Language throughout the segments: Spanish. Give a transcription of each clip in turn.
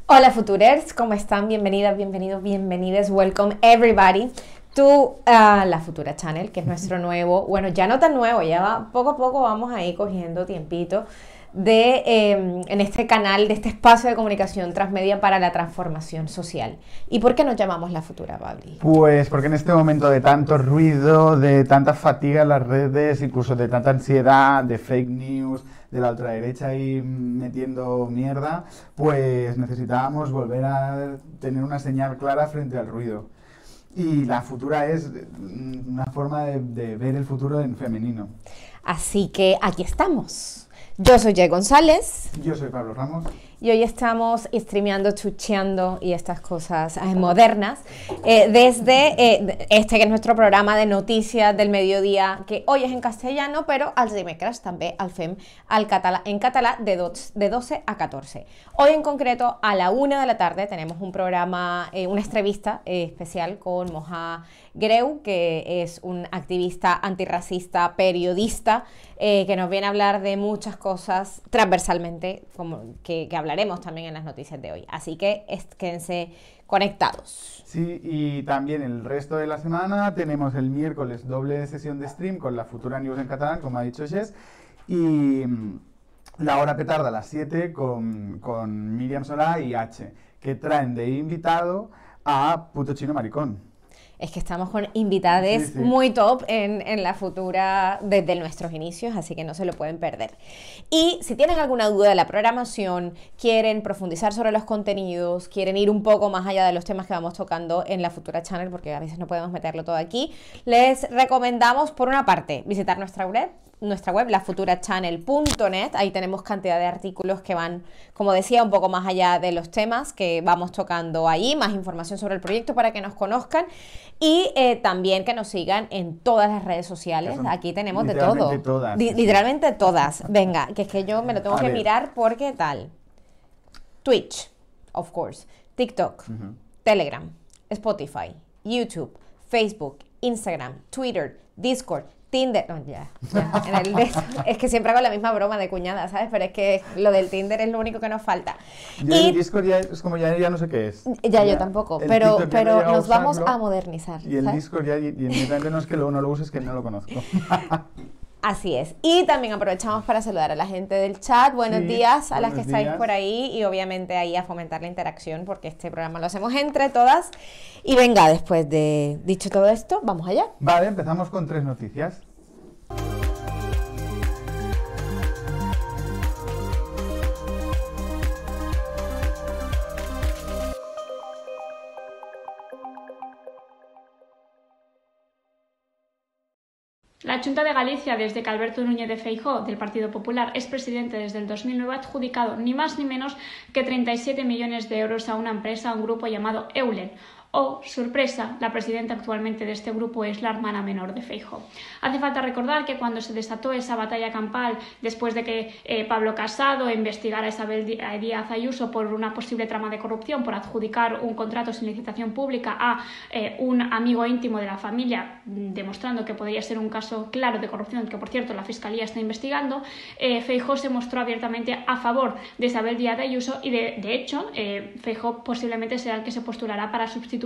Hola Futurers, ¿cómo están? Bienvenidas, bienvenidos, bienvenides, welcome everybody to La Futura Channel, que es nuestro nuevo, bueno, ya no tan nuevo, poco a poco vamos a ir cogiendo tiempito en este canal, de este espacio de comunicación transmedia para la transformación social. ¿Y por qué nos llamamos La Futura, Pabli? Pues porque en este momento de tanto ruido, de tanta fatiga en las redes, incluso de tanta ansiedad, de fake news, de la ultraderecha ahí metiendo mierda, pues necesitábamos volver a tener una señal clara frente al ruido. Y La Futura es una forma de ver el futuro en femenino. Así que aquí estamos. Yo soy Jay González. Yo soy Pablo Ramos. Y hoy estamos streameando, chucheando y estas cosas modernas desde este que es nuestro programa de noticias del mediodía, que hoy es en castellano, pero als dimecres també el fem en català de 12 a 14. Hoy en concreto a la 1 de la tarde tenemos un programa, una entrevista especial con Moja Greu, que es un activista antirracista, periodista, que nos viene a hablar de muchas cosas transversalmente, como que hablaremos también en las noticias de hoy. Así que quédense conectados. Sí, y también el resto de la semana tenemos el miércoles doble sesión de stream con La Futura News en catalán, como ha dicho Jess, y La Hora Petarda a las 7 con Miriam Solá y H, que traen de invitado a Puto Chino Maricón. Es que estamos con invitades muy top en La Futura desde nuestros inicios, así que no se lo pueden perder. Y si tienen alguna duda de la programación, quieren profundizar sobre los contenidos, quieren ir un poco más allá de los temas que vamos tocando en La Futura Channel, porque a veces no podemos meterlo todo aquí, les recomendamos, por una parte, visitar nuestra web, lafuturachannel.net. Ahí tenemos cantidad de artículos que van, como decía, un poco más allá de los temas que vamos tocando ahí, más información sobre el proyecto para que nos conozcan y también que nos sigan en todas las redes sociales. Aquí tenemos de todo. Todas, literalmente todas. Venga, que es que yo me lo tengo que mirar porque tal. Twitch, of course, TikTok, Telegram, Spotify, YouTube, Facebook, Instagram, Twitter, Discord, Tinder, no, ya es que siempre hago la misma broma de cuñada, ¿sabes? Pero es que lo del Tinder es lo único que nos falta. Y el Discord ya es como ya no sé qué es. Ya yo tampoco, pero nos vamos a modernizar. Y el Discord ya, y inmediatamente no es que luego no lo uses, que no lo conozco. Así es. Y también aprovechamos para saludar a la gente del chat. Buenos días a las que estáis por ahí y obviamente ahí a fomentar la interacción porque este programa lo hacemos entre todas. Y venga, después de dicho todo esto, vamos allá. Vale, empezamos con 3 noticias. La Xunta de Galicia, desde que Alberto Núñez de Feijóo, del Partido Popular, es presidente desde el 2009, ha adjudicado ni más ni menos que 37 millones de euros a una empresa, a un grupo llamado Eulen. O, sorpresa, la presidenta actualmente de este grupo es la hermana menor de Feijóo. Hace falta recordar que cuando se desató esa batalla campal, después de que Pablo Casado investigara a Isabel Díaz Ayuso por una posible trama de corrupción, por adjudicar un contrato sin licitación pública a un amigo íntimo de la familia, demostrando que podría ser un caso claro de corrupción, que por cierto la Fiscalía está investigando, Feijóo se mostró abiertamente a favor de Isabel Díaz Ayuso y de hecho Feijóo posiblemente será el que se postulará para sustituir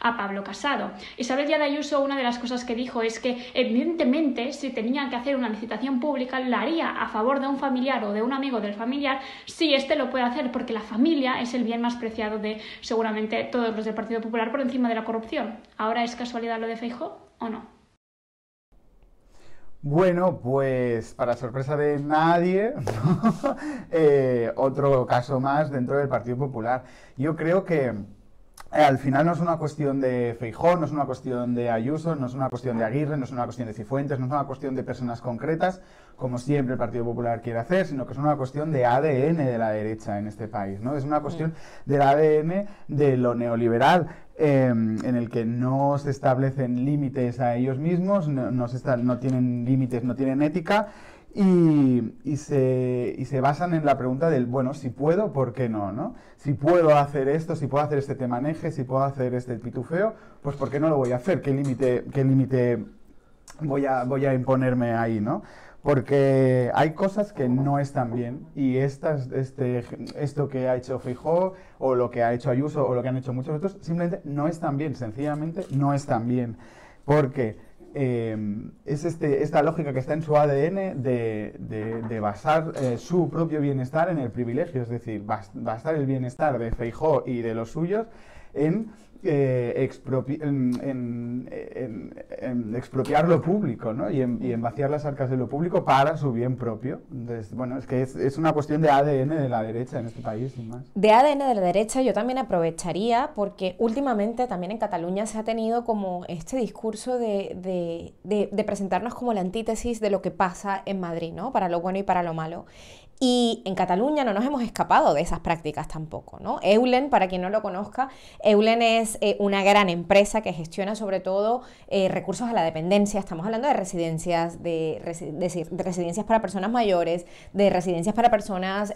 a Pablo Casado. Isabel Díaz Ayuso, una de las cosas que dijo es que evidentemente si tenía que hacer una licitación pública la haría a favor de un familiar o de un amigo del familiar si éste lo puede hacer, porque la familia es el bien más preciado de seguramente todos los del Partido Popular por encima de la corrupción. ¿Ahora es casualidad lo de Feijóo o no? Bueno, pues para sorpresa de nadie, otro caso más dentro del Partido Popular. Yo creo que al final no es una cuestión de Feijóo, no es una cuestión de Ayuso, no es una cuestión de Aguirre, no es una cuestión de Cifuentes, no es una cuestión de personas concretas, como siempre el Partido Popular quiere hacer, sino que es una cuestión de ADN de la derecha en este país, ¿no? Es una cuestión del ADN de lo neoliberal, en el que no se establecen límites a ellos mismos, no tienen límites, no tienen ética, y se basan en la pregunta del, bueno, si puedo, ¿por qué no? ¿No? Si puedo hacer esto, si puedo hacer este temaneje, si puedo hacer este pitufeo, pues ¿por qué no lo voy a hacer? ¿Qué límite voy a imponerme ahí, ¿no? Porque hay cosas que no están bien y esto que ha hecho Feijóo o lo que ha hecho Ayuso o lo que han hecho muchos otros simplemente no están bien, sencillamente no están bien. Porque es esta lógica que está en su ADN de basar su propio bienestar en el privilegio, es decir, basar el bienestar de Feijóo y de los suyos en expropiar lo público, ¿no? y en vaciar las arcas de lo público para su bien propio. Entonces, bueno, es que es una cuestión de ADN de la derecha en este país, sin más. De ADN de la derecha yo también aprovecharía, porque últimamente también en Cataluña se ha tenido como este discurso de presentarnos como la antítesis de lo que pasa en Madrid, ¿no? Para lo bueno y para lo malo. Y en Cataluña no nos hemos escapado de esas prácticas tampoco, ¿no? Eulen, para quien no lo conozca, Eulen es una gran empresa que gestiona sobre todo recursos a la dependencia. Estamos hablando de residencias, de residencias para personas mayores, de residencias para personas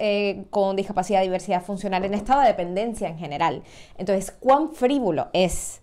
con discapacidad, diversidad funcional, en estado de dependencia en general. Entonces, ¿cuán frívolo es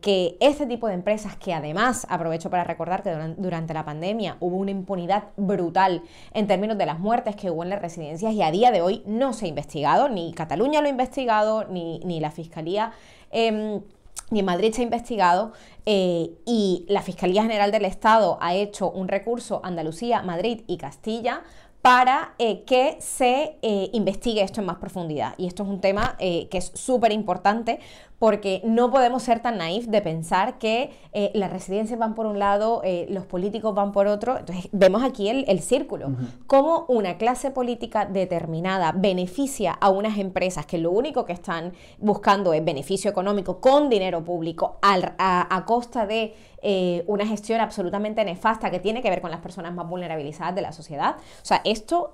que este tipo de empresas, que además aprovecho para recordar que durante la pandemia hubo una impunidad brutal en términos de las muertes que hubo en las residencias, y a día de hoy no se ha investigado, ni Cataluña lo ha investigado, ni la Fiscalía, ni en Madrid se ha investigado, y la Fiscalía General del Estado ha hecho un recurso Andalucía, Madrid y Castilla para que se investigue esto en más profundidad. Y esto es un tema que es súper importante, porque no podemos ser tan naif de pensar que las residencias van por un lado, los políticos van por otro. Entonces vemos aquí el círculo. Cómo una clase política determinada beneficia a unas empresas que lo único que están buscando es beneficio económico con dinero público a costa de una gestión absolutamente nefasta que tiene que ver con las personas más vulnerabilizadas de la sociedad. O sea, esto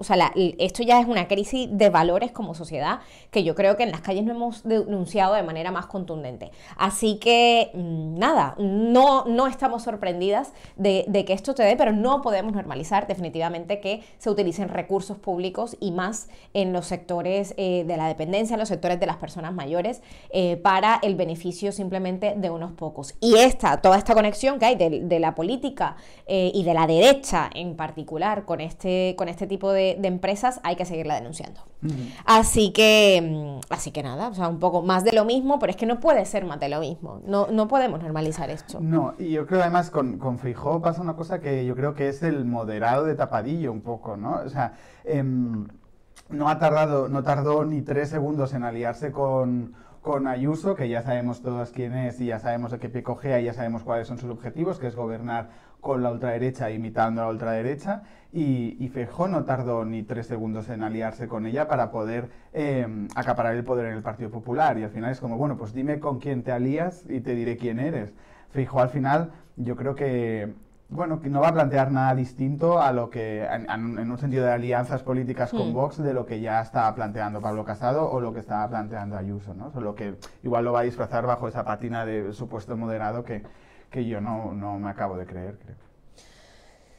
ya es una crisis de valores como sociedad que yo creo que en las calles no hemos denunciado de manera más contundente. Así que, nada, no estamos sorprendidas de que esto te dé, pero no podemos normalizar definitivamente que se utilicen recursos públicos, y más en los sectores de la dependencia, en los sectores de las personas mayores, para el beneficio simplemente de unos pocos. Y toda esta conexión que hay de la política y de la derecha en particular con este tipo de empresas, hay que seguirla denunciando. Así que nada, o sea, un poco más de lo mismo, pero es que no puede ser más de lo mismo. No podemos normalizar esto. No, y yo creo además con Feijóo pasa una cosa que yo creo que es el moderado de tapadillo un poco, ¿no? O sea, no tardó ni 3 segundos en aliarse con Ayuso, que ya sabemos todos quién es y ya sabemos de qué pie cojea y ya sabemos cuáles son sus objetivos, que es gobernar con la ultraderecha, imitando a la ultraderecha, y Feijóo no tardó ni 3 segundos en aliarse con ella para poder acaparar el poder en el Partido Popular. Y al final es como, bueno, pues dime con quién te alías y te diré quién eres. Feijóo al final, yo creo que no va a plantear nada distinto a lo que, en un sentido de alianzas políticas con Vox, de lo que ya estaba planteando Pablo Casado o lo que estaba planteando Ayuso, ¿no? Solo que igual lo va a disfrazar bajo esa patina de supuesto moderado que yo no me acabo de creer, creo.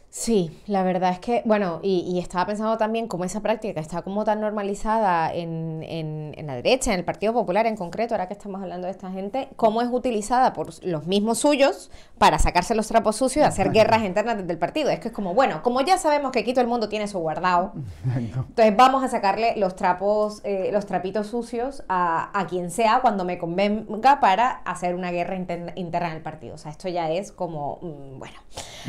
Sí, la verdad es que, bueno, y estaba pensando también cómo esa práctica está como tan normalizada en la derecha, en el Partido Popular en concreto, ahora que estamos hablando de esta gente, cómo es utilizada por los mismos suyos para sacarse los trapos sucios y hacer guerras internas desde el partido. Es que es como, bueno, como ya sabemos que aquí todo el mundo tiene su guardado, entonces vamos a sacarle los trapitos sucios a quien sea cuando me convenga para hacer una guerra interna en el partido. O sea, esto ya es como, bueno.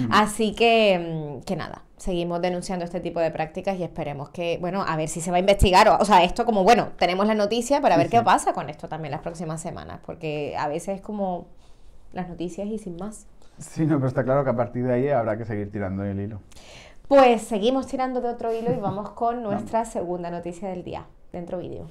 Así que nada, seguimos denunciando este tipo de prácticas y esperemos que, bueno, a ver si se va a investigar, o sea, esto como, bueno, tenemos la noticia para ver qué pasa con esto también las próximas semanas, porque a veces es como las noticias y sin más. Sí, no, pero está claro que a partir de ahí habrá que seguir tirando el hilo. Pues seguimos tirando de otro hilo y vamos con nuestra segunda noticia del día, dentro vídeo.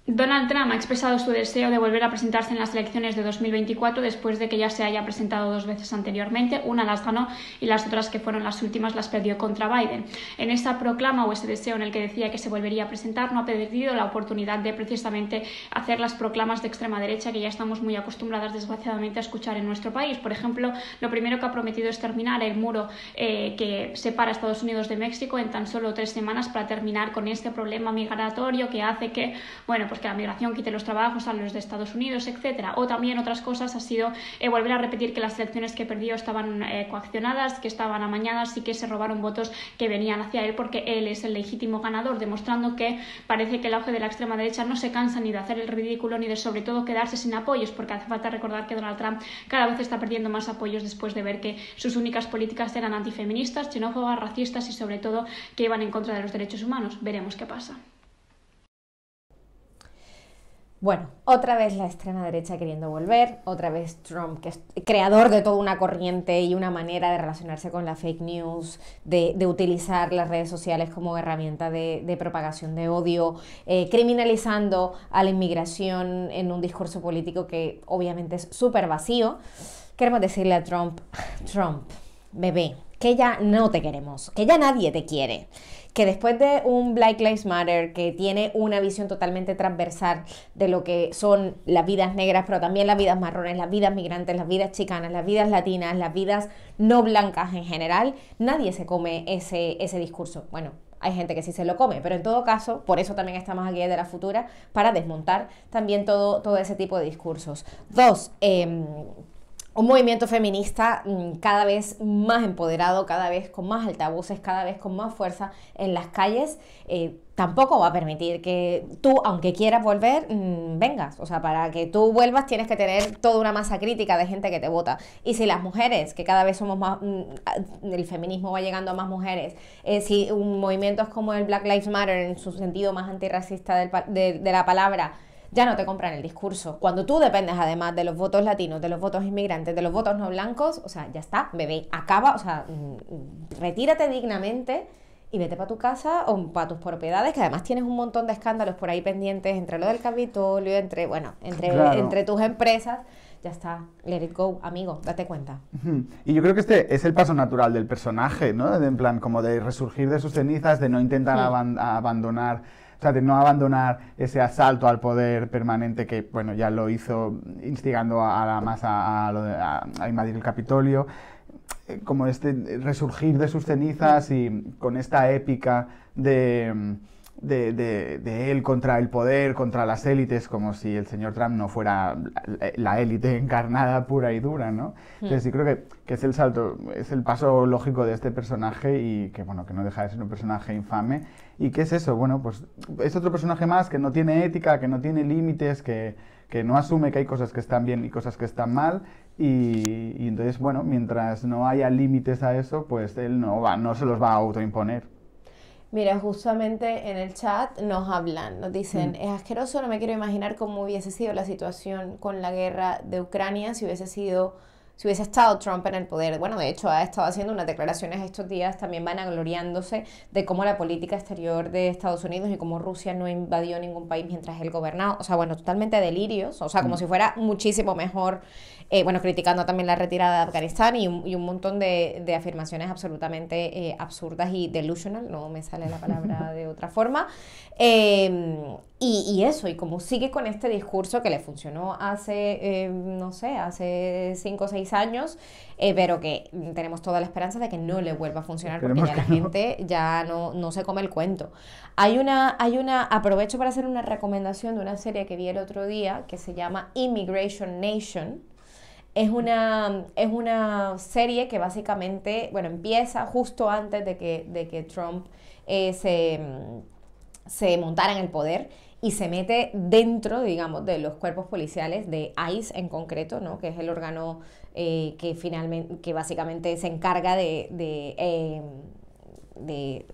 Donald Trump ha expresado su deseo de volver a presentarse en las elecciones de 2024 después de que ya se haya presentado 2 veces anteriormente. Una las ganó y las otras, que fueron las últimas, las perdió contra Biden. En esa proclama o ese deseo en el que decía que se volvería a presentar, no ha perdido la oportunidad de precisamente hacer las proclamas de extrema derecha que ya estamos muy acostumbradas desgraciadamente a escuchar en nuestro país. Por ejemplo, lo primero que ha prometido es terminar el muro que separa a Estados Unidos de México en tan solo 3 semanas, para terminar con este problema migratorio que hace que, bueno, pues pues que la migración quite los trabajos a los de Estados Unidos, etcétera. O también otras cosas ha sido volver a repetir que las elecciones que perdió estaban coaccionadas, que estaban amañadas y que se robaron votos que venían hacia él porque él es el legítimo ganador, demostrando que parece que el auge de la extrema derecha no se cansa ni de hacer el ridículo ni de sobre todo quedarse sin apoyos, porque hace falta recordar que Donald Trump cada vez está perdiendo más apoyos después de ver que sus únicas políticas eran antifeministas, xenófobas, racistas y sobre todo que iban en contra de los derechos humanos. Veremos qué pasa. Bueno, otra vez la extrema derecha queriendo volver, otra vez Trump, que es creador de toda una corriente y una manera de relacionarse con la fake news, de utilizar las redes sociales como herramienta de propagación de odio, criminalizando a la inmigración en un discurso político que obviamente es súper vacío. Queremos decirle a Trump, bebé, que ya no te queremos, que ya nadie te quiere. Que después de un Black Lives Matter que tiene una visión totalmente transversal de lo que son las vidas negras, pero también las vidas marrones, las vidas migrantes, las vidas chicanas, las vidas latinas, las vidas no blancas en general, nadie se come ese discurso. Bueno, hay gente que sí se lo come, pero en todo caso, por eso también estamos aquí desde La Futura, para desmontar también todo ese tipo de discursos. Dos, un movimiento feminista cada vez más empoderado, cada vez con más altavoces, cada vez con más fuerza en las calles, tampoco va a permitir que tú, aunque quieras volver, vengas. O sea, para que tú vuelvas tienes que tener toda una masa crítica de gente que te vota. Y si las mujeres, que cada vez somos más, el feminismo va llegando a más mujeres, si movimientos como el Black Lives Matter, en su sentido más antirracista de la palabra, ya no te compran el discurso. Cuando tú dependes además de los votos latinos, de los votos inmigrantes, de los votos no blancos, o sea, ya está, bebé, acaba, o sea, retírate dignamente y vete para tu casa o para tus propiedades, que además tienes un montón de escándalos por ahí pendientes entre lo del Capitolio, entre tus empresas. Ya está, let it go, amigo, date cuenta. Y yo creo que este es el paso natural del personaje, ¿no? En plan, como de resurgir de sus cenizas, de no intentar abandonar, o sea, de no abandonar ese asalto al poder permanente que, bueno, ya lo hizo instigando a la masa a invadir el Capitolio. Como resurgir de sus cenizas y con esta épica de él contra el poder, contra las élites, como si el señor Trump no fuera la élite encarnada pura y dura, ¿no? Entonces sí creo que es el salto, es el paso lógico de este personaje y que, bueno, que no deja de ser un personaje infame. ¿Y qué es eso? Bueno, pues es otro personaje más que no tiene ética, que no tiene límites, que no asume que hay cosas que están bien y cosas que están mal. Y entonces, bueno, mientras no haya límites a eso, pues él no se los va a autoimponer. Mira, justamente en el chat nos hablan, nos dicen, es asqueroso, no me quiero imaginar cómo hubiese sido la situación con la guerra de Ucrania si hubiese estado Trump en el poder. Bueno, de hecho, ha estado haciendo unas declaraciones estos días también vanagloriándose de cómo la política exterior de Estados Unidos y cómo Rusia no invadió ningún país mientras él gobernaba. O sea, bueno, totalmente delirios. O sea, como si fuera muchísimo mejor, bueno, criticando también la retirada de Afganistán y un montón de afirmaciones absolutamente absurdas y delusional, no me sale la palabra de otra forma. Y eso, y como sigue con este discurso que le funcionó hace, no sé, hace 5 o 6 años, pero que tenemos toda la esperanza de que no le vuelva a funcionar porque ya la gente ya no se come el cuento. Aprovecho para hacer una recomendación de una serie que vi el otro día que se llama Immigration Nation. Es una serie que básicamente, bueno, empieza justo antes de que Trump se montara en el poder y se mete dentro, digamos, de los cuerpos policiales de ICE en concreto, ¿no? Que es el órgano que básicamente se encarga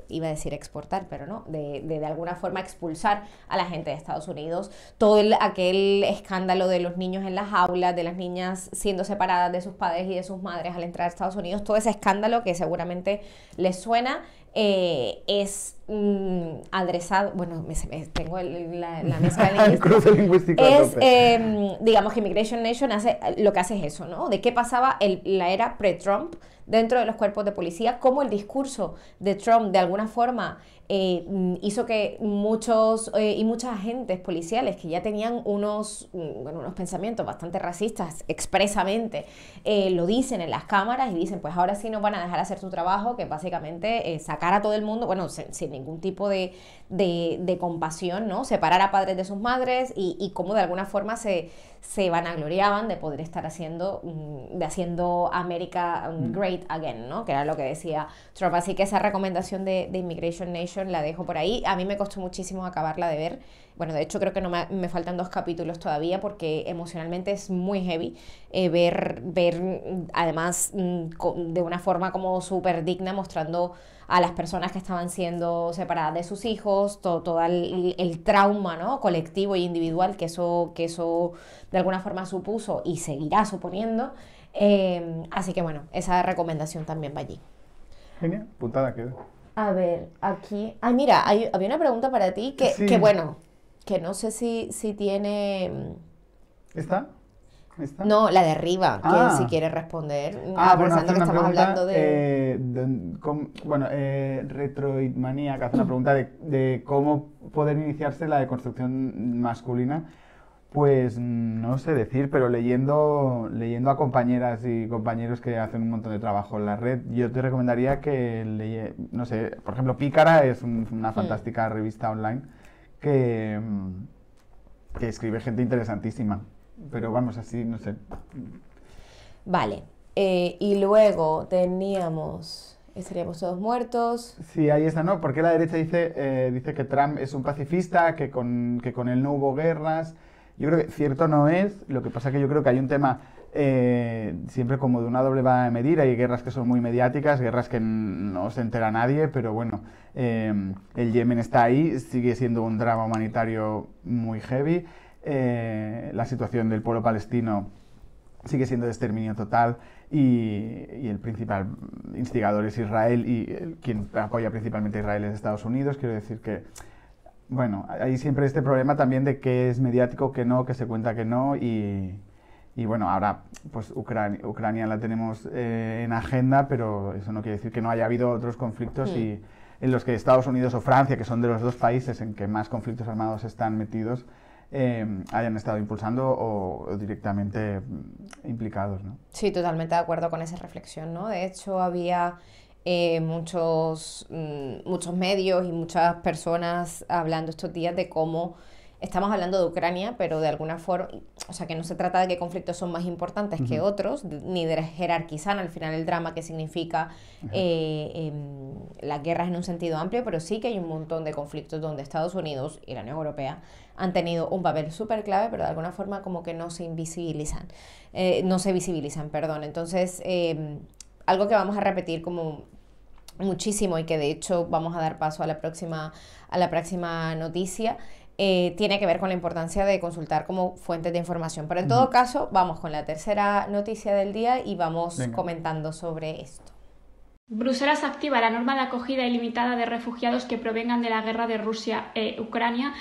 iba a decir exportar, pero no, de alguna forma expulsar a la gente de Estados Unidos. Todo aquel escándalo de los niños en las aulas, de las niñas siendo separadas de sus padres y de sus madres al entrar a Estados Unidos, todo ese escándalo que seguramente les suena, es adresado, bueno, tengo la mezcla lingüística. Digamos que Immigration Nation lo que hace es eso, ¿no? De qué pasaba la era pre-Trump dentro de los cuerpos de policía, cómo el discurso de Trump de alguna forma hizo que muchos y muchas agentes policiales que ya tenían unos pensamientos bastante racistas expresamente lo dicen en las cámaras y dicen, pues ahora sí nos van a dejar hacer su trabajo, que básicamente sacar sacar a todo el mundo, bueno, sin ningún tipo de compasión, ¿no? Separar a padres de sus madres y cómo de alguna forma se vanagloriaban de poder estar haciendo América great again, ¿no? Que era lo que decía Trump. Así que esa recomendación de Immigration Nation la dejo por ahí. A mí me costó muchísimo acabarla de ver. Bueno, de hecho creo que me faltan 2 capítulos todavía porque emocionalmente es muy heavy ver además de una forma como súper digna, mostrando a las personas que estaban siendo separadas de sus hijos, todo el trauma, ¿no? Colectivo e individual que eso de alguna forma supuso y seguirá suponiendo. Así que bueno, esa recomendación también va allí. Genial, puntada queda. A ver, aquí... Ay, mira, había una pregunta para ti que bueno, que no sé si tiene... ¿Esta? No, la de arriba, que si quiere responder. Bueno, hace una estamos pregunta, hablando Retroidmanía, que hace una pregunta de cómo poder iniciarse la deconstrucción masculina. Pues no sé decir, pero leyendo a compañeras y compañeros que hacen un montón de trabajo en la red, yo te recomendaría que no sé, por ejemplo, Pícara es una fantástica revista online que escribe gente interesantísima. Pero vamos, así, no sé. Vale. Y luego teníamos... ¿Estaríamos todos muertos? Sí, ahí está, ¿no? Porque la derecha dice que Trump es un pacifista, que con él no hubo guerras. Yo creo que cierto no es. Lo que pasa es que yo creo que hay un tema siempre como de una doble vara de medir. Hay guerras que son muy mediáticas, guerras que no se entera nadie, pero bueno, el Yemen está ahí, sigue siendo un drama humanitario muy heavy. La situación del pueblo palestino sigue siendo de exterminio total y el principal instigador es Israel y quien apoya principalmente a Israel es Estados Unidos. Quiero decir que, bueno, hay siempre este problema también de que es mediático, que no, que se cuenta que no y bueno, ahora pues Ucrania la tenemos en agenda, pero eso no quiere decir que no haya habido otros conflictos y en los que Estados Unidos o Francia, que son de los 2 países en que más conflictos armados están metidos, hayan estado impulsando o directamente implicados, ¿no? Sí, totalmente de acuerdo con esa reflexión, ¿no? De hecho, había muchos medios y muchas personas hablando estos días de cómo estamos hablando de Ucrania, pero de alguna forma, o sea, que no se trata de qué conflictos son más importantes que otros, ni de jerarquizar al final el drama que significa las guerras en un sentido amplio, pero sí que hay un montón de conflictos donde Estados Unidos y la Unión Europea han tenido un papel súper clave, pero de alguna forma como que no se visibilizan, perdón. Entonces, algo que vamos a repetir como muchísimo y que de hecho vamos a dar paso a la próxima noticia, tiene que ver con la importancia de consultar como fuentes de información. Pero en todo caso, vamos con la tercera noticia del día y vamos comentando sobre esto. Bruselas activa la norma de acogida ilimitada de refugiados que provengan de la guerra de Rusia e Ucrania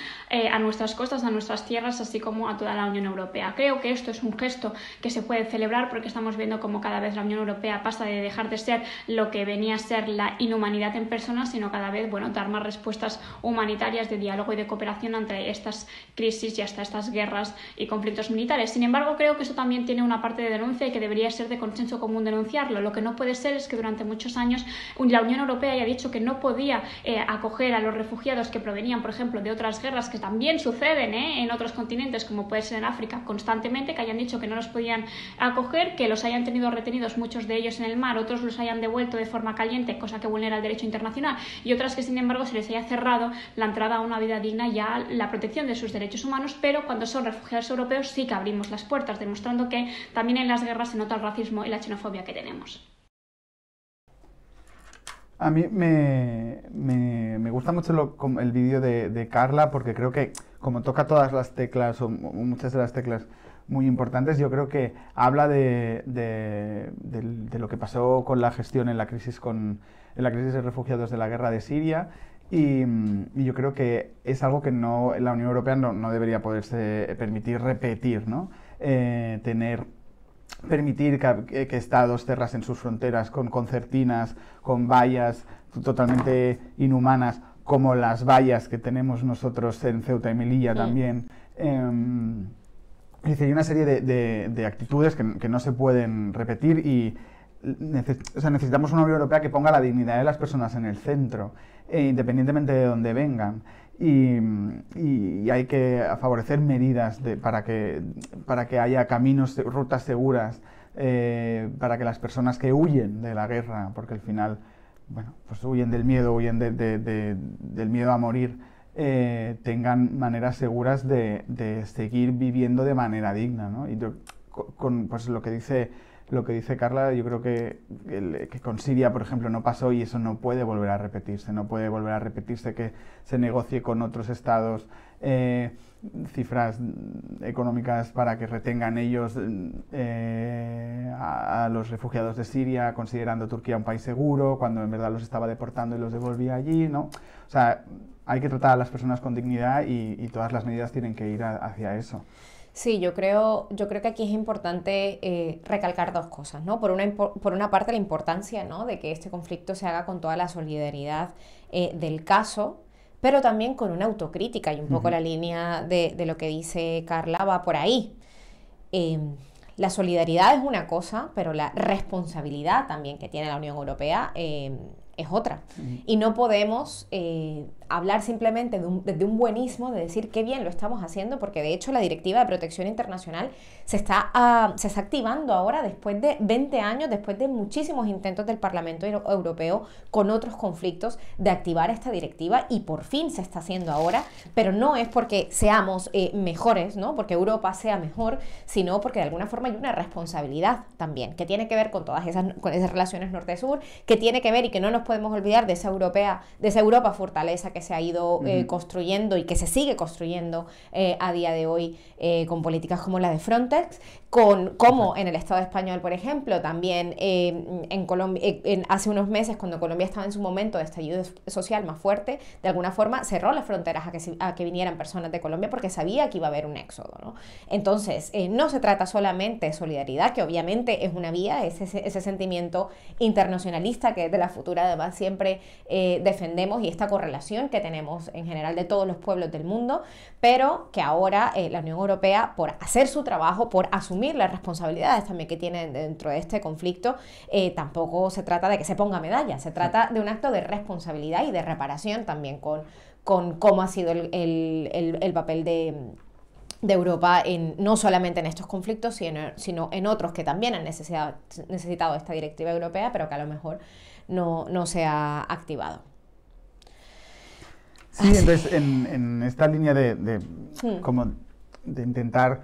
a nuestras costas, a nuestras tierras, así como a toda la Unión Europea. Creo que esto es un gesto que se puede celebrar porque estamos viendo cómo cada vez la Unión Europea pasa de dejar de ser lo que venía a ser la inhumanidad en persona, sino cada vez, bueno, dar más respuestas humanitarias de diálogo y de cooperación ante estas crisis y hasta estas guerras y conflictos militares. Sin embargo, creo que eso también tiene una parte de denuncia y que debería ser de consenso común denunciarlo. Lo que no puede ser es que durante muchos años la Unión Europea haya dicho que no podía acoger a los refugiados que provenían, por ejemplo, de otras guerras que también suceden en otros continentes, como puede ser en África, constantemente, que hayan dicho que no los podían acoger, que los hayan tenido retenidos muchos de ellos en el mar, otros los hayan devuelto de forma caliente, cosa que vulnera el derecho internacional, y otras que, sin embargo, se les haya cerrado la entrada a una vida digna y a la protección de sus derechos humanos, pero cuando son refugiados europeos sí que abrimos las puertas, demostrando que también en las guerras se nota el racismo y la xenofobia que tenemos. A mí me gusta mucho el vídeo de Carla porque creo que como toca todas las teclas o muchas de las teclas muy importantes, yo creo que habla de lo que pasó con la gestión en la crisis de refugiados de la guerra de Siria y yo creo que es algo que la Unión Europea no debería poderse permitir repetir, ¿no? Permitir que estados cerrasen sus fronteras con concertinas, con vallas totalmente inhumanas, como las vallas que tenemos nosotros en Ceuta y Melilla también. Hay una serie de actitudes que no se pueden repetir y necesitamos una Unión Europea que ponga la dignidad de las personas en el centro, independientemente de dónde vengan. Y hay que favorecer medidas para que haya caminos, rutas seguras, para que las personas que huyen de la guerra, porque al final, bueno, pues huyen del miedo, huyen del miedo a morir, tengan maneras seguras de seguir viviendo de manera digna, ¿no? Y con pues lo que dice Carla, yo creo que con Siria, por ejemplo, no pasó y eso no puede volver a repetirse. No puede volver a repetirse que se negocie con otros estados cifras económicas para que retengan ellos a los refugiados de Siria, considerando Turquía un país seguro, cuando en verdad los estaba deportando y los devolvía allí, ¿no? O sea, hay que tratar a las personas con dignidad y todas las medidas tienen que ir hacia eso. Sí, yo creo que aquí es importante recalcar dos cosas, ¿no? Por una parte, la importancia, ¿no?, de que este conflicto se haga con toda la solidaridad del caso, pero también con una autocrítica, y un poco la línea de lo que dice Carla va por ahí. La solidaridad es una cosa, pero la responsabilidad también que tiene la Unión Europea es otra. Y no podemos hablar simplemente desde un buenismo, de decir qué bien lo estamos haciendo, porque de hecho la Directiva de Protección Internacional se está activando ahora después de 20 años, después de muchísimos intentos del Parlamento Europeo con otros conflictos de activar esta directiva, y por fin se está haciendo ahora, pero no es porque seamos mejores, ¿no?, porque Europa sea mejor, sino porque de alguna forma hay una responsabilidad también, que tiene que ver con todas esas relaciones norte-sur, que tiene que ver, y que no nos podemos olvidar de esa Europa fortaleza que se ha ido construyendo y que se sigue construyendo a día de hoy con políticas como la de Frontex, como en el Estado español, por ejemplo, también en Colombia, hace unos meses, cuando Colombia estaba en su momento de estallido social más fuerte, de alguna forma cerró las fronteras a que vinieran personas de Colombia porque sabía que iba a haber un éxodo, ¿no? Entonces, no se trata solamente de solidaridad, que obviamente es una vía, ese sentimiento internacionalista que desde La Futura además siempre defendemos, y esta correlación que tenemos en general de todos los pueblos del mundo, pero que ahora la Unión Europea, por hacer su trabajo, por asumir las responsabilidades también que tiene dentro de este conflicto, tampoco se trata de que se ponga medalla, se trata de un acto de responsabilidad y de reparación también con cómo ha sido el papel de Europa, no solamente en estos conflictos, sino en otros que también han necesitado esta directiva europea, pero que a lo mejor no se ha activado. Sí, entonces en esta línea de intentar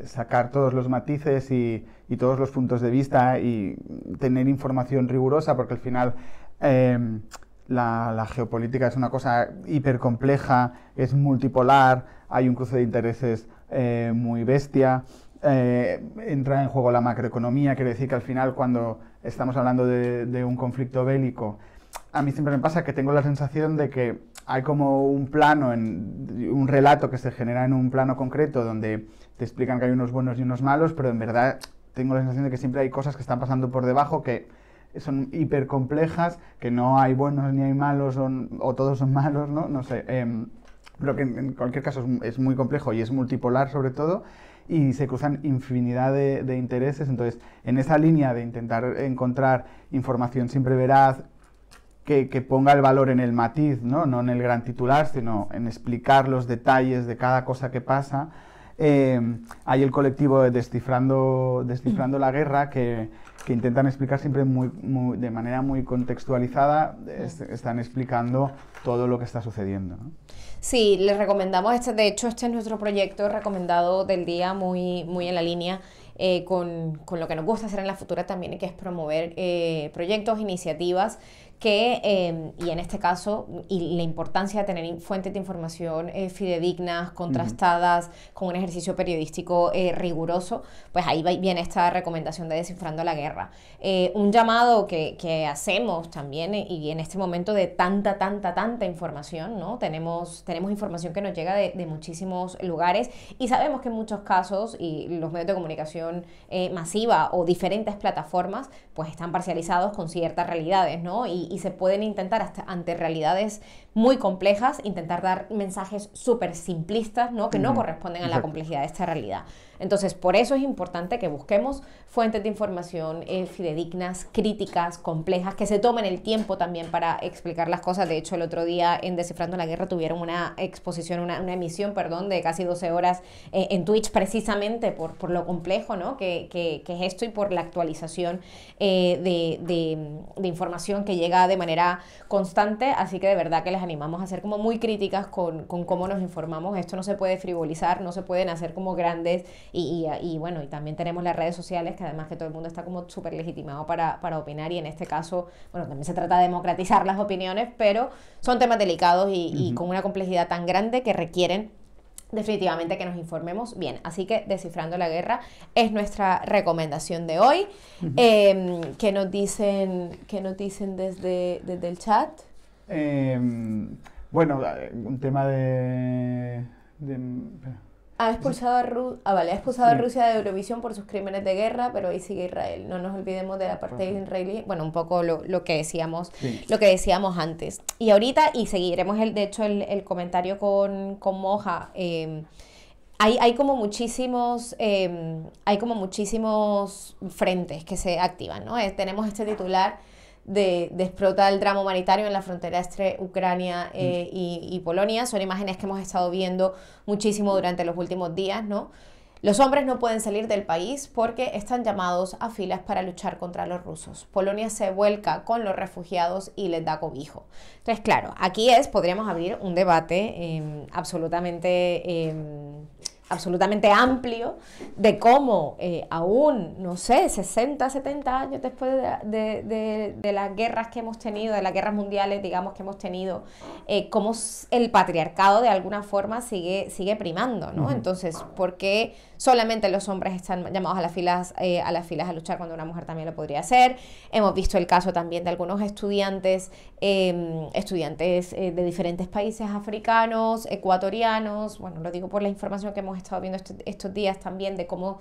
sacar todos los matices y todos los puntos de vista y tener información rigurosa, porque al final la geopolítica es una cosa hipercompleja, es multipolar, hay un cruce de intereses muy bestia, entra en juego la macroeconomía, quiere decir que al final, cuando estamos hablando de un conflicto bélico, a mí siempre me pasa que tengo la sensación de que hay como un plano, un relato que se genera en un plano concreto donde te explican que hay unos buenos y unos malos, pero en verdad tengo la sensación de que siempre hay cosas que están pasando por debajo que son hipercomplejas, que no hay buenos ni hay malos o todos son malos, ¿no? No sé, pero que en cualquier caso es muy complejo y es multipolar sobre todo, y se cruzan infinidad de intereses. Entonces, en esa línea de intentar encontrar información siempre veraz, que ponga el valor en el matiz, ¿no? No en el gran titular, sino en explicar los detalles de cada cosa que pasa. Hay el colectivo de Descifrando la Guerra, que intentan explicar siempre de manera muy contextualizada, están explicando todo lo que está sucediendo, ¿no? Sí, les recomendamos de hecho este es nuestro proyecto recomendado del día, muy, muy en la línea con lo que nos gusta hacer en La Futura también, que es promover proyectos, iniciativas que, y en este caso, y la importancia de tener fuentes de información fidedignas, contrastadas, con un ejercicio periodístico riguroso, pues ahí viene esta recomendación de Descifrando la Guerra. Un llamado que hacemos también, y en este momento de tanta información, ¿no? Tenemos información que nos llega de muchísimos lugares, y sabemos que en muchos casos, y los medios de comunicación masiva o diferentes plataformas, pues están parcializados con ciertas realidades, ¿no? Y se pueden intentar, hasta ante realidades muy complejas, intentar dar mensajes súper simplistas, ¿no? Que no corresponden a la complejidad de esta realidad. Entonces, por eso es importante que busquemos fuentes de información fidedignas, críticas, complejas, que se tomen el tiempo también para explicar las cosas. De hecho, el otro día en Descifrando la Guerra tuvieron una exposición, una emisión, perdón, de casi 12 horas en Twitch, precisamente por lo complejo, ¿no? que es esto y por la actualización de información que llega de manera constante. Así que de verdad que les animamos a ser como muy críticas con cómo nos informamos. Esto no se puede frivolizar, no se pueden hacer como grandes y bueno, y también tenemos las redes sociales, que además que todo el mundo está como súper legitimado para opinar, y en este caso, bueno, también se trata de democratizar las opiniones, pero son temas delicados y con una complejidad tan grande que requieren definitivamente que nos informemos bien. Así que Descifrando la Guerra es nuestra recomendación de hoy. ¿Qué nos dicen desde el chat? Bueno, un tema de Ha expulsado a Rusia de Eurovisión por sus crímenes de guerra, pero ahí sigue Israel. No nos olvidemos de la apartheid israelí. Bueno, un poco lo que decíamos, lo que decíamos antes. Y ahorita, y seguiremos el comentario con Moja. Hay como muchísimos frentes que se activan, ¿no? Tenemos este titular de explota el drama humanitario en la frontera entre Ucrania y Polonia. Son imágenes que hemos estado viendo muchísimo durante los últimos días, ¿no? Los hombres no pueden salir del país porque están llamados a filas para luchar contra los rusos. Polonia se vuelca con los refugiados y les da cobijo. Entonces, claro, aquí podríamos abrir un debate absolutamente amplio de cómo aún, no sé, 60, 70 años después de las guerras que hemos tenido, de las guerras mundiales, digamos, que hemos tenido, cómo el patriarcado de alguna forma sigue primando, ¿no? Entonces, ¿por qué solamente los hombres están llamados a las filas a luchar cuando una mujer también lo podría hacer? Hemos visto el caso también de algunos estudiantes de diferentes países africanos, ecuatorianos. Bueno, lo digo por la información que hemos estado viendo estos días también, de cómo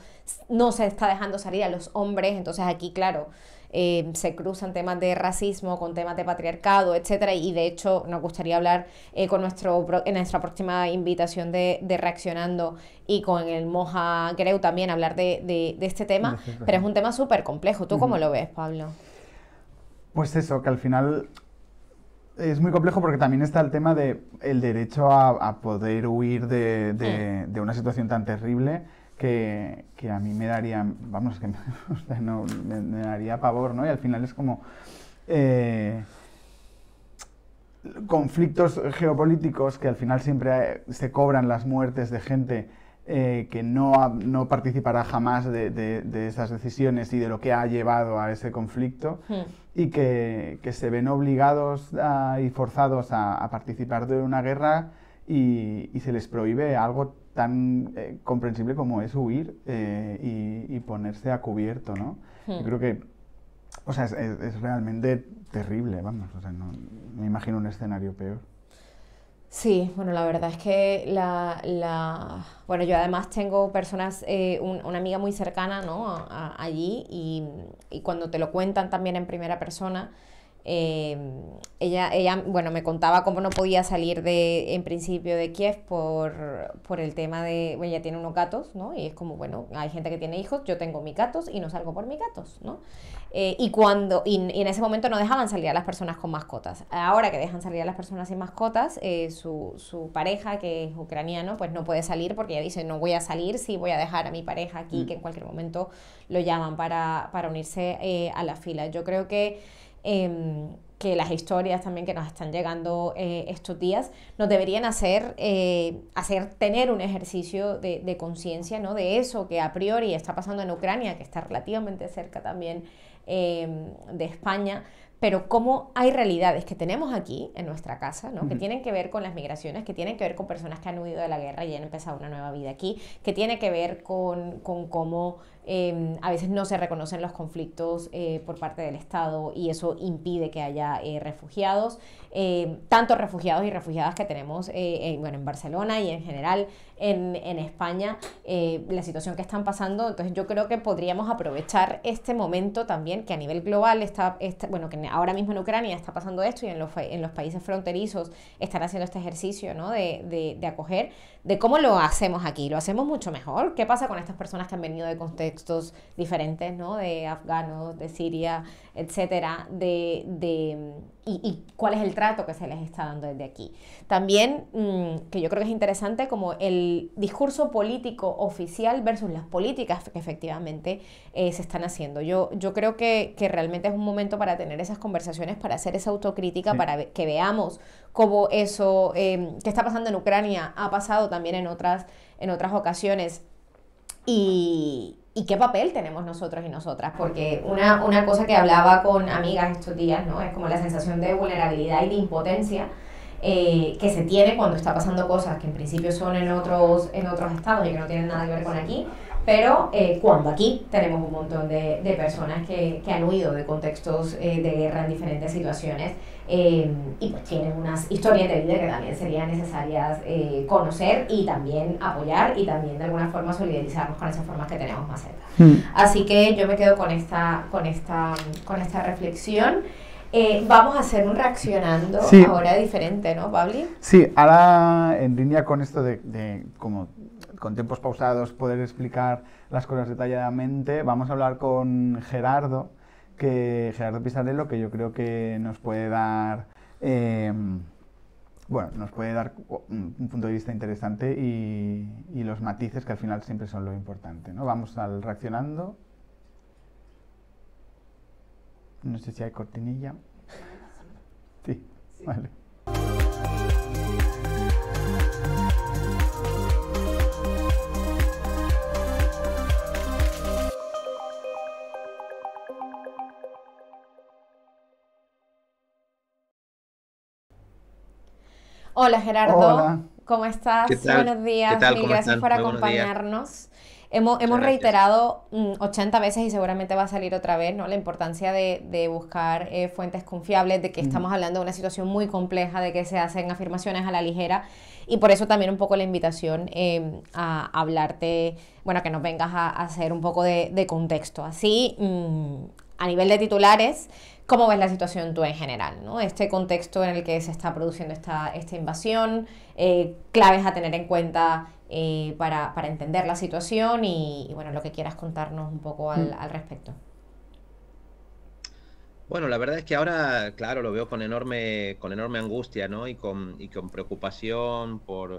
no se está dejando salir a los hombres. Entonces aquí, claro, se cruzan temas de racismo con temas de patriarcado, etcétera, y de hecho nos gustaría hablar en nuestra próxima invitación de Reaccionando, y con el Moja Greu también hablar de este tema, pero es un tema súper complejo. ¿Tú cómo lo ves, Pablo? Pues eso, que al final es muy complejo, porque también está el tema de el derecho a poder huir de una situación tan terrible que a mí me daría, vamos, que me daría pavor, ¿no? Y al final es como conflictos geopolíticos que al final siempre se cobran las muertes de gente que no participará jamás de esas decisiones y de lo que ha llevado a ese conflicto, y que se ven obligados y forzados a participar de una guerra y se les prohíbe algo tan comprensible como es huir y ponerse a cubierto, ¿no? Yo creo que, o sea, es realmente terrible, vamos, o sea, no me imagino un escenario peor. Sí, bueno, la verdad es que bueno, yo además tengo personas, una amiga muy cercana, ¿no? Allí, y cuando te lo cuentan también en primera persona, ella, bueno, me contaba cómo no podía salir en principio de Kiev por el tema de, bueno, ella tiene unos gatos, ¿no? Y es como, bueno, hay gente que tiene hijos, yo tengo mis gatos y no salgo por mis gatos, ¿no? Y en ese momento no dejaban salir a las personas con mascotas. Ahora que dejan salir a las personas sin mascotas, su pareja, que es ucraniano, pues no puede salir, porque ella dice, no voy a salir, sí voy a dejar a mi pareja aquí, que en cualquier momento lo llaman para unirse a la fila. Yo creo que las historias también que nos están llegando estos días nos deberían hacer tener un ejercicio de conciencia, ¿no? De eso que a priori está pasando en Ucrania, que está relativamente cerca también de España, pero cómo hay realidades que tenemos aquí en nuestra casa, ¿no? Que tienen que ver con las migraciones, que tienen que ver con personas que han huido de la guerra y han empezado una nueva vida aquí, que tiene que ver con cómo a veces no se reconocen los conflictos por parte del Estado y eso impide que haya refugiados, tanto refugiados y refugiadas que tenemos bueno, en Barcelona y en general en España, la situación que están pasando. Entonces yo creo que podríamos aprovechar este momento también, que a nivel global bueno, que ahora mismo en Ucrania está pasando esto y en los países fronterizos están haciendo este ejercicio, ¿no? de acoger, de cómo lo hacemos aquí. Lo hacemos mucho mejor. ¿Qué pasa con estas personas que han venido de contextos diferentes, ¿no? De afganos, de Siria, etcétera, y cuál es el trato que se les está dando desde aquí? También, que yo creo que es interesante, como el discurso político oficial versus las políticas que efectivamente se están haciendo. Yo creo que realmente es un momento para tener esas conversaciones, para hacer esa autocrítica, sí, para que veamos cómo eso que está pasando en Ucrania ha pasado también en otras ocasiones, y qué papel tenemos nosotros y nosotras, porque una cosa que hablaba con amigas estos días, ¿no? Es como la sensación de vulnerabilidad y de impotencia que se tiene cuando está pasando cosas que en principio son en otros estados y que no tienen nada que ver con aquí, pero cuando aquí tenemos un montón de personas que han huido de contextos de guerra en diferentes situaciones, y pues tienen unas historias de vida que también serían necesarias conocer y también apoyar y también de alguna forma solidarizarnos con esas formas que tenemos más cerca. Así que yo me quedo con esta reflexión. Vamos a hacer un reaccionando, sí, ahora diferente, ¿no, Pabli? Sí, ahora en línea con esto de como con tiempos pausados poder explicar las cosas detalladamente, vamos a hablar con Gerardo Pisarello, que yo creo que nos puede dar nos puede dar un punto de vista interesante y los matices que al final siempre son lo importante, ¿no? Vamos al reaccionando. No sé si hay cortinilla. Sí, vale. Hola Gerardo, hola. ¿Cómo estás? ¿Qué tal? Buenos días, ¿Qué tal? mil ¿Cómo gracias están? por Muy buenos días. acompañarnos. Hemos reiterado 80 veces y seguramente va a salir otra vez, ¿no? La importancia de buscar fuentes confiables, de que estamos hablando de una situación muy compleja, de que se hacen afirmaciones a la ligera, y por eso también un poco la invitación a hablarte, bueno, que nos vengas a hacer un poco de contexto. Así, a nivel de titulares, ¿cómo ves la situación tú en general, ¿no? Este contexto en el que se está produciendo esta invasión, claves a tener en cuenta para entender la situación y bueno, lo que quieras contarnos un poco al respecto. Bueno, la verdad es que ahora, claro, lo veo con enorme angustia, ¿no? Y con preocupación por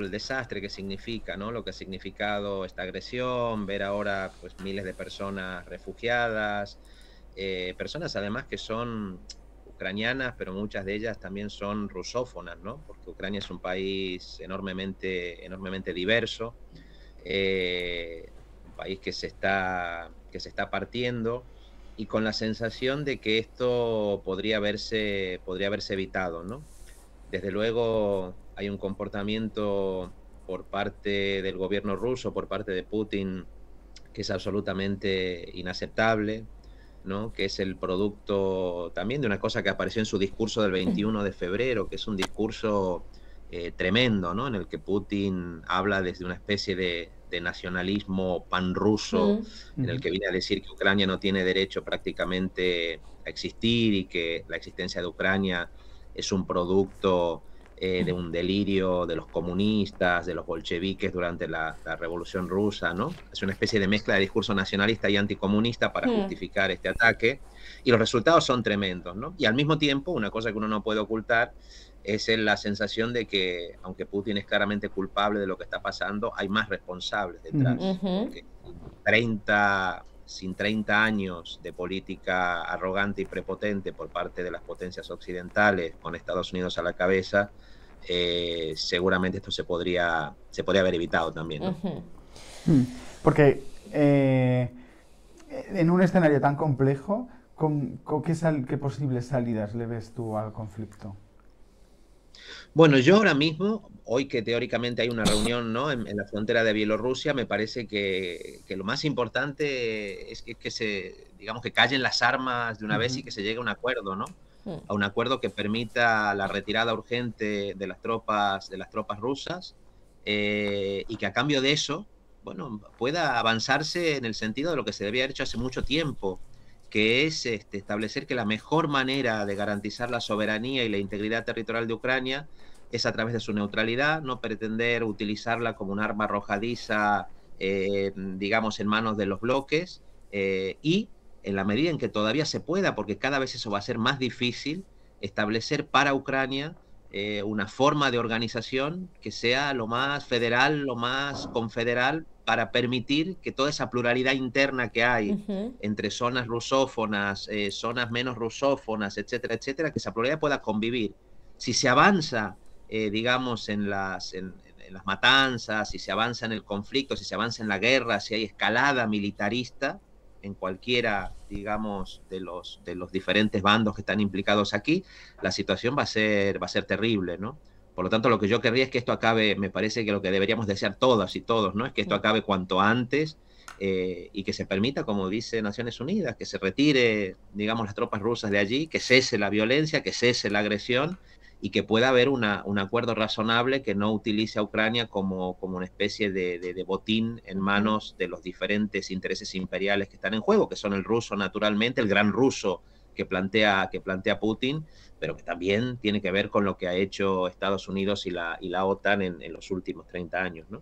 el desastre que significa, ¿no? Lo que ha significado esta agresión, ver ahora pues miles de personas refugiadas, personas además que son ucranianas, pero muchas de ellas también son rusófonas, ¿no? Porque Ucrania es un país enormemente diverso, un país que se está partiendo, y con la sensación de que esto podría haberse evitado, ¿no? Desde luego hay un comportamiento por parte del gobierno ruso, por parte de Putin, que es absolutamente inaceptable, ¿no? Que es el producto también de una cosa que apareció en su discurso del 21 de febrero, que es un discurso tremendo, ¿no? En el que Putin habla desde una especie de nacionalismo panruso, en el que viene a decir que Ucrania no tiene derecho prácticamente a existir y que la existencia de Ucrania es un producto de un delirio de los comunistas, de los bolcheviques durante la Revolución Rusa, ¿no? Es una especie de mezcla de discurso nacionalista y anticomunista para justificar este ataque, y los resultados son tremendos, ¿no? Y al mismo tiempo, una cosa que uno no puede ocultar es la sensación de que, aunque Putin es claramente culpable de lo que está pasando, hay más responsables detrás. Porque sin 30 años de política arrogante y prepotente por parte de las potencias occidentales, con Estados Unidos a la cabeza, seguramente esto se podría haber evitado también, ¿no? Porque en un escenario tan complejo, ¿qué posibles salidas le ves tú al conflicto? Bueno, yo ahora mismo, hoy que teóricamente hay una reunión, ¿no?, en la frontera de Bielorrusia, me parece que lo más importante es digamos, que callen las armas de una vez y que se llegue a un acuerdo, ¿no? A un acuerdo que permita la retirada urgente de las tropas rusas, y que a cambio de eso, bueno, pueda avanzarse en el sentido de lo que se debía haber hecho hace mucho tiempo, que es establecer que la mejor manera de garantizar la soberanía y la integridad territorial de Ucrania es a través de su neutralidad, no pretender utilizarla como un arma arrojadiza, digamos, en manos de los bloques, y en la medida en que todavía se pueda, porque cada vez eso va a ser más difícil, establecer para Ucrania una forma de organización que sea lo más federal, lo más confederal, para permitir que toda esa pluralidad interna que hay entre zonas rusófonas, zonas menos rusófonas, etcétera, etcétera, que esa pluralidad pueda convivir. Si se avanza, digamos, en las matanzas, si se avanza en el conflicto, si se avanza en la guerra, si hay escalada militarista en cualquiera, digamos, de los diferentes bandos que están implicados aquí, la situación va a ser terrible, ¿no? Por lo tanto, lo que yo querría es que esto acabe, me parece que lo que deberíamos desear todas y todos, ¿no?, es que esto acabe cuanto antes, y que se permita, como dice Naciones Unidas, que se retire, digamos, las tropas rusas de allí, que cese la violencia, que cese la agresión, y que pueda haber un acuerdo razonable que no utilice a Ucrania como una especie de botín en manos de los diferentes intereses imperiales que están en juego, que son el ruso, naturalmente, el gran ruso que plantea Putin, pero que también tiene que ver con lo que ha hecho Estados Unidos y la OTAN en los últimos 30 años, ¿no?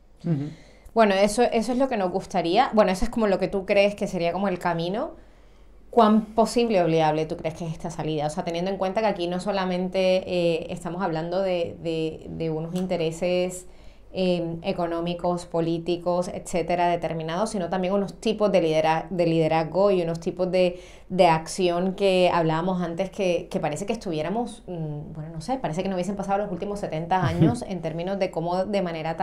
Bueno, eso es lo que nos gustaría. Bueno, eso es como lo que tú crees que sería como el camino. ¿Cuán posible o viable tú crees que es esta salida? O sea, teniendo en cuenta que aquí no solamente estamos hablando de unos intereses económicos, políticos, etcétera, determinados, sino también unos tipos de liderazgo y unos tipos de acción que hablábamos antes que parece que estuviéramos, bueno, no sé, parece que no hubiesen pasado los últimos 70 años en términos de cómo de manera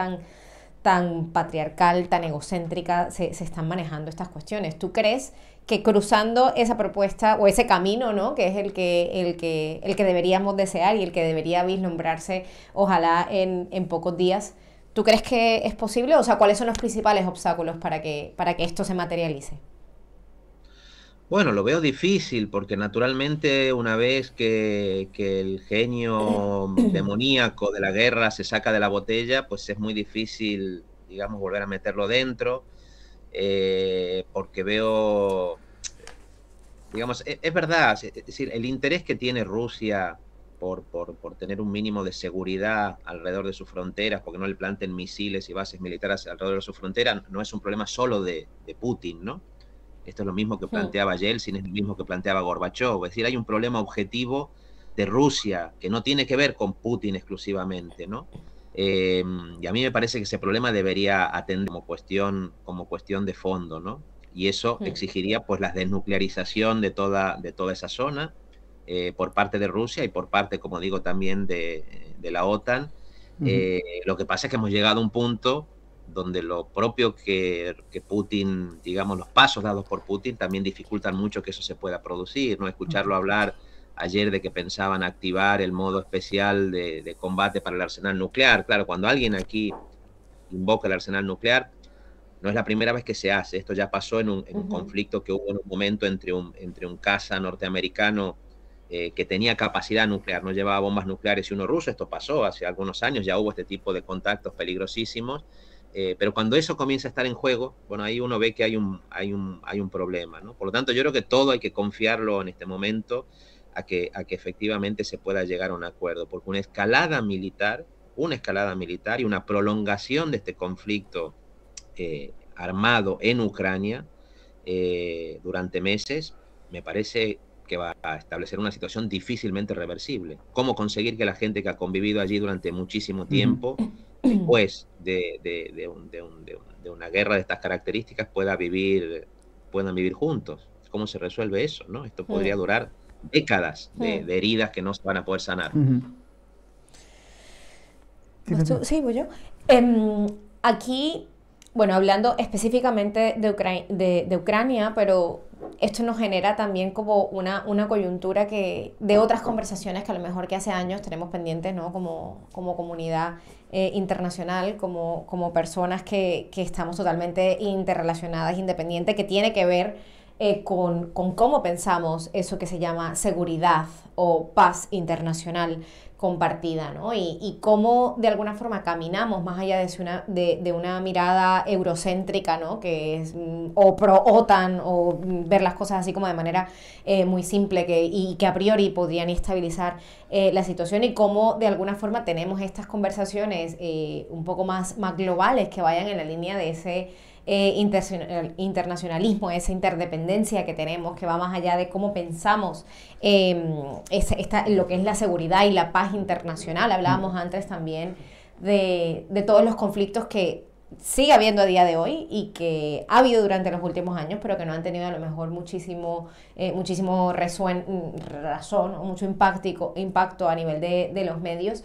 tan patriarcal, tan egocéntrica se están manejando estas cuestiones. ¿Tú crees que cruzando esa propuesta o ese camino, ¿no?, que es el que deberíamos desear y el que debería vislumbrarse, ojalá en pocos días, ¿tú crees que es posible? O sea, ¿cuáles son los principales obstáculos para que esto se materialice? Bueno, lo veo difícil porque naturalmente una vez que el genio demoníaco de la guerra se saca de la botella, pues es muy difícil, digamos, volver a meterlo dentro, porque veo, digamos, es verdad, es decir, el interés que tiene Rusia por tener un mínimo de seguridad alrededor de sus fronteras, porque no le planten misiles y bases militares alrededor de su frontera, no es un problema solo de Putin, ¿no? Esto es lo mismo que planteaba Yeltsin, es lo mismo que planteaba Gorbachov. Es decir, hay un problema objetivo de Rusia que no tiene que ver con Putin exclusivamente, ¿no? Y a mí me parece que ese problema debería atender como cuestión de fondo, ¿no? Y eso exigiría, pues, la desnuclearización de toda esa zona, por parte de Rusia y por parte, como digo, también de la OTAN. Lo que pasa es que hemos llegado a un punto donde lo propio que Putin, digamos, los pasos dados por Putin también dificultan mucho que eso se pueda producir, ¿no? Escucharlo hablar ayer de que pensaban activar el modo especial de combate para el arsenal nuclear. Claro, cuando alguien aquí invoca el arsenal nuclear, no es la primera vez que se hace. Esto ya pasó en un conflicto que hubo en un momento entre un caza norteamericano que tenía capacidad nuclear, no llevaba bombas nucleares, y uno ruso. Esto pasó hace algunos años, ya hubo este tipo de contactos peligrosísimos. Pero cuando eso comienza a estar en juego, bueno, ahí uno ve que hay un problema, ¿no? Por lo tanto, yo creo que todo hay que confiarlo en este momento a que efectivamente se pueda llegar a un acuerdo, porque una escalada militar y una prolongación de este conflicto armado en Ucrania durante meses, me parece que va a establecer una situación difícilmente reversible. ¿Cómo conseguir que la gente que ha convivido allí durante muchísimo tiempo, después de una guerra de estas características, puedan vivir juntos? ¿Cómo se resuelve eso, no? Esto podría durar décadas de heridas que no se van a poder sanar. Sí, voy yo. Aquí bueno, hablando específicamente de Ucrania, pero esto nos genera también como una coyuntura de otras conversaciones que a lo mejor que hace años tenemos pendientes, ¿no? Como comunidad internacional, como personas que estamos totalmente interrelacionadas, independientes, que tiene que ver con cómo pensamos eso que se llama seguridad o paz internacional compartida, ¿no? Y cómo de alguna forma caminamos más allá de una mirada eurocéntrica, ¿no? Que es o pro OTAN o ver las cosas así como de manera muy simple y que a priori podrían estabilizar la situación, y cómo de alguna forma tenemos estas conversaciones un poco más globales que vayan en la línea de ese internacionalismo, esa interdependencia que tenemos, que va más allá de cómo pensamos lo que es la seguridad y la paz internacional. Hablábamos antes también de todos los conflictos que sigue habiendo a día de hoy y que ha habido durante los últimos años, pero que no han tenido a lo mejor muchísimo razón o mucho impacto a nivel de los medios.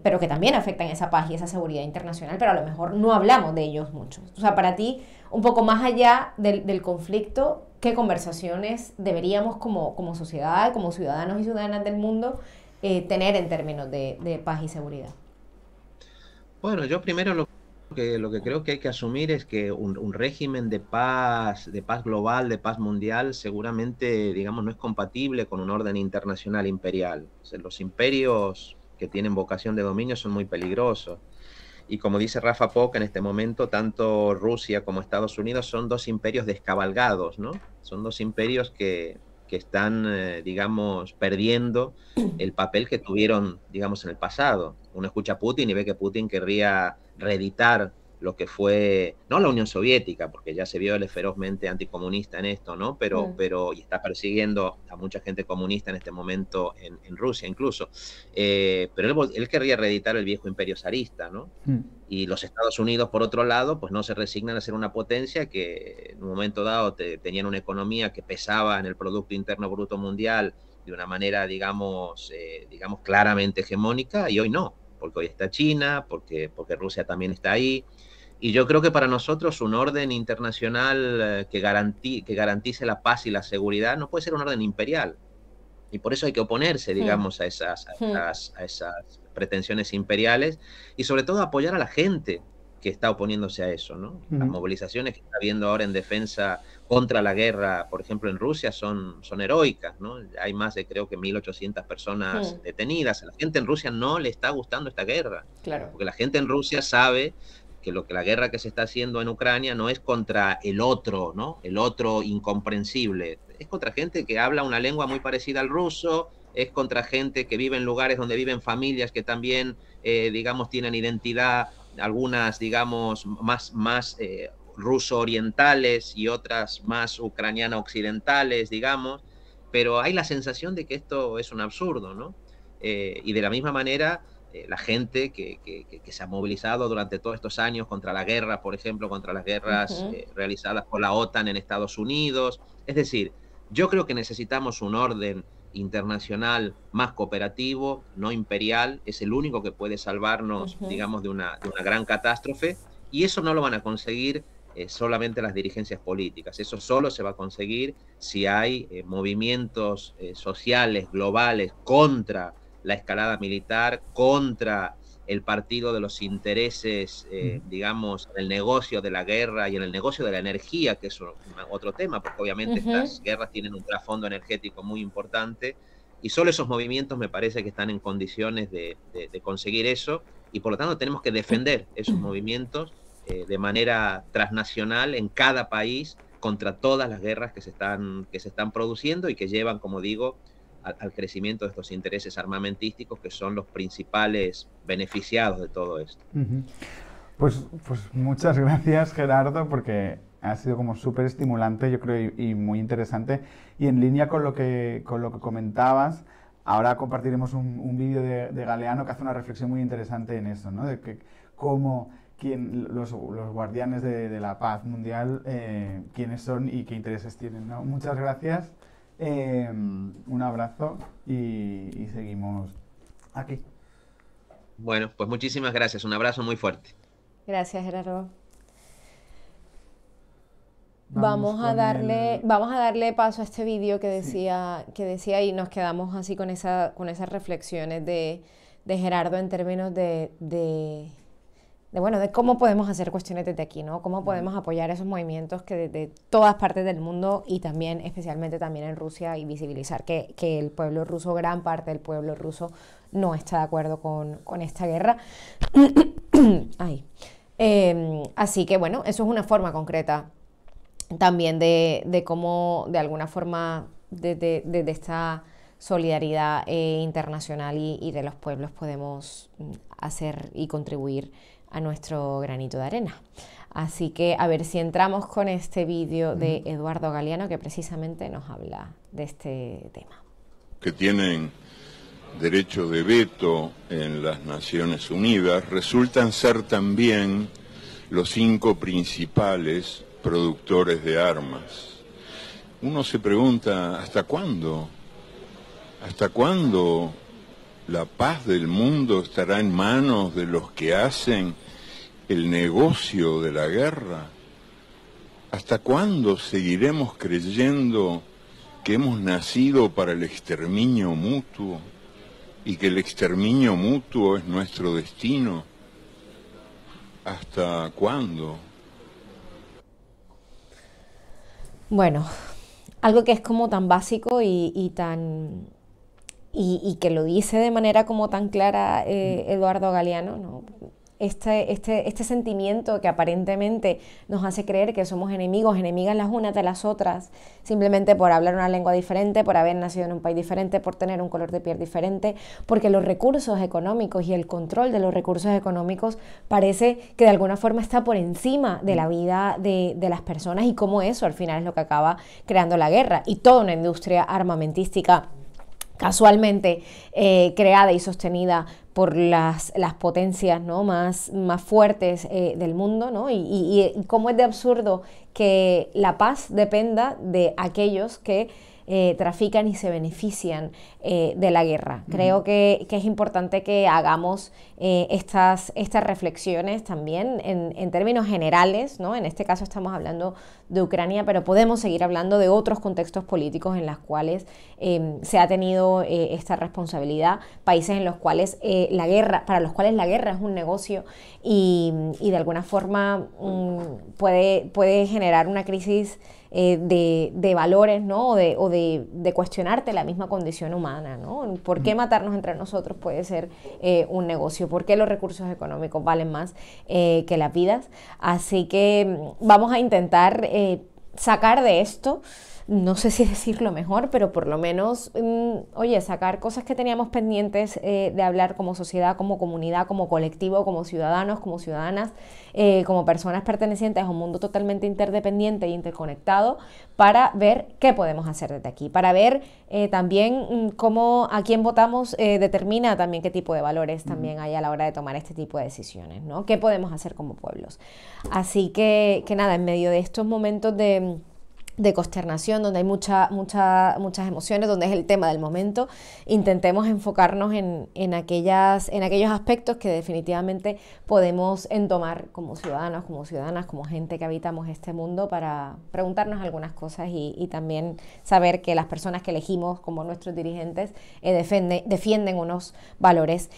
Pero que también afectan esa paz y esa seguridad internacional, pero a lo mejor no hablamos de ellos mucho. O sea, para ti, un poco más allá del conflicto, ¿qué conversaciones deberíamos como sociedad, como ciudadanos y ciudadanas del mundo, tener en términos de paz y seguridad? Bueno, yo primero lo que creo que hay que asumir es que un régimen de paz global, de paz mundial, seguramente, digamos, no es compatible con un orden internacional imperial. O sea, los imperios que tienen vocación de dominio son muy peligrosos. Y como dice Rafa Poc, en este momento, tanto Rusia como Estados Unidos son dos imperios descabalgados, ¿no? Son dos imperios que están, digamos, perdiendo el papel que tuvieron, digamos, en el pasado. Uno escucha a Putin y ve que Putin querría reeditar lo que fue, no la Unión Soviética, porque ya se vio él ferozmente anticomunista en esto, ¿no? Pero y está persiguiendo a mucha gente comunista en este momento en Rusia incluso. Pero él querría reeditar el viejo imperio zarista, ¿no? Y los Estados Unidos, por otro lado, pues no se resignan a ser una potencia que en un momento dado tenían una economía que pesaba en el Producto Interno Bruto Mundial de una manera, digamos, claramente hegemónica, y hoy no, porque hoy está China, porque Rusia también está ahí. Y yo creo que para nosotros un orden internacional que garantice la paz y la seguridad no puede ser un orden imperial. Y por eso hay que oponerse, digamos, a esas pretensiones imperiales, y sobre todo apoyar a la gente que está oponiéndose a eso, ¿no? Las movilizaciones que está habiendo ahora en defensa contra la guerra, por ejemplo, en Rusia, son heroicas, ¿no? Hay más de, creo que 1.800 personas detenidas. A la gente en Rusia no le está gustando esta guerra. Claro. Porque la gente en Rusia sabe que la guerra que se está haciendo en Ucrania no es contra el otro, ¿no? El otro incomprensible. Es contra gente que habla una lengua muy parecida al ruso, es contra gente que vive en lugares donde viven familias que también, digamos, tienen identidad, algunas, digamos, más ruso-orientales y otras más ucraniana-occidentales, digamos, pero hay la sensación de que esto es un absurdo, ¿no? Y de la misma manera, la gente que se ha movilizado durante todos estos años contra la guerra, por ejemplo, contra las guerras realizadas por la OTAN en Estados Unidos. Es decir, yo creo que necesitamos un orden internacional más cooperativo, no imperial. Es el único que puede salvarnos, digamos, de una gran catástrofe, y eso no lo van a conseguir solamente las dirigencias políticas. Eso solo se va a conseguir si hay movimientos sociales, globales, contra la escalada militar, contra el partido de los intereses, digamos, el negocio de la guerra y en el negocio de la energía, que es otro tema, porque obviamente estas guerras tienen un trasfondo energético muy importante, y solo esos movimientos me parece que están en condiciones de conseguir eso, y por lo tanto tenemos que defender esos movimientos de manera transnacional en cada país contra todas las guerras que se están produciendo y que llevan, como digo, al crecimiento de estos intereses armamentísticos, que son los principales beneficiados de todo esto. Pues muchas gracias, Gerardo, porque ha sido como súper estimulante, yo creo, y muy interesante. Y en línea con lo que comentabas, ahora compartiremos un vídeo de Galeano que hace una reflexión muy interesante en eso, ¿no? De que cómo los guardianes de la paz mundial, quiénes son y qué intereses tienen, ¿no? Muchas gracias. Un abrazo y seguimos aquí. Bueno, pues muchísimas gracias. Un abrazo muy fuerte. Gracias, Gerardo. Vamos a darle paso a este vídeo que decía y nos quedamos así con esas reflexiones de Gerardo en términos de cómo podemos hacer cuestiones desde aquí, ¿no? Cómo podemos apoyar esos movimientos que desde todas partes del mundo y también, especialmente también en Rusia, y visibilizar que el pueblo ruso, gran parte del pueblo ruso, no está de acuerdo con esta guerra. Así que, bueno, eso es una forma concreta también de cómo, de alguna forma, desde esta solidaridad internacional y de los pueblos podemos hacer y contribuir a nuestro granito de arena. Así que a ver si entramos con este vídeo de Eduardo Galeano, que precisamente nos habla de este tema. Que tienen derecho de veto en las Naciones Unidas resultan ser también los 5 principales productores de armas. Uno se pregunta, ¿hasta cuándo? ¿Hasta cuándo la paz del mundo estará en manos de los que hacen el negocio de la guerra? ¿Hasta cuándo seguiremos creyendo que hemos nacido para el exterminio mutuo y que el exterminio mutuo es nuestro destino? ¿Hasta cuándo? Bueno, algo que es como tan básico y que lo dice de manera como tan clara Eduardo Galeano, ¿no? Este sentimiento que aparentemente nos hace creer que somos enemigos, enemigas las unas de las otras, simplemente por hablar una lengua diferente, por haber nacido en un país diferente, por tener un color de piel diferente, porque los recursos económicos y el control de los recursos económicos parece que de alguna forma está por encima de la vida de las personas, y cómo eso al final es lo que acaba creando la guerra y toda una industria armamentística casualmente creada y sostenida por las potencias, ¿no? más fuertes del mundo, ¿no? Y cómo es de absurdo que la paz dependa de aquellos que trafican y se benefician de la guerra. Creo que es importante que hagamos estas reflexiones también en términos generales, ¿no? En este caso estamos hablando de Ucrania, pero podemos seguir hablando de otros contextos políticos en los cuales se ha tenido esta responsabilidad, países en los cuales para los cuales la guerra es un negocio y de alguna forma puede generar una crisis de valores, ¿no? o de cuestionarte la misma condición humana, ¿no? ¿Por qué matarnos entre nosotros puede ser un negocio? ¿Por qué los recursos económicos valen más que las vidas? Así que vamos a intentar sacar de esto, no sé si decirlo mejor, pero por lo menos, sacar cosas que teníamos pendientes de hablar como sociedad, como comunidad, como colectivo, como ciudadanos, como ciudadanas, como personas pertenecientes a un mundo totalmente interdependiente e interconectado, para ver qué podemos hacer desde aquí, para ver también cómo a quién votamos determina también qué tipo de valores también hay a la hora de tomar este tipo de decisiones, ¿no? ¿Qué podemos hacer como pueblos? Así que nada, en medio de estos momentos de consternación, donde hay muchas emociones, donde es el tema del momento, intentemos enfocarnos en aquellos aspectos que definitivamente podemos entomar como ciudadanos, como ciudadanas, como gente que habitamos este mundo, para preguntarnos algunas cosas y también saber que las personas que elegimos como nuestros dirigentes defienden unos valores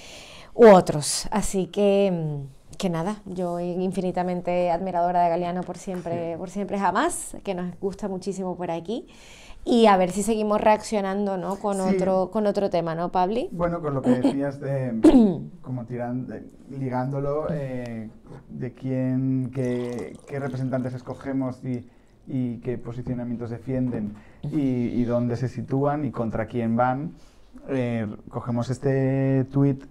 u otros. Así que nada, yo infinitamente admiradora de Galeano por siempre jamás, que nos gusta muchísimo por aquí, y a ver si seguimos reaccionando, ¿no? con otro tema, ¿no, Pabli? Bueno, con lo que decías como ligándolo, de qué representantes escogemos y qué posicionamientos defienden y dónde se sitúan y contra quién van, cogemos este tuit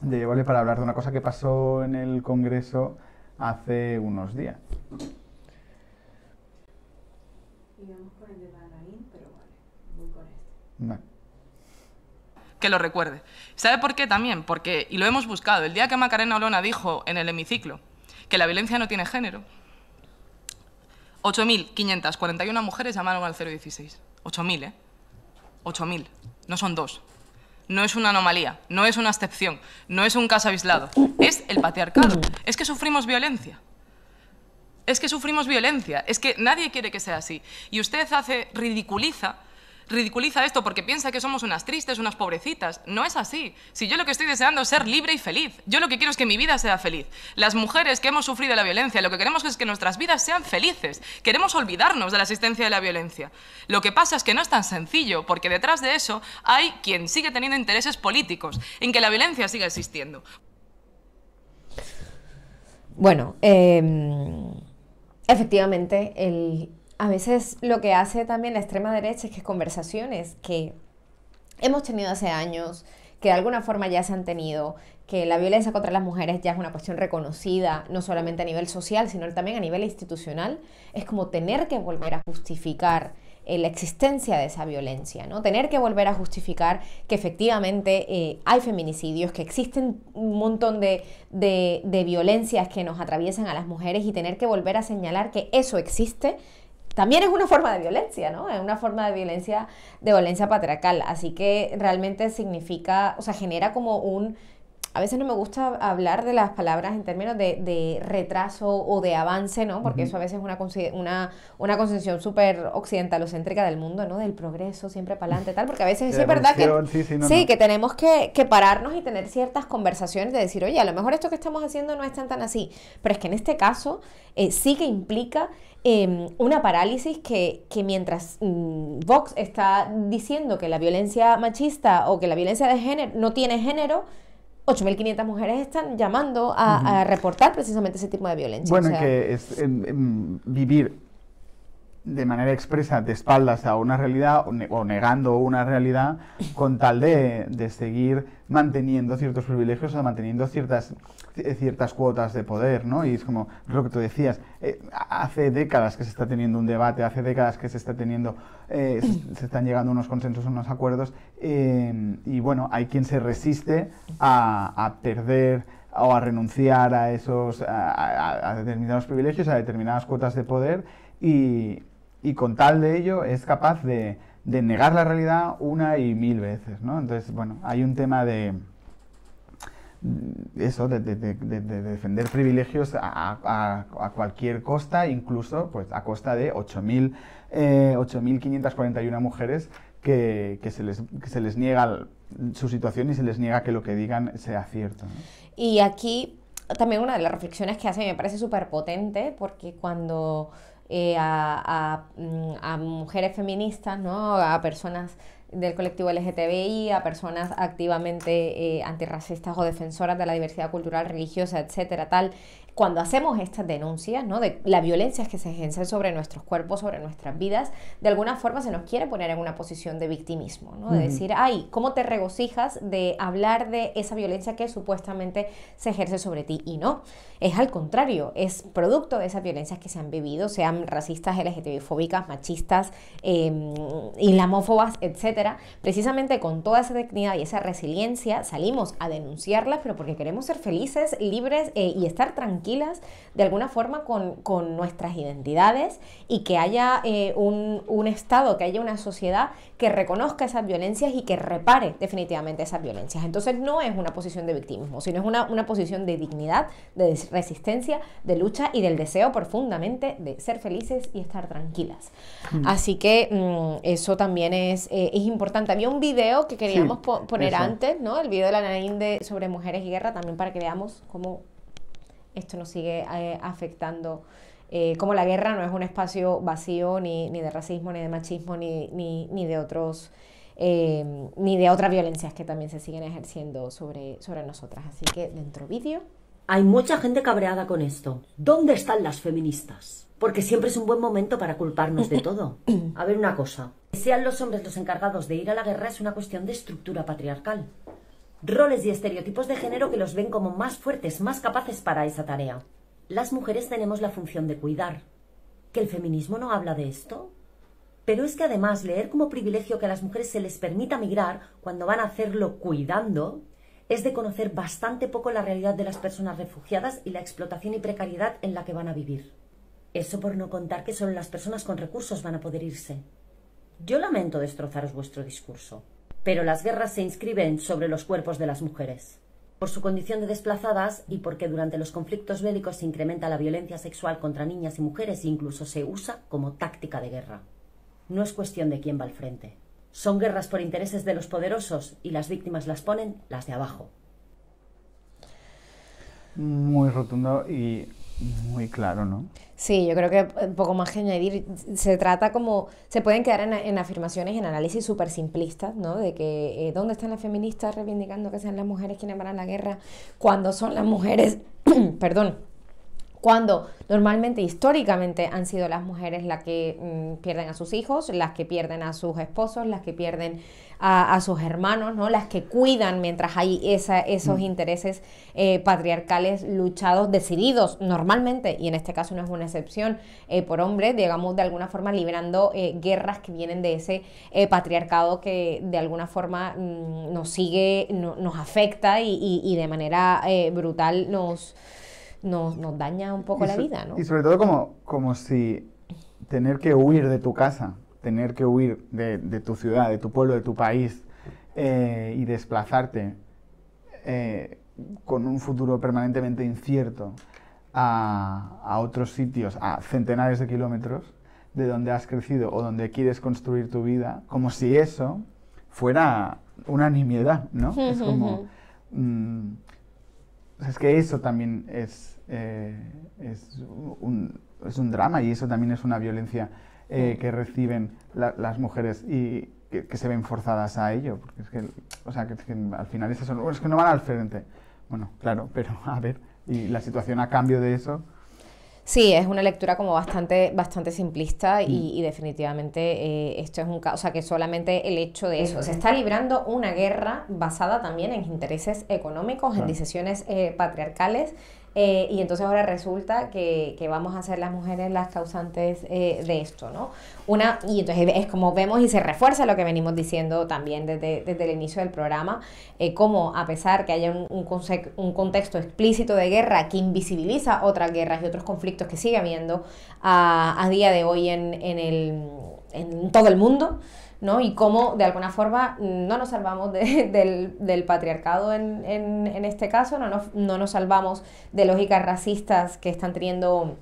de Ole para hablar de una cosa que pasó en el Congreso hace unos días. Íbamos con el de Bananín, pero vale, voy con este. Vale. Que lo recuerde. ¿Sabe por qué también? Porque, y lo hemos buscado, el día que Macarena Olona dijo en el hemiciclo que la violencia no tiene género, 8.541 mujeres llamaron al 016. 8.000, ¿eh? 8.000. No son 2. No es una anomalía, no es una excepción, no es un caso aislado, es el patriarcado. Es que sufrimos violencia. es que sufrimos violencia, es que nadie quiere que sea así. Y usted ridiculiza esto porque piensa que somos unas tristes, unas pobrecitas. No es así. Si yo lo que estoy deseando es ser libre y feliz. Yo lo que quiero es que mi vida sea feliz. Las mujeres que hemos sufrido la violencia, lo que queremos es que nuestras vidas sean felices. Queremos olvidarnos de la existencia de la violencia. Lo que pasa es que no es tan sencillo, porque detrás de eso hay quien sigue teniendo intereses políticos en que la violencia siga existiendo. Bueno, efectivamente, a veces lo que hace también la extrema derecha es que conversaciones que hemos tenido hace años, que de alguna forma ya se han tenido, que la violencia contra las mujeres ya es una cuestión reconocida, no solamente a nivel social, sino también a nivel institucional, es como tener que volver a justificar la existencia de esa violencia, ¿no? Tener que volver a justificar que efectivamente hay feminicidios, que existen un montón de violencias que nos atraviesan a las mujeres y tener que volver a señalar que eso existe, también es una forma de violencia, ¿no? Es una forma de violencia patriarcal. Así que realmente significa, o sea, genera como un... A veces no me gusta hablar de las palabras en términos de retraso o de avance, ¿no? Porque eso a veces es una concepción súper occidentalocéntrica del mundo, ¿no? Del progreso, siempre para adelante, tal. Porque a veces sí es verdad que, que tenemos que pararnos y tener ciertas conversaciones de decir, oye, a lo mejor esto que estamos haciendo no es tan así. Pero es que en este caso sí que implica una parálisis que mientras Vox está diciendo que la violencia machista o que la violencia de género no tiene género, 8.500 mujeres están llamando a reportar precisamente ese tipo de violencia. Bueno, o sea, que es vivir de manera expresa de espaldas a una realidad o negando una realidad con tal de seguir manteniendo ciertos privilegios o manteniendo ciertas cuotas de poder, ¿no? Y es como lo que tú decías, hace décadas que se está teniendo un debate, hace décadas que se está teniendo, se están llegando a unos consensos, unos acuerdos, y bueno, hay quien se resiste a perder o a renunciar a esos a determinados privilegios, a determinadas cuotas de poder, y con tal de ello es capaz de negar la realidad una y mil veces, ¿no? Entonces, bueno, hay un tema de eso, de defender privilegios a cualquier costa, incluso pues a costa de 8.541 mujeres que se les niega su situación y se les niega que lo que digan sea cierto, ¿no? Y aquí también una de las reflexiones que hace me parece súper potente, porque cuando a mujeres feministas, ¿no? A personas del colectivo LGTBI, a personas activamente antirracistas o defensoras de la diversidad cultural, religiosa, etcétera, tal, cuando hacemos estas denuncias, ¿no? De las violencias que se ejercen sobre nuestros cuerpos, sobre nuestras vidas, de alguna forma se nos quiere poner en una posición de victimismo, ¿no? De decir, ay, ¿cómo te regocijas de hablar de esa violencia que supuestamente se ejerce sobre ti? Y no, es al contrario, es producto de esas violencias que se han vivido, sean racistas, LGTBI-fóbicas, machistas, islamófobas, etcétera. Precisamente con toda esa dignidad y esa resiliencia salimos a denunciarlas, pero porque queremos ser felices, libres y estar tranquilas de alguna forma con nuestras identidades, y que haya un Estado, que haya una sociedad que reconozca esas violencias y que repare definitivamente esas violencias. Entonces no es una posición de victimismo, sino es una posición de dignidad, de resistencia, de lucha y del deseo profundamente de ser felices y estar tranquilas. Así que eso también es importante. Había un video que queríamos poner antes, ¿no? El video de la Nain sobre mujeres y guerra, también para que veamos cómo esto nos sigue afectando, como la guerra no es un espacio vacío ni de racismo, ni de machismo, ni de otros, ni de otras violencias que también se siguen ejerciendo sobre nosotras. Así que dentro vídeo. Hay mucha gente cabreada con esto. ¿Dónde están las feministas? Porque siempre es un buen momento para culparnos de todo. A ver una cosa. Que sean los hombres los encargados de ir a la guerra es una cuestión de estructura patriarcal. Roles y estereotipos de género que los ven como más fuertes, más capaces para esa tarea. Las mujeres tenemos la función de cuidar. ¿Que el feminismo no habla de esto? Pero es que además leer como privilegio que a las mujeres se les permita migrar cuando van a hacerlo cuidando es de conocer bastante poco la realidad de las personas refugiadas y la explotación y precariedad en la que van a vivir. Eso por no contar que solo las personas con recursos van a poder irse. Yo lamento destrozaros vuestro discurso, pero las guerras se inscriben sobre los cuerpos de las mujeres. por su condición de desplazadas y porque durante los conflictos bélicos se incrementa la violencia sexual contra niñas y mujeres e incluso se usa como táctica de guerra. No es cuestión de quién va al frente. Son guerras por intereses de los poderosos y las víctimas las ponen las de abajo. Muy rotundo y muy claro, ¿no? Sí, yo creo que un poco más que añadir, se trata como, se pueden quedar en afirmaciones y en análisis súper simplistas, ¿no? De que ¿dónde están las feministas reivindicando que sean las mujeres quienes van a la guerra cuando son las mujeres, perdón, cuando normalmente, históricamente, han sido las mujeres las que pierden a sus hijos, las que pierden a sus esposos, las que pierden a sus hermanos, ¿no? Las que cuidan mientras hay esos intereses patriarcales luchados, decididos normalmente, y en este caso no es una excepción, por hombres, digamos, de alguna forma librando guerras que vienen de ese patriarcado que de alguna forma nos sigue, nos afecta y de manera brutal nos daña un poco la vida, ¿no? Y sobre todo como si tener que huir de tu casa, tener que huir de tu ciudad, de tu pueblo, de tu país y desplazarte con un futuro permanentemente incierto a otros sitios, a centenares de kilómetros de donde has crecido o donde quieres construir tu vida, como si eso fuera una nimiedad, ¿no? Es como... es que eso también es un drama y eso también es una violencia que reciben las mujeres y que se ven forzadas a ello, porque es que, o sea, que al final es eso, es que no van al frente. Bueno, claro, pero a ver, y la situación a cambio de eso... Sí, es una lectura como bastante simplista y definitivamente esto es un caso, o sea, que solamente el hecho de eso, se está librando una guerra basada también en intereses económicos, en decisiones patriarcales, y entonces ahora resulta que vamos a ser las mujeres las causantes de esto, ¿no? Y entonces es como vemos y se refuerza lo que venimos diciendo también desde el inicio del programa, como a pesar que haya un contexto explícito de guerra que invisibiliza otras guerras y otros conflictos que sigue habiendo a día de hoy en todo el mundo, ¿no? Y cómo de alguna forma no nos salvamos del patriarcado en este caso, no nos salvamos de lógicas racistas que están teniendo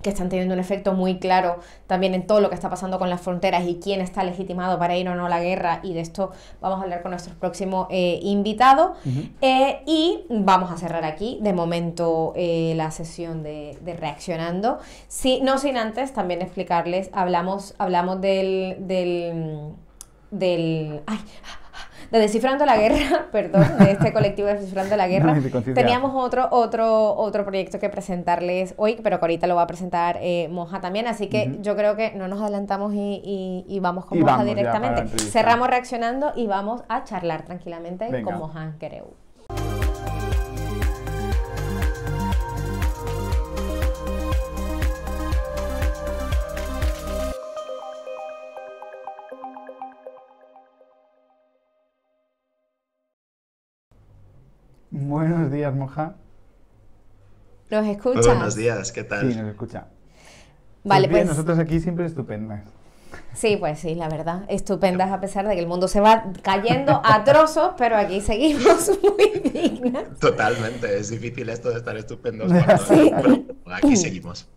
un efecto muy claro también en todo lo que está pasando con las fronteras y quién está legitimado para ir o no a la guerra, y de esto vamos a hablar con nuestro próximo invitado. Y vamos a cerrar aquí de momento la sesión de Reaccionando, no sin antes también explicarles, hablamos de Descifrando la Guerra, perdón, de este colectivo de Descifrando la Guerra. Teníamos otro proyecto que presentarles hoy, pero que ahorita lo va a presentar Moja también, así que yo creo que no nos adelantamos y vamos con Moja directamente. Cerramos Reaccionando y vamos a charlar tranquilamente con Moja Guereu. Buenos días, Moja. ¿Nos escuchas? Buenos días, ¿qué tal? Sí, nos escucha. Vale, pues bien, nosotros aquí siempre estupendas. Sí, pues sí, la verdad, estupendas a pesar de que el mundo se va cayendo a trozos, pero aquí seguimos muy dignas. Totalmente, es difícil esto de estar estupendos. Sí. Pero aquí seguimos.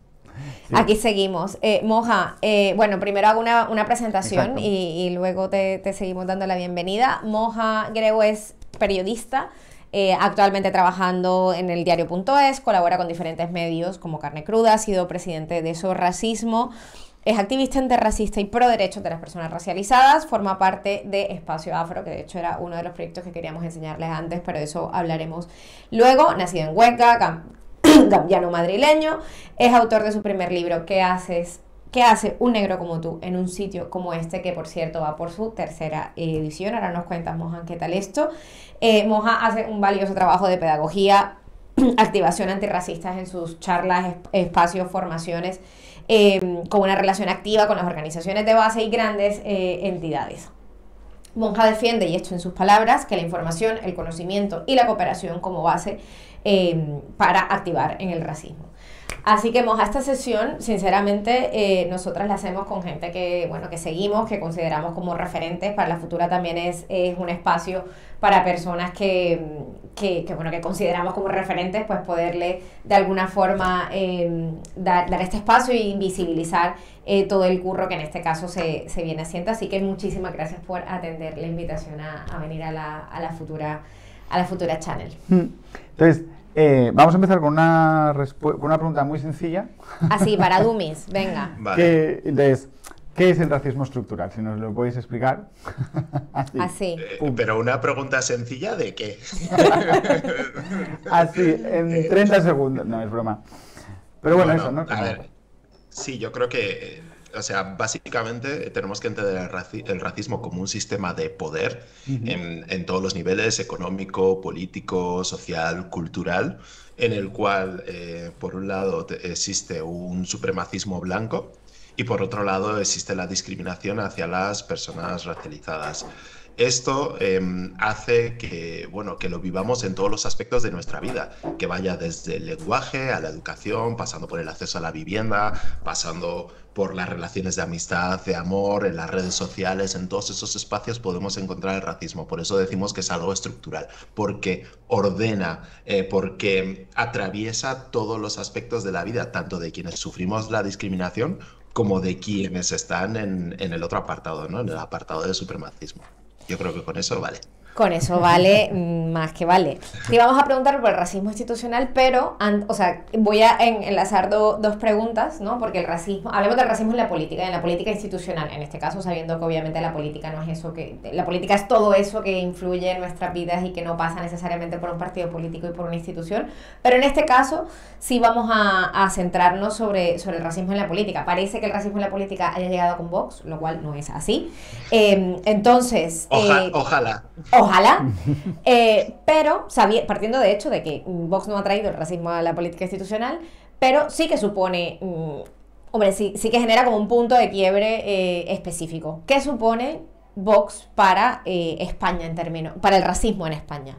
Sí. Aquí seguimos. Moja, bueno, primero hago una presentación y luego te seguimos dando la bienvenida. Moja Guereu es periodista, actualmente trabajando en el diario.es, colabora con diferentes medios como Carne Cruda, ha sido presidente de So Racismo, es activista antirracista y pro derechos de las personas racializadas, forma parte de Espacio Afro, que de hecho era uno de los proyectos que queríamos enseñarles antes, pero de eso hablaremos luego. Nacido en Huesca, gambiano madrileño, es autor de su primer libro, ¿Qué hace un negro como tú en un sitio como este? Que por cierto va por su tercera edición. Ahora nos cuentas, Moja, ¿qué tal esto? Moja hace un valioso trabajo de pedagogía, activación antirracista en sus charlas, espacios, formaciones, con una relación activa con las organizaciones de base y grandes entidades. Moja defiende, y esto en sus palabras, que la información, el conocimiento y la cooperación como base para activar en el racismo. Así que, Moja, esta sesión, sinceramente, nosotras la hacemos con gente que, bueno, que seguimos, que consideramos como referentes. Para la Futura también es un espacio para personas que consideramos como referentes, pues poderle de alguna forma dar este espacio e invisibilizar todo el curro que en este caso se viene haciendo. Así que muchísimas gracias por atender la invitación a venir a la Futura Channel. Entonces, vamos a empezar con una pregunta muy sencilla. Así, para dummies, venga. Vale. Entonces, ¿qué es el racismo estructural? Si nos lo podéis explicar. Así. Pero una pregunta sencilla, ¿de qué? Así, en 30 segundos. No, es broma. Pero bueno, eso, ¿no? A ver, sí, yo creo que, o sea, básicamente tenemos que entender el racismo como un sistema de poder en todos los niveles, económico, político, social, cultural, en el cual, por un lado, existe un supremacismo blanco y por otro lado existe la discriminación hacia las personas racializadas. Esto hace que, bueno, que lo vivamos en todos los aspectos de nuestra vida, que vaya desde el lenguaje a la educación, pasando por el acceso a la vivienda, pasando por las relaciones de amistad, de amor, en las redes sociales. En todos esos espacios podemos encontrar el racismo. Por eso decimos que es algo estructural, porque ordena, porque atraviesa todos los aspectos de la vida, tanto de quienes sufrimos la discriminación como de quienes están en el otro apartado, ¿no? En el apartado del supremacismo. Yo creo que con eso vale. Con eso vale más que vale. Te vamos a preguntar por el racismo institucional, pero, voy a enlazar dos preguntas, ¿no? Porque el racismo, hablemos del racismo en la política institucional, en este caso, sabiendo que obviamente la política no es eso la política es todo eso que influye en nuestras vidas y que no pasa necesariamente por un partido político y por una institución, pero en este caso sí vamos a centrarnos sobre el racismo en la política. Parece que el racismo en la política haya llegado con Vox, lo cual no es así. Entonces... Ojalá. Ojalá, pero partiendo de hecho de que Vox no ha traído el racismo a la política institucional, pero sí que supone, sí que genera como un punto de quiebre específico. ¿Qué supone Vox para España para el racismo en España?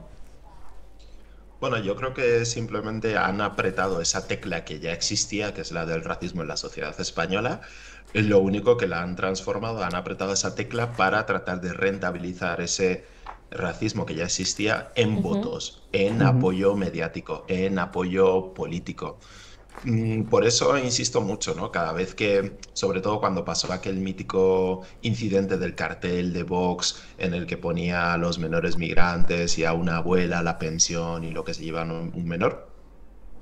Bueno, yo creo que simplemente han apretado esa tecla que ya existía, que es la del racismo en la sociedad española. Lo único que la han transformado, han apretado esa tecla para tratar de rentabilizar ese racismo que ya existía en votos, en apoyo mediático, en apoyo político. Por eso insisto mucho, ¿no? Cada vez que, sobre todo cuando pasó aquel mítico incidente del cartel de Vox en el que ponía a los menores migrantes y a una abuela la pensión y lo que se lleva un menor,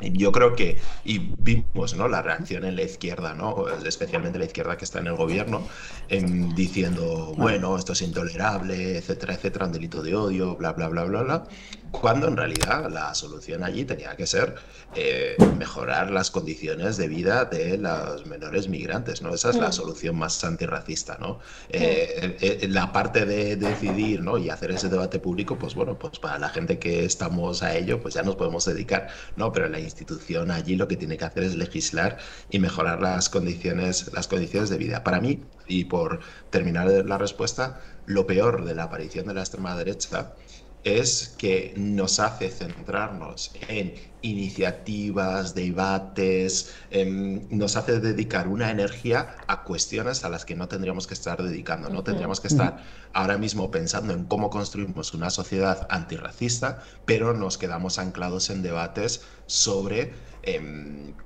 yo creo que, y vimos, ¿no?, la reacción en la izquierda, ¿no?, especialmente la izquierda que está en el gobierno, diciendo, bueno, esto es intolerable, etcétera, etcétera, un delito de odio, bla, bla, bla, bla, bla, cuando en realidad la solución allí tenía que ser mejorar las condiciones de vida de los menores migrantes, ¿no? Esa es la solución más antirracista, ¿no? La parte de decidir, ¿no?, y hacer ese debate público, pues bueno, pues para la gente que estamos a ello, pues ya nos podemos dedicar, ¿no? Pero la institución allí lo que tiene que hacer es legislar y mejorar las condiciones de vida. Para mí, y por terminar la respuesta, lo peor de la aparición de la extrema derecha es que nos hace centrarnos en iniciativas, debates, nos hace dedicar una energía a cuestiones a las que no tendríamos que estar dedicando, no tendríamos que estar ahora mismo pensando en cómo construimos una sociedad antirracista, pero nos quedamos anclados en debates sobre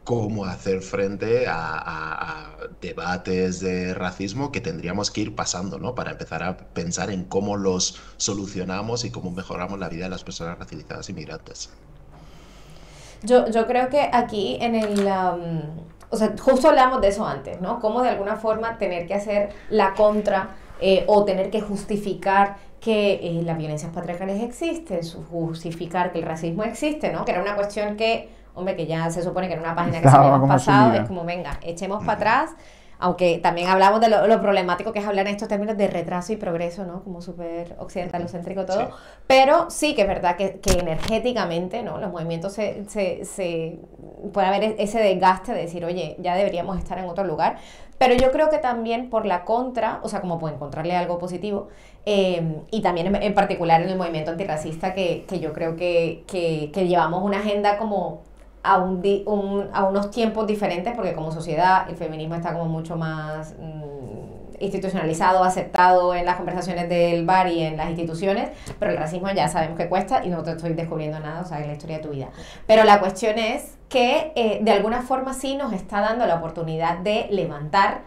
cómo hacer frente a debates de racismo que tendríamos que ir pasando, ¿no?, para empezar a pensar en cómo los solucionamos y cómo mejoramos la vida de las personas racializadas y migrantes. Yo creo que aquí justo hablamos de eso antes, ¿no? Cómo de alguna forma tener que hacer la contra o tener que justificar que las violencias patriarcales existen, justificar que el racismo existe, ¿no? Que era una cuestión que, hombre, que ya se supone que en una página que se había pasado, es como, venga, echemos para atrás, aunque también hablamos de lo problemático que es hablar en estos términos de retraso y progreso, ¿no? Como súper occidentalocéntrico todo, sí. Pero sí que es verdad que energéticamente, ¿no?, los movimientos puede haber ese desgaste de decir, oye, ya deberíamos estar en otro lugar, pero yo creo que también por la contra, o sea, como puede encontrarle algo positivo, y también en particular en el movimiento antirracista, que yo creo que llevamos una agenda como a unos tiempos diferentes, porque como sociedad el feminismo está como mucho más institucionalizado, aceptado en las conversaciones del bar y en las instituciones, pero el racismo ya sabemos que cuesta y no te estoy descubriendo nada, o sea, en la historia de tu vida. Pero la cuestión es que de alguna forma sí nos está dando la oportunidad de levantar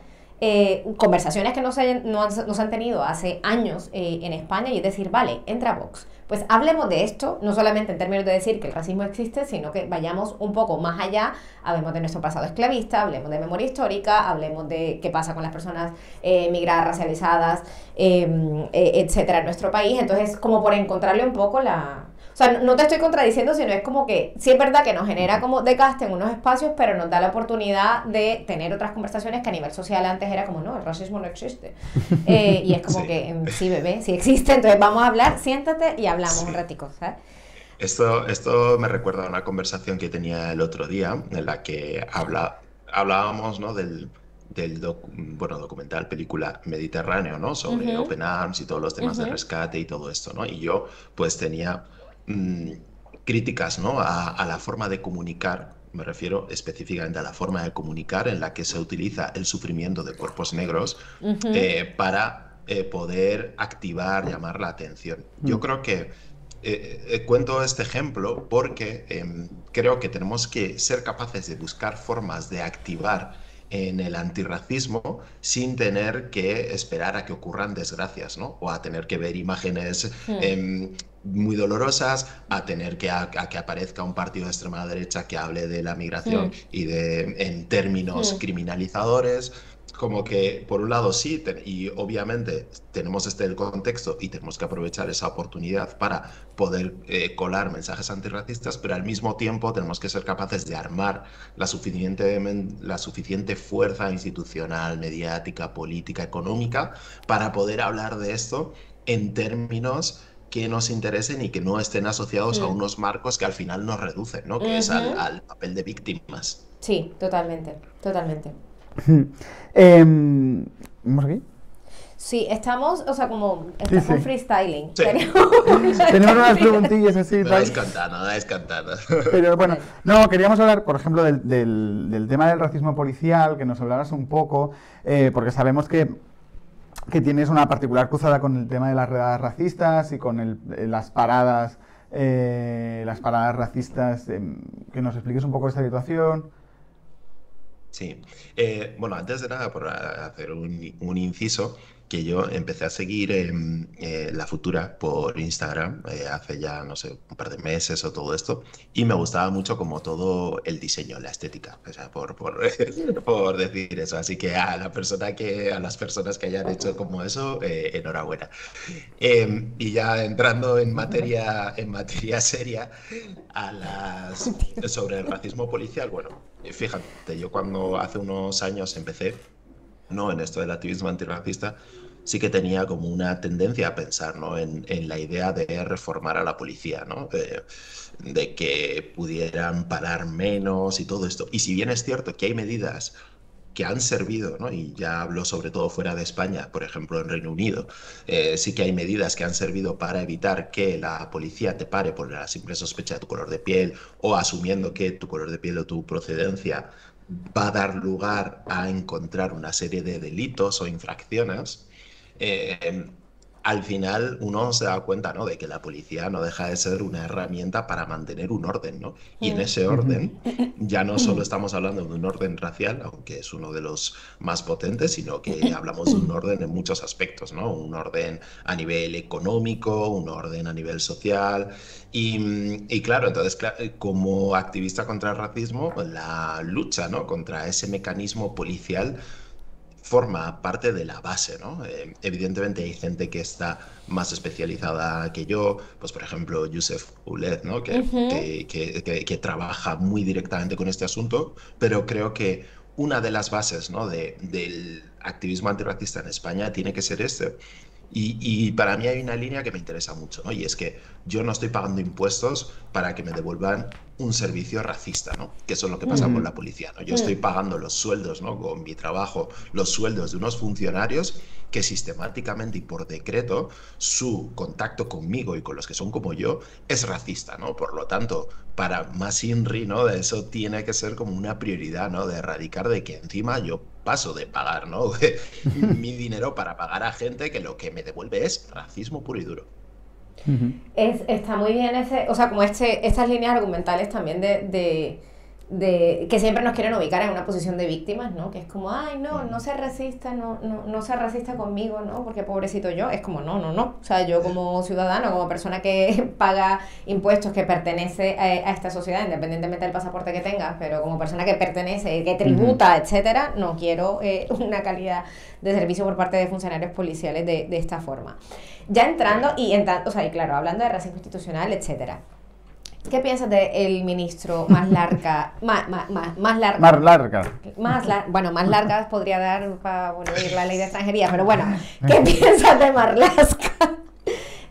conversaciones que no se han tenido hace años en España, y es decir, vale, entra Vox, pues hablemos de esto, no solamente en términos de decir que el racismo existe, sino que vayamos un poco más allá, hablemos de nuestro pasado esclavista, hablemos de memoria histórica, hablemos de qué pasa con las personas migradas, racializadas, etcétera, en nuestro país. Entonces, como por encontrarle un poco o sea, no te estoy contradiciendo, sino es como que sí es verdad que nos genera como desgaste en unos espacios, pero nos da la oportunidad de tener otras conversaciones que a nivel social antes era como, no, el racismo no existe. Y es como que, sí, bebé, sí existe, entonces vamos a hablar, siéntate y hablamos un ratico, ¿sabes? Esto me recuerda a una conversación que tenía el otro día, en la que hablábamos, ¿no?, del documental, película Mediterráneo, ¿no?, sobre Open Arms y todos los temas de rescate y todo esto, ¿no? Y yo, pues, tenía críticas, ¿no?, a la forma de comunicar, me refiero específicamente a la forma de comunicar en la que se utiliza el sufrimiento de cuerpos negros para poder activar, llamar la atención. Yo creo que cuento este ejemplo porque creo que tenemos que ser capaces de buscar formas de activar en el antirracismo sin tener que esperar a que ocurran desgracias, ¿no? O a tener que ver imágenes muy dolorosas, a tener que aparezca un partido de extrema derecha que hable de la migración y en términos criminalizadores. Como que, por un lado, sí, y obviamente tenemos el contexto y tenemos que aprovechar esa oportunidad para poder colar mensajes antirracistas, pero al mismo tiempo tenemos que ser capaces de armar la suficiente fuerza institucional, mediática, política, económica, para poder hablar de esto en términos que nos interesen y que no estén asociados a unos marcos que al final nos reducen, ¿no? Que es al papel de víctimas. Sí, totalmente, totalmente. ¿Vamos aquí? Sí, estamos, o sea, como estamos freestyling. Sí. Tenemos unas preguntillas así. No es cantada. Pero bueno, no, queríamos hablar, por ejemplo, del tema del racismo policial, que nos hablaras un poco, porque sabemos que tienes una particular cruzada con el tema de las redadas racistas y con las paradas racistas. Que nos expliques un poco esta situación. Sí, bueno, antes de nada, por hacer un inciso, que yo empecé a seguir La Futura por Instagram hace ya, no sé, un par de meses o todo esto, y me gustaba mucho como todo el diseño, la estética, o sea, por decir eso. Así que a las personas que hayan hecho como eso, enhorabuena. Y ya entrando en materia seria, sobre el racismo policial, bueno, fíjate, yo cuando hace unos años empecé, ¿no?, en esto del activismo antirracista, sí que tenía como una tendencia a pensar, ¿no?, en la idea de reformar a la policía, ¿no?, de que pudieran parar menos y todo esto. Y si bien es cierto que hay medidas que han servido, ¿no?, y ya hablo sobre todo fuera de España, por ejemplo en Reino Unido, sí que hay medidas que han servido para evitar que la policía te pare por la simple sospecha de tu color de piel, o asumiendo que tu color de piel o tu procedencia va a dar lugar a encontrar una serie de delitos o infracciones. Al final uno se da cuenta, ¿no?, de que la policía no deja de ser una herramienta para mantener un orden, ¿no? Y en ese orden ya no solo estamos hablando de un orden racial, aunque es uno de los más potentes, sino que hablamos de un orden en muchos aspectos, ¿no? Un orden a nivel económico, un orden a nivel social. Y claro, entonces, como activista contra el racismo, la lucha, ¿no?, contra ese mecanismo policial forma parte de la base, ¿no? Evidentemente hay gente que está más especializada que yo, pues por ejemplo Youssef Ouled, ¿no?, que trabaja muy directamente con este asunto, pero creo que una de las bases, ¿no?, del activismo antirracista en España tiene que ser Y para mí hay una línea que me interesa mucho, ¿no? Y es que yo no estoy pagando impuestos para que me devuelvan un servicio racista, ¿no? Que eso es lo que pasa con la policía, ¿no? Yo estoy pagando los sueldos, ¿no? Con mi trabajo, los sueldos de unos funcionarios que sistemáticamente y por decreto su contacto conmigo y con los que son como yo es racista, ¿no? Por lo tanto, para más INRI, ¿no? De eso tiene que ser como una prioridad, ¿no? De erradicar, de que encima yo paso de pagar, ¿no? mi dinero para pagar a gente que lo que me devuelve es racismo puro y duro. Está muy bien o sea, como estas líneas argumentales también de que siempre nos quieren ubicar en una posición de víctimas, ¿no? Que es como, ay, no seas racista, no seas racista conmigo, ¿no? Porque pobrecito yo. Es como, no. O sea, yo como ciudadano, como persona que paga impuestos, que pertenece a esta sociedad, independientemente del pasaporte que tenga, pero como persona que pertenece, que tributa, etcétera, no quiero una calidad de servicio por parte de funcionarios policiales de esta forma. Ya entrando, o sea, y claro, hablando de racismo institucional, etcétera. ¿Qué piensas del ministro más larga? Bueno, más largas podría dar para abolir la ley de extranjería, pero bueno, ¿qué piensas de Marlaska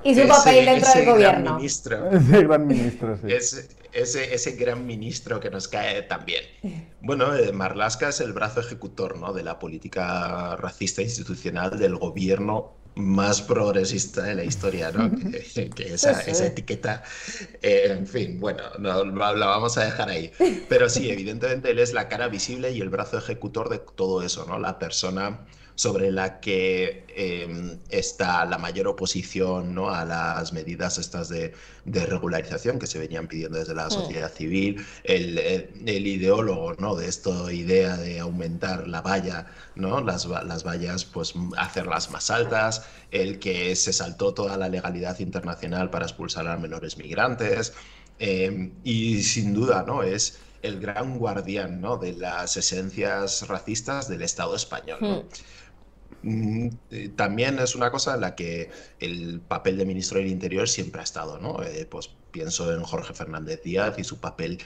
y su papel dentro del gobierno? Ese gran ministro, sí. Ese gran ministro que nos cae también. Bueno, Marlaska es el brazo ejecutor, ¿no? De la política racista institucional del gobierno más progresista de la historia, ¿no? Que esa etiqueta, en fin, bueno, no, la vamos a dejar ahí. Pero sí, evidentemente él es la cara visible y el brazo ejecutor de todo eso, ¿no? La persona sobre la que está la mayor oposición, ¿no? A las medidas estas de regularización que se venían pidiendo desde la sociedad civil, el ideólogo, ¿no? De esta idea de aumentar la valla, ¿no? Las vallas, pues hacerlas más altas, el que se saltó toda la legalidad internacional para expulsar a menores migrantes, y sin duda, ¿no? Es el gran guardián, ¿no? De las esencias racistas del Estado español, ¿no? También es una cosa en la que el papel de ministro del Interior siempre ha estado, ¿no? Pues pienso en Jorge Fernández Díaz y su papel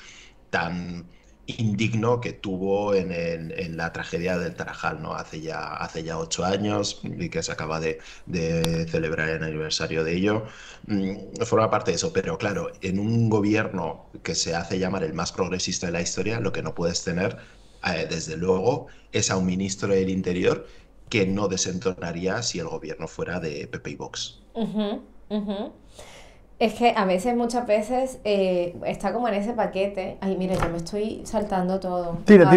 tan indigno que tuvo en la tragedia del Tarajal, ¿no? Hace ya 8 años, y que se acaba de celebrar el aniversario de ello. Forma parte de eso, pero claro, en un gobierno que se hace llamar el más progresista de la historia, lo que no puedes tener, desde luego, es a un ministro del Interior que no desentonaría si el gobierno fuera de PP y Vox. Es que a veces, muchas veces, está como en ese paquete. Ay, mira, yo me estoy saltando todo. Tira.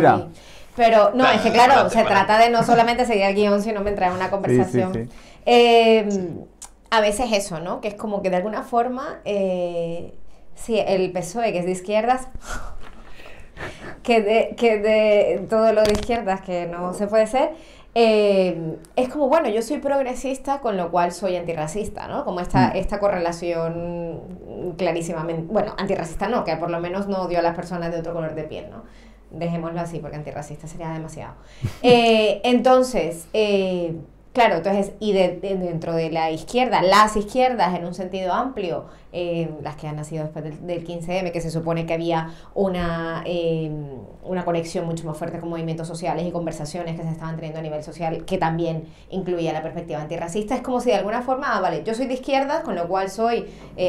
Pero no, es que claro, se trata de no solamente seguir el guión, sino entrar en una conversación. Sí. A veces eso, ¿no? Que es como que de alguna forma, sí, el PSOE, que es de izquierdas, que de todo lo de izquierdas que no se puede ser, es como, bueno, yo soy progresista, con lo cual soy antirracista, ¿no? Como esta correlación clarísimamente, bueno, antirracista no, que por lo menos no odio a las personas de otro color de piel, ¿no? Dejémoslo así, porque antirracista sería demasiado. Entonces, claro, entonces, y dentro de la izquierda, las izquierdas en un sentido amplio, las que han nacido después del 15M, que se supone que había una conexión mucho más fuerte con movimientos sociales y conversaciones que se estaban teniendo a nivel social, que también incluía la perspectiva antirracista. Es como si de alguna forma, vale, yo soy de izquierdas, con lo cual soy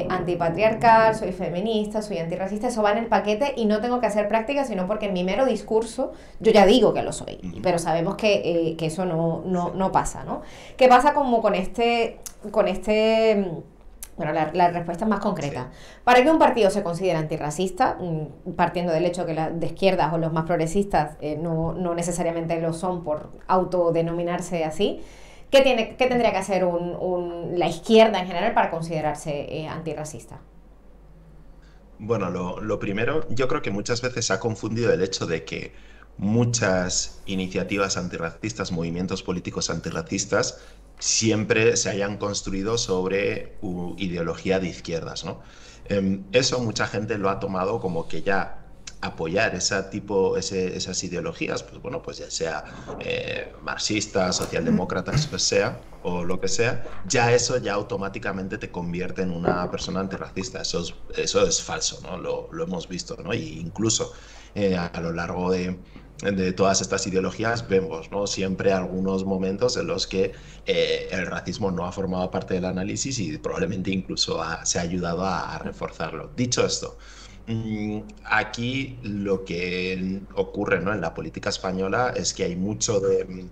antipatriarcal, soy feminista, soy antirracista, eso va en el paquete y no tengo que hacer práctica, sino porque en mi mero discurso yo ya digo que lo soy, pero sabemos que eso no pasa, ¿no? ¿Qué pasa como con este bueno, la respuesta es más concreta. Sí. Para que un partido se considere antirracista, partiendo del hecho que las de izquierdas o los más progresistas no necesariamente lo son por autodenominarse así, ¿qué tendría que hacer la izquierda en general para considerarse antirracista? Bueno, lo primero, yo creo que muchas veces se ha confundido el hecho de que muchas iniciativas antirracistas, movimientos políticos antirracistas, siempre se hayan construido sobre ideología de izquierdas, ¿no? Eso mucha gente lo ha tomado como que ya apoyar esas ideologías, pues bueno, pues ya sea marxistas, socialdemócratas, pues sea, o lo que sea, eso ya automáticamente te convierte en una persona antirracista. Eso es falso, ¿no? Lo hemos visto, ¿no? Y incluso a lo largo de de todas estas ideologías, vemos, ¿no?, siempre algunos momentos en los que el racismo no ha formado parte del análisis y probablemente incluso se ha ayudado a reforzarlo. Dicho esto, aquí lo que ocurre, ¿no?, en la política española es que hay mucho de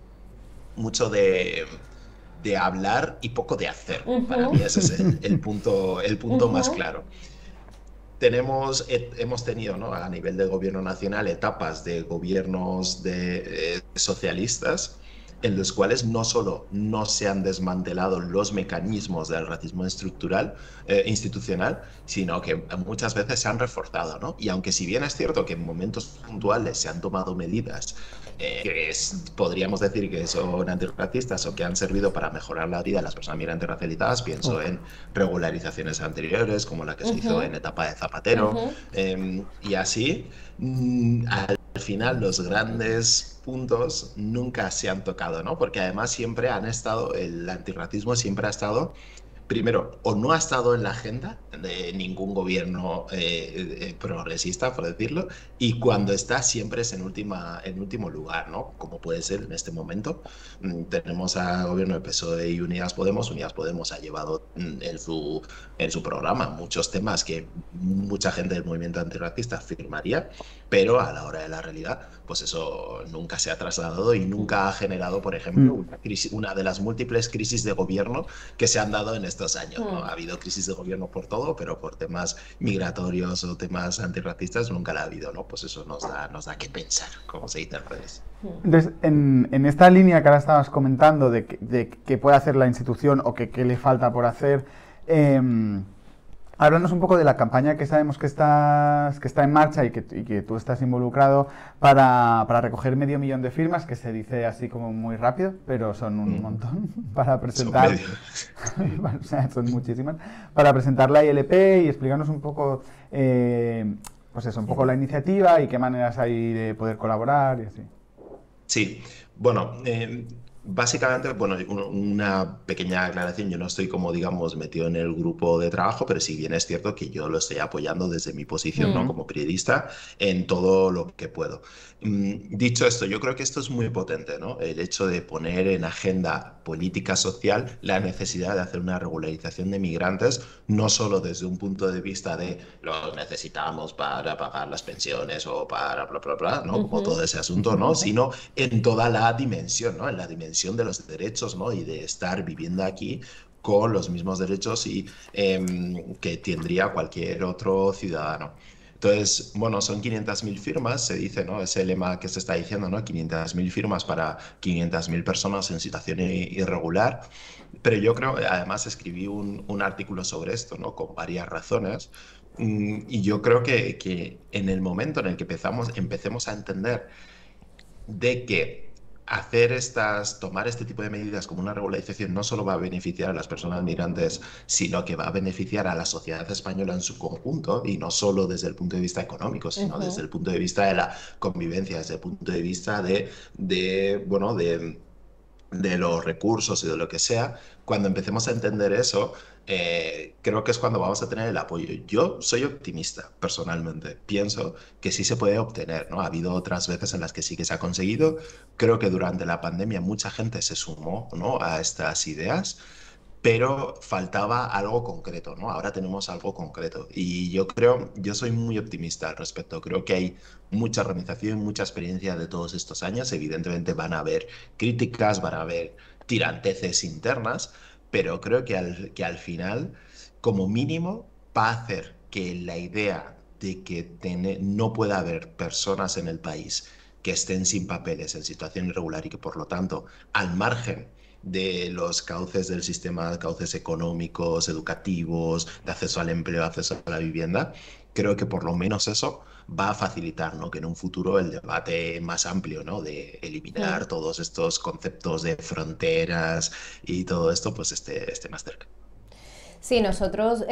hablar y poco de hacer. Para mí ese es el punto más claro. Hemos tenido, ¿no?, a nivel de gobierno nacional etapas de gobiernos socialistas en los cuales no solo no se han desmantelado los mecanismos del racismo institucional, sino que muchas veces se han reforzado, ¿no? Y aunque si bien es cierto que en momentos puntuales se han tomado medidas que podríamos decir que son antirracistas o que han servido para mejorar la vida de las personas migrantes racializadas, pienso en regularizaciones anteriores, como la que se hizo en etapa de Zapatero, y así, al final los grandes puntos nunca se han tocado, ¿no? Porque además siempre el antirracismo siempre ha estado, primero, o no ha estado en la agenda de ningún gobierno progresista, por decirlo, y cuando está siempre es en último lugar, ¿no? Como puede ser en este momento. Tenemos al gobierno de PSOE y Unidas Podemos. Unidas Podemos ha llevado en su programa muchos temas que mucha gente del movimiento antirracista firmaría, pero a la hora de la realidad, pues eso nunca se ha trasladado y nunca ha generado, por ejemplo, una de las múltiples crisis de gobierno que se han dado en estos años, ¿no? Ha habido crisis de gobierno por todo, pero por temas migratorios o temas antirracistas nunca la ha habido, ¿no? Pues eso nos da que pensar, como se dice en redes. Entonces, en esta línea que ahora estabas comentando de qué puede hacer la institución o qué le falta por hacer, háblanos un poco de la campaña que sabemos que está en marcha y que tú estás involucrado para recoger 500.000 de firmas, que se dice así como muy rápido, pero son un montón para presentar. O sea, son muchísimas. Para presentar la ILP y explicarnos un poco, pues eso, un poco la iniciativa y qué maneras hay de poder colaborar y así. Sí, bueno, básicamente, bueno, una pequeña aclaración, yo no estoy como, digamos, metido en el grupo de trabajo, pero sí bien es cierto que yo lo estoy apoyando desde mi posición, ¿no?, como periodista en todo lo que puedo. Dicho esto, yo creo que esto es muy potente, ¿no? El hecho de poner en agenda política social la necesidad de hacer una regularización de migrantes, no solo desde un punto de vista de los necesitamos para pagar las pensiones o para bla, bla, bla, ¿no? Como todo ese asunto, ¿no? Sino en toda la dimensión, ¿no? En la dimensión de los derechos, ¿no? Y de estar viviendo aquí con los mismos derechos que tendría cualquier otro ciudadano. Entonces, bueno, son 500.000 firmas, se dice, ¿no? Ese lema que se está diciendo, ¿no? 500.000 firmas para 500.000 personas en situación irregular. Pero yo creo, además escribí un artículo sobre esto, ¿no?, con varias razones. Y yo creo que en el momento en el que empecemos a entender de que tomar este tipo de medidas como una regularización no solo va a beneficiar a las personas migrantes, sino que va a beneficiar a la sociedad española en su conjunto, y no solo desde el punto de vista económico, sino desde el punto de vista de la convivencia, desde el punto de vista de los recursos y de lo que sea. Cuando empecemos a entender eso, creo que es cuando vamos a tener el apoyo. Yo soy optimista, personalmente. Pienso que sí se puede obtener, ¿no? Ha habido otras veces en las que sí que se ha conseguido. Creo que durante la pandemia mucha gente se sumó, ¿no?, a estas ideas, pero faltaba algo concreto, ¿no? Ahora tenemos algo concreto y yo soy muy optimista al respecto. Creo que hay mucha organización, mucha experiencia de todos estos años. Evidentemente van a haber críticas, van a haber tiranteces internas, pero creo que al final, como mínimo, va a hacer que la idea de que no pueda haber personas en el país que estén sin papeles, en situación irregular y que por lo tanto, al margen de los cauces del sistema, cauces económicos, educativos, de acceso al empleo, acceso a la vivienda, creo que por lo menos eso va a facilitar, ¿no?, que en un futuro el debate más amplio, ¿no?, de eliminar todos estos conceptos de fronteras y todo esto, pues esté más cerca. Sí, nosotros,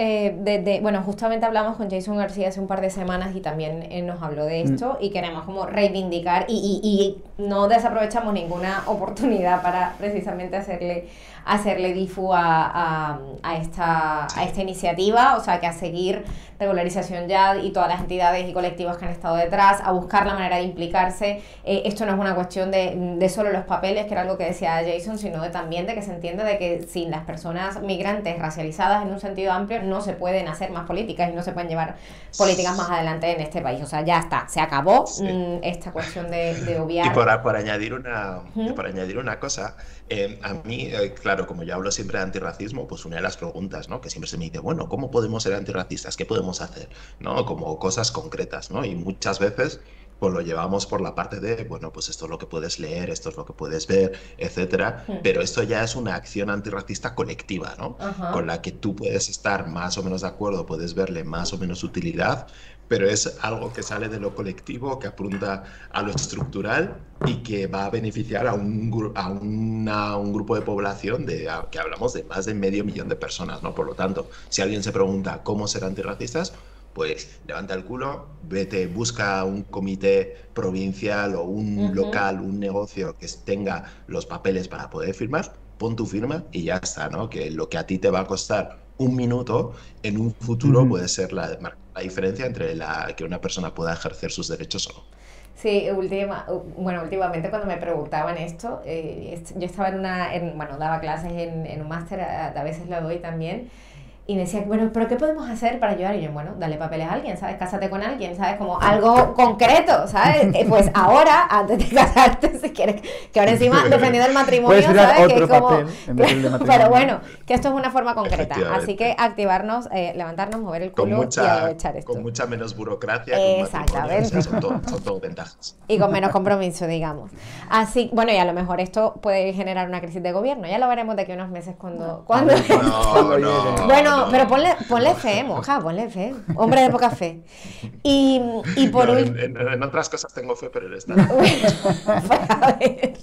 bueno, justamente hablamos con Jason García hace un par de semanas y también nos habló de esto y queremos como reivindicar y no desaprovechamos ninguna oportunidad para precisamente hacerle hacerle difu a esta iniciativa, o sea, que a seguir Regularización Ya y todas las entidades y colectivos que han estado detrás, a buscar la manera de implicarse. Esto no es una cuestión de solo los papeles, que era algo que decía Jason, sino también de que se entiende de que sin las personas migrantes racializadas en un sentido amplio no se pueden hacer más políticas y no se pueden llevar políticas más adelante en este país. O sea, ya está, se acabó esta cuestión de obviar. Y por añadir una cosa, a mí, claro, como yo hablo siempre de antirracismo, pues una de las preguntas, ¿no?, que siempre se me dice, bueno, ¿cómo podemos ser antirracistas? ¿Qué podemos hacer? ¿No? Como cosas concretas, ¿no? Y muchas veces pues lo llevamos por la parte de, bueno, pues esto es lo que puedes leer, esto es lo que puedes ver, etcétera, pero esto ya es una acción antirracista colectiva, ¿no? Con la que tú puedes estar más o menos de acuerdo, puedes verle más o menos utilidad, pero es algo que sale de lo colectivo, que apunta a lo estructural y que va a beneficiar a un grupo de población que hablamos de más de 500 000 de personas, ¿no? Por lo tanto, si alguien se pregunta cómo ser antirracistas, pues levanta el culo, vete, busca un comité provincial o un local, un negocio que tenga los papeles para poder firmar, pon tu firma y ya está, ¿no? Que lo que a ti te va a costar 1 minuto, en un futuro puede ser la diferencia entre que una persona pueda ejercer sus derechos o no. Sí, últimamente cuando me preguntaban esto, yo estaba daba clases en un máster, a veces lo doy también, y me decían, bueno, ¿pero qué podemos hacer para ayudar? Y yo, bueno, dale papeles a alguien, ¿sabes? Cásate con alguien, ¿sabes? Como algo concreto, ¿sabes? Pues ahora, antes de casarte, si quieres, que ahora encima defendiendo el matrimonio, ¿sabes? Que como, papel en vez del matrimonio. Pero bueno, que esto es una forma concreta, así que activarnos, levantarnos, mover el culo y aprovechar esto. Con mucha menos burocracia que un matrimonio, o sea, son todo ventajas. Y con menos compromiso, digamos. Así, bueno, y a lo mejor esto puede generar una crisis de gobierno, ya lo veremos de aquí a unos meses cuando bueno, pero ponle fe, monja, ponle fe. Hombre de poca fe. Y por en otras cosas tengo fe, pero en esta. A ver.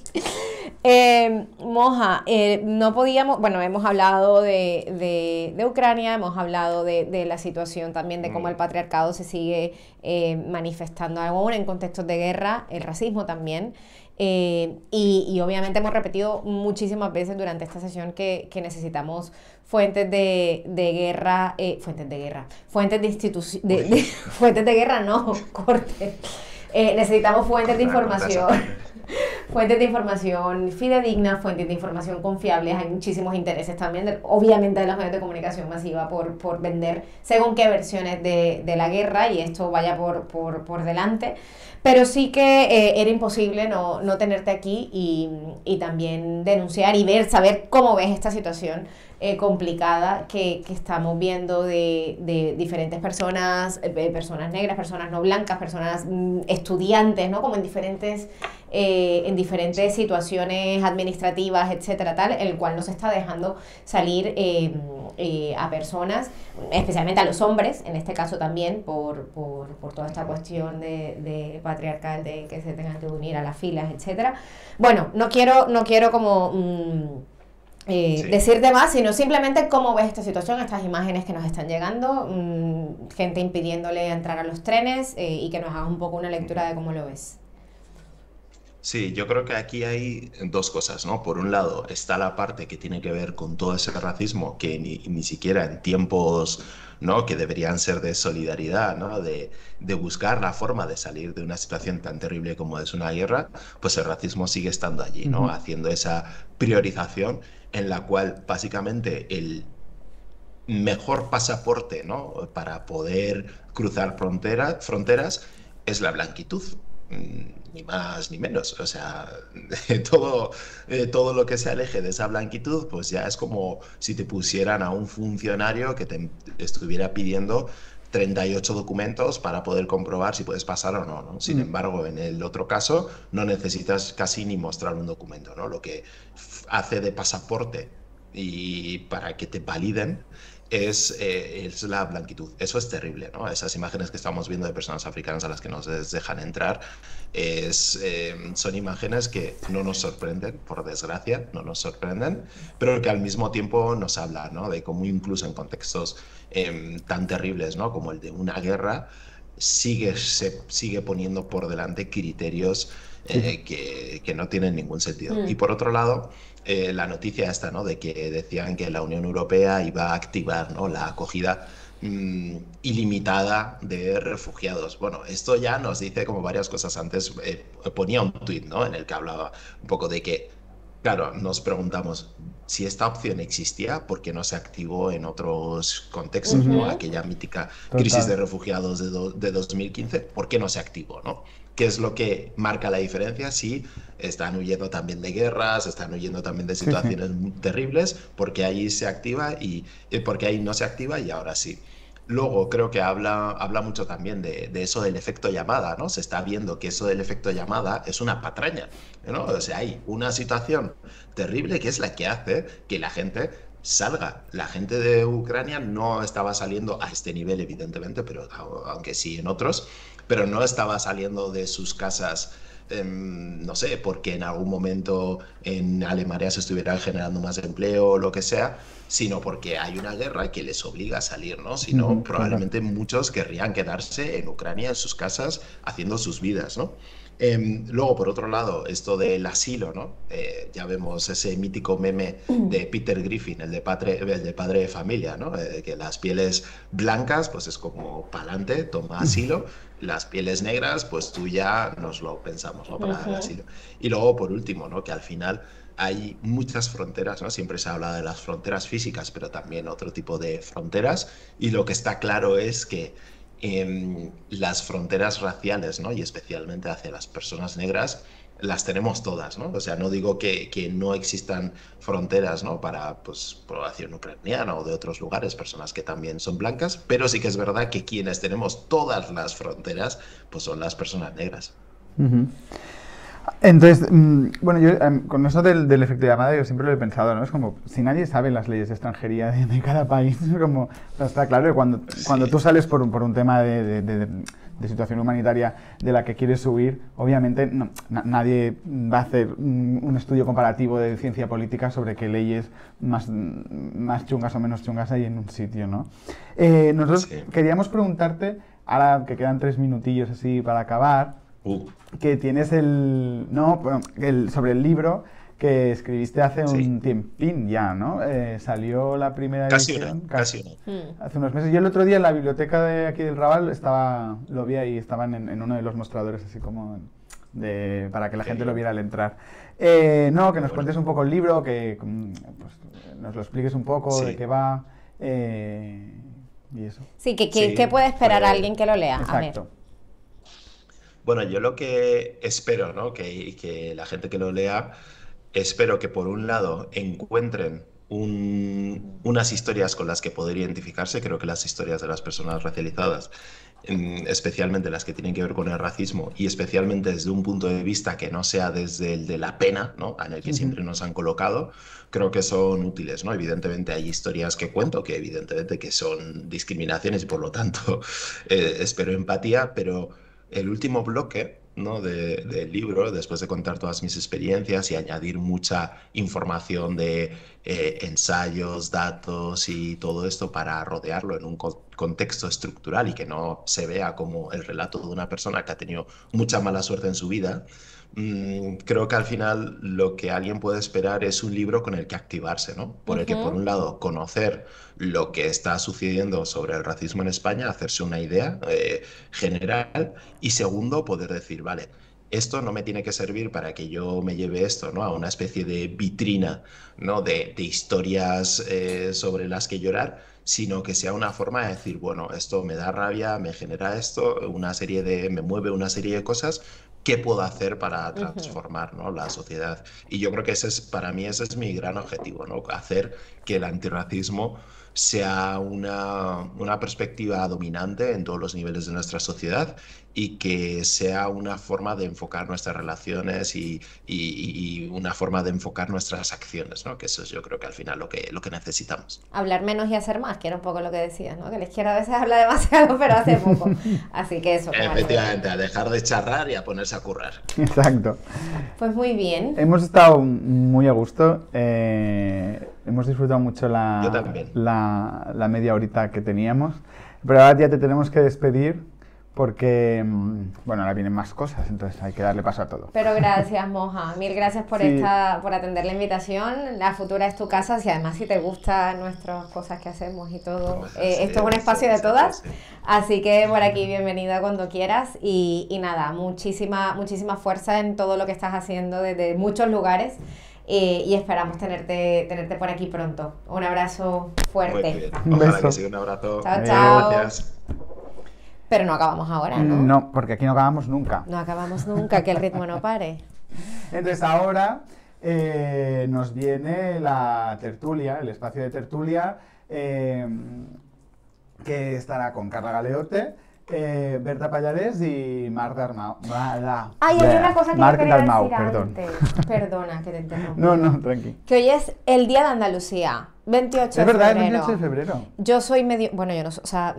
Monja, no podíamos, bueno, hemos hablado de Ucrania, hemos hablado de la situación también de cómo el patriarcado se sigue manifestando aún en contextos de guerra, el racismo también. Y obviamente hemos repetido muchísimas veces durante esta sesión que necesitamos fuentes de guerra, fuentes de guerra, no, corte. Necesitamos fuentes de información fidedignas, fuentes de información confiables. Hay muchísimos intereses también, obviamente, de los medios de comunicación masiva por vender según qué versiones de la guerra, y esto vaya por delante. Pero sí que era imposible no tenerte aquí y también denunciar y saber cómo ves esta situación complicada que estamos viendo de diferentes personas, personas negras, personas no blancas, personas estudiantes, ¿no? Como en diferentes situaciones administrativas, etcétera, tal, el cual nos está dejando salir a personas, especialmente a los hombres, en este caso también, por toda esta cuestión de patriarcal, de que se tengan que unir a las filas, etcétera. Bueno, no quiero como decirte más, sino simplemente cómo ves esta situación, estas imágenes que nos están llegando, gente impidiéndole entrar a los trenes, y que nos hagas un poco una lectura de cómo lo ves. Sí, yo creo que aquí hay dos cosas, ¿no? Por un lado está la parte que tiene que ver con todo ese racismo que ni siquiera en tiempos, ¿no?, que deberían ser de solidaridad, ¿no?, de buscar la forma de salir de una situación tan terrible como es una guerra, pues el racismo sigue estando allí, ¿no? Haciendo esa priorización en la cual básicamente el mejor pasaporte, ¿no?, para poder cruzar fronteras es la blanquitud. Ni más ni menos, o sea, todo lo que se aleje de esa blanquitud, pues ya es como si te pusieran a un funcionario que te estuviera pidiendo 38 documentos para poder comprobar si puedes pasar o no, ¿no? Sin embargo, en el otro caso no necesitas casi ni mostrar un documento, ¿no? Lo que hace de pasaporte y para que te validen es la blanquitud. Eso es terrible, ¿no? Esas imágenes que estamos viendo de personas africanas a las que nos dejan entrar son imágenes que no nos sorprenden, por desgracia, no nos sorprenden, pero que al mismo tiempo nos hablan, ¿no?, de cómo incluso en contextos tan terribles, ¿no?, como el de una guerra, se sigue poniendo por delante criterios que no tienen ningún sentido. Y por otro lado, la noticia esta, ¿no? De que decían que la Unión Europea iba a activar, ¿no?, la acogida ilimitada de refugiados. Bueno, esto ya nos dice como varias cosas. Antes ponía un tuit, ¿no?, en el que hablaba un poco de que, claro, nos preguntamos si esta opción existía, ¿por qué no se activó en otros contextos, ¿no? Aquella mítica crisis de refugiados de 2015, ¿por qué no se activó, ¿no? ¿Qué es lo que marca la diferencia? Si están huyendo también de guerras, están huyendo también de situaciones terribles, porque allí se activa y porque ahí no se activa y ahora sí. Luego creo que habla mucho también de eso del efecto llamada, ¿no? Se está viendo que eso del efecto llamada es una patraña, ¿no? O sea, hay una situación terrible que es la que hace que la gente salga. La gente de Ucrania no estaba saliendo a este nivel, evidentemente, pero aunque sí en otros, pero no estaba saliendo de sus casas, no sé, porque en algún momento en Alemania se estuviera generando más empleo o lo que sea, sino porque hay una guerra que les obliga a salir, ¿no? Si no, probablemente muchos querrían quedarse en Ucrania, en sus casas, haciendo sus vidas, ¿no? Luego, por otro lado, esto del asilo, ¿no? Ya vemos ese mítico meme de Peter Griffin, el de padre de familia, ¿no? Que las pieles blancas, pues es como pa'lante, toma asilo. Las pieles negras, pues tú ya nos lo pensamos, ¿no?, para el asilo. Y luego, por último, ¿no?, que al final hay muchas fronteras, ¿no? Siempre se habla de las fronteras físicas, pero también otro tipo de fronteras. Y lo que está claro es que las fronteras raciales, ¿no?, y especialmente hacia las personas negras, las tenemos todas, ¿no? O sea, no digo que no existan fronteras, ¿no?, para, pues, población ucraniana o de otros lugares, personas que también son blancas, pero sí que es verdad que quienes tenemos todas las fronteras, pues son las personas negras. Entonces, bueno, yo con eso del efecto llamada yo siempre lo he pensado, ¿no? Es como, si nadie sabe las leyes de extranjería de cada país, como, o sea, está claro que cuando tú sales por un tema de situación humanitaria de la que quieres huir, obviamente nadie va a hacer un estudio comparativo de ciencia política sobre qué leyes más chungas o menos chungas hay en un sitio, ¿no? Nosotros queríamos preguntarte, ahora que quedan 3 minutillos así para acabar, que tienes sobre el libro que escribiste hace un tiempín ya, ¿no? Salió la primera edición casi hace unos meses. Yo el otro día en la biblioteca de aquí del Raval lo vi ahí, estaban en uno de los mostradores, así como para que la gente lo viera al entrar. Que nos cuentes un poco el libro, que pues, nos lo expliques un poco de qué va y eso. Sí, ¿qué puede esperar alguien que lo lea? Exacto. A ver. Bueno, yo lo que espero, ¿no?, que la gente que lo lea, espero que por un lado encuentren unas historias con las que poder identificarse. Creo que las historias de las personas racializadas, especialmente las que tienen que ver con el racismo, y especialmente desde un punto de vista que no sea desde el de la pena, ¿no?, en el que siempre nos han colocado, creo que son útiles, ¿no? Evidentemente hay historias que cuento que evidentemente que son discriminaciones y por lo tanto espero empatía, pero el último bloque, ¿no?, del libro, después de contar todas mis experiencias y añadir mucha información de ensayos, datos y todo esto para rodearlo en un contexto estructural y que no se vea como el relato de una persona que ha tenido mucha mala suerte en su vida, creo que al final lo que alguien puede esperar es un libro con el que activarse, ¿no? Por el que, por un lado, conocer lo que está sucediendo sobre el racismo en España, hacerse una idea general, y segundo, poder decir, vale, esto no me tiene que servir para que yo me lleve esto, ¿no?, a una especie de vitrina, ¿no?, de historias sobre las que llorar, sino que sea una forma de decir, bueno, esto me da rabia, me genera esto, me mueve una serie de cosas. ¿Qué puedo hacer para transformar, ¿no?, la sociedad? Y yo creo que para mí ese es mi gran objetivo, ¿no?, hacer que el antirracismo sea una perspectiva dominante en todos los niveles de nuestra sociedad y que sea una forma de enfocar nuestras relaciones y una forma de enfocar nuestras acciones, ¿no? Que eso es, yo creo que al final lo que necesitamos. Hablar menos y hacer más, que era un poco lo que decías, ¿no? Que la izquierda a veces habla demasiado, pero hace poco. Así que eso. Efectivamente, a dejar de charrar y a ponerse a currar. Exacto. Pues muy bien. Hemos estado muy a gusto. Hemos disfrutado mucho la media horita que teníamos. Pero ahora ya te tenemos que despedir porque, bueno, ahora vienen más cosas, entonces hay que darle paso a todo. Pero gracias, Moja. Mil gracias por por atender la invitación. La Futura es tu casa, y además si te gustan nuestras cosas que hacemos y todo. Esto es un espacio de todas. Así que por aquí, bienvenida cuando quieras. Y nada, muchísima fuerza en todo lo que estás haciendo desde muchos lugares. Y esperamos tenerte por aquí pronto. Un abrazo fuerte. Muy bien. Ojalá que siga un abrazo. Chao, chao. Gracias. Pero no acabamos ahora, ¿no? No, porque aquí no acabamos nunca. No acabamos nunca, que el ritmo no pare. Entonces ahora nos viene la tertulia, el espacio de tertulia, que estará con Carla Galeote, Berta Pallarés y Marc Dalmau. Ay, hay una cosa que yo quería Dalmau, decir perdón. antes. Perdona que te interrumpa. No, tranqui. Que hoy es el Día de Andalucía, 28 de febrero. Es verdad, el 28 de febrero. Yo soy medio... Bueno, yo no soy... O sea,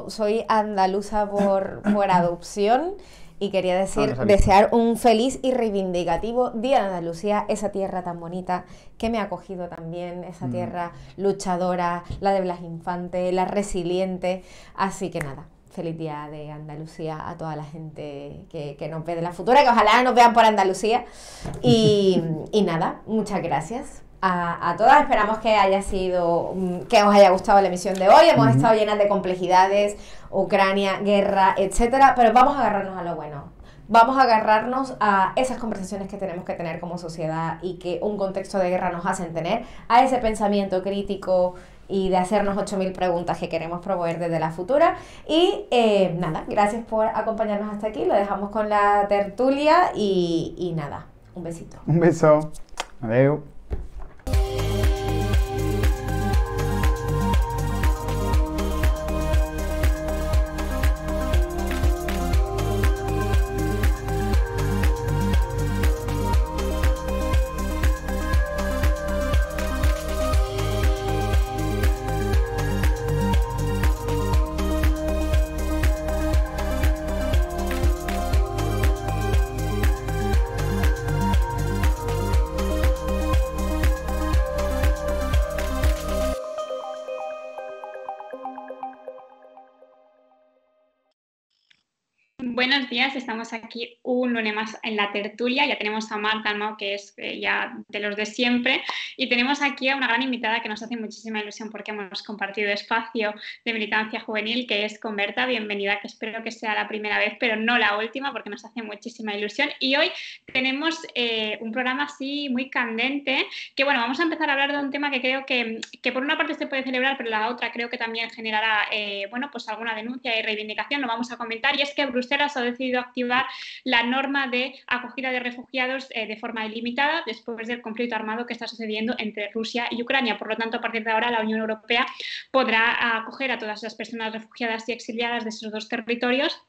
soy andaluza por adopción y quería desear un feliz y reivindicativo Día de Andalucía, esa tierra tan bonita que me ha acogido también, esa tierra luchadora, la de Blas Infante, la resiliente. Así que nada, feliz Día de Andalucía a toda la gente que nos ve de la Futura, que ojalá nos vean por Andalucía. Y nada, muchas gracias a todas. Esperamos que que os haya gustado la emisión de hoy. Hemos estado llenas de complejidades, Ucrania, guerra, etcétera, pero vamos a agarrarnos a lo bueno. Vamos a agarrarnos a esas conversaciones que tenemos que tener como sociedad y que un contexto de guerra nos hacen tener, a ese pensamiento crítico y de hacernos 8000 preguntas que queremos promover desde la Futura. Y nada, gracias por acompañarnos hasta aquí. Lo dejamos con la tertulia y nada, un besito. Un beso. Adiós. Buenos días, estamos aquí un lunes más en la tertulia. Ya tenemos a Marc Dalmau, que es ya de los de siempre, y tenemos aquí a una gran invitada que nos hace muchísima ilusión porque hemos compartido espacio de militancia juvenil, que es con Berta. Bienvenida, que espero que sea la primera vez, pero no la última, porque nos hace muchísima ilusión. Y hoy tenemos un programa así muy candente, que bueno, vamos a empezar a hablar de un tema que creo que por una parte se puede celebrar, pero la otra creo que también generará bueno, pues alguna denuncia y reivindicación. Lo vamos a comentar, y es que Bruselas ha decidido activar la norma de acogida de refugiados de forma ilimitada después del conflicto armado que está sucediendo entre Rusia y Ucrania. Por lo tanto, a partir de ahora la Unión Europea podrá acoger a todas las personas refugiadas y exiliadas de esos dos territorios.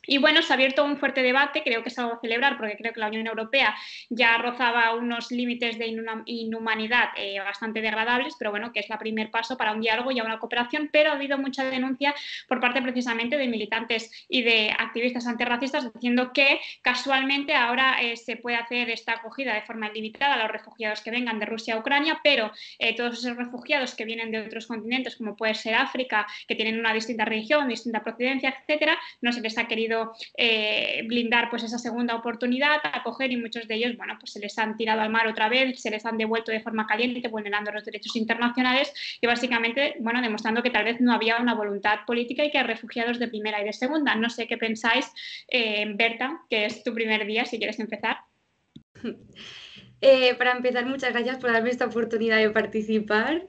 Y bueno, se ha abierto un fuerte debate, creo que es algo a celebrar, porque creo que la Unión Europea ya rozaba unos límites de inhumanidad bastante degradables, pero bueno, que es el primer paso para un diálogo y a una cooperación. Pero ha habido mucha denuncia por parte precisamente de militantes y de activistas antirracistas diciendo que casualmente ahora se puede hacer esta acogida de forma ilimitada a los refugiados que vengan de Rusia a Ucrania, pero todos esos refugiados que vienen de otros continentes, como puede ser África, que tienen una distinta religión, distinta procedencia, etcétera, no se les ha querido blindar pues esa segunda oportunidad, acoger, y muchos de ellos, bueno, pues se les han tirado al mar otra vez, se les han devuelto de forma caliente, vulnerando los derechos internacionales y básicamente, bueno, demostrando que tal vez no había una voluntad política y que hay refugiados de primera y de segunda. No sé qué pensáis, Berta, que es tu primer día, si quieres empezar. Para empezar, muchas gracias por darme esta oportunidad de participar.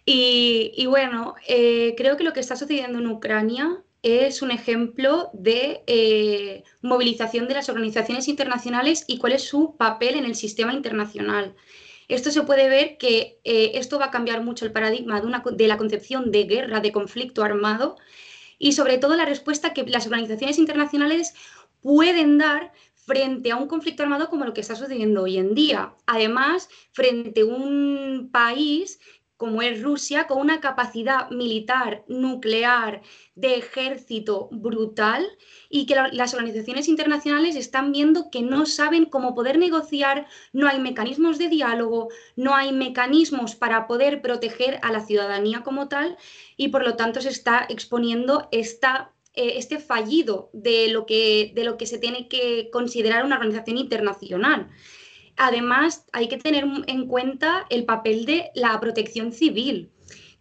Y bueno, creo que lo que está sucediendo en Ucrania es un ejemplo de movilización de las organizaciones internacionales y cuál es su papel en el sistema internacional. Esto se puede ver que esto va a cambiar mucho el paradigma de la concepción de guerra, de conflicto armado, y sobre todo la respuesta que las organizaciones internacionales pueden dar frente a un conflicto armado como lo que está sucediendo hoy en día. Además, frente a un país como es Rusia, con una capacidad militar, nuclear, de ejército brutal, y que las organizaciones internacionales están viendo que no saben cómo poder negociar, no hay mecanismos de diálogo, no hay mecanismos para poder proteger a la ciudadanía como tal, y por lo tanto se está exponiendo esta este fallido de lo que se tiene que considerar una organización internacional. Además, hay que tener en cuenta el papel de la protección civil.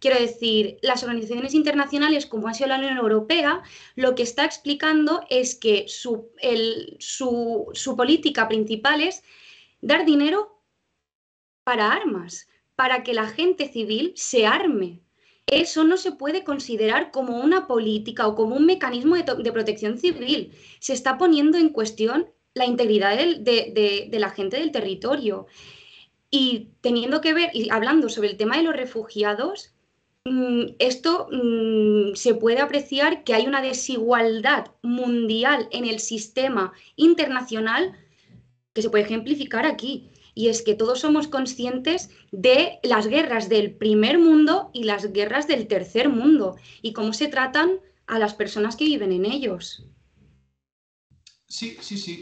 Quiero decir, las organizaciones internacionales, como ha sido la Unión Europea, lo que está explicando es que su política principal es dar dinero para armas, para que la gente civil se arme. Eso no se puede considerar como una política o como un mecanismo de protección civil. Se está poniendo en cuestión la integridad de la gente del territorio. Y teniendo que ver, y hablando sobre el tema de los refugiados, esto se puede apreciar que hay una desigualdad mundial en el sistema internacional que se puede ejemplificar aquí. Y es que todos somos conscientes de las guerras del primer mundo y las guerras del tercer mundo y cómo se tratan a las personas que viven en ellos. Sí.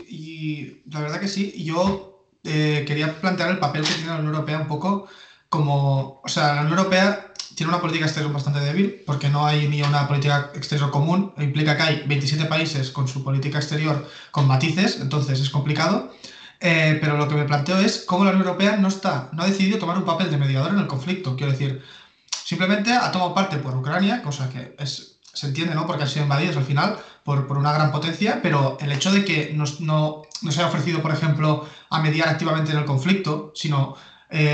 Y la verdad que sí. Yo quería plantear el papel que tiene la Unión Europea un poco como... O sea, la Unión Europea tiene una política exterior bastante débil porque no hay ni una política exterior común. Implica que hay 27 países con su política exterior con matices, entonces es complicado. Pero lo que me planteo es cómo la Unión Europea no ha decidido tomar un papel de mediador en el conflicto. Quiero decir, simplemente ha tomado parte por Ucrania, cosa que se entiende, ¿no? Porque han sido invadidos al final por una gran potencia, pero el hecho de que no se haya ofrecido, por ejemplo, a mediar activamente en el conflicto, sino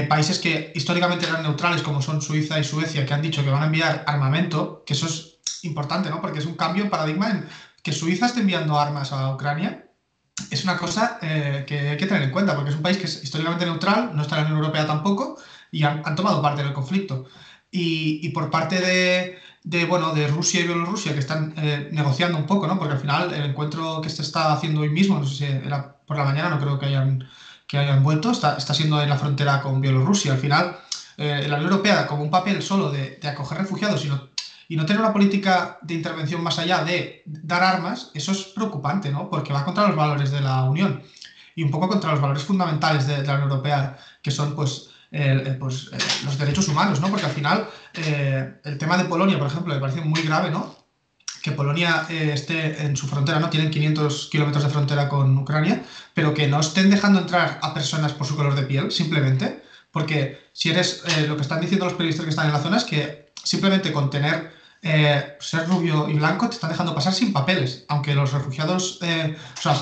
países que históricamente eran neutrales, como son Suiza y Suecia, que han dicho que van a enviar armamento, que eso es importante, ¿no? Porque es un cambio en paradigma en que Suiza esté enviando armas a Ucrania. Es una cosa que hay que tener en cuenta, porque es un país que es históricamente neutral, no está en la Unión Europea tampoco, y han tomado parte del conflicto. Y por parte de Rusia y Bielorrusia, que están negociando un poco, ¿no? Porque al final el encuentro que se está haciendo hoy mismo, no sé si era por la mañana, no creo que hayan vuelto, está siendo en la frontera con Bielorrusia. Al final, la Unión Europea, como un papel solo de acoger refugiados y no tener una política de intervención más allá de dar armas, eso es preocupante, ¿no? Porque va contra los valores de la Unión y un poco contra los valores fundamentales de la Unión Europea, que son los derechos humanos, ¿no? Porque al final el tema de Polonia, por ejemplo, me parece muy grave, ¿no? Que Polonia esté en su frontera, ¿no? Tienen 500 kilómetros de frontera con Ucrania, pero que no estén dejando entrar a personas por su color de piel, simplemente, porque si eres, lo que están diciendo los periodistas que están en la zona es que simplemente con ser rubio y blanco te están dejando pasar sin papeles, aunque los refugiados,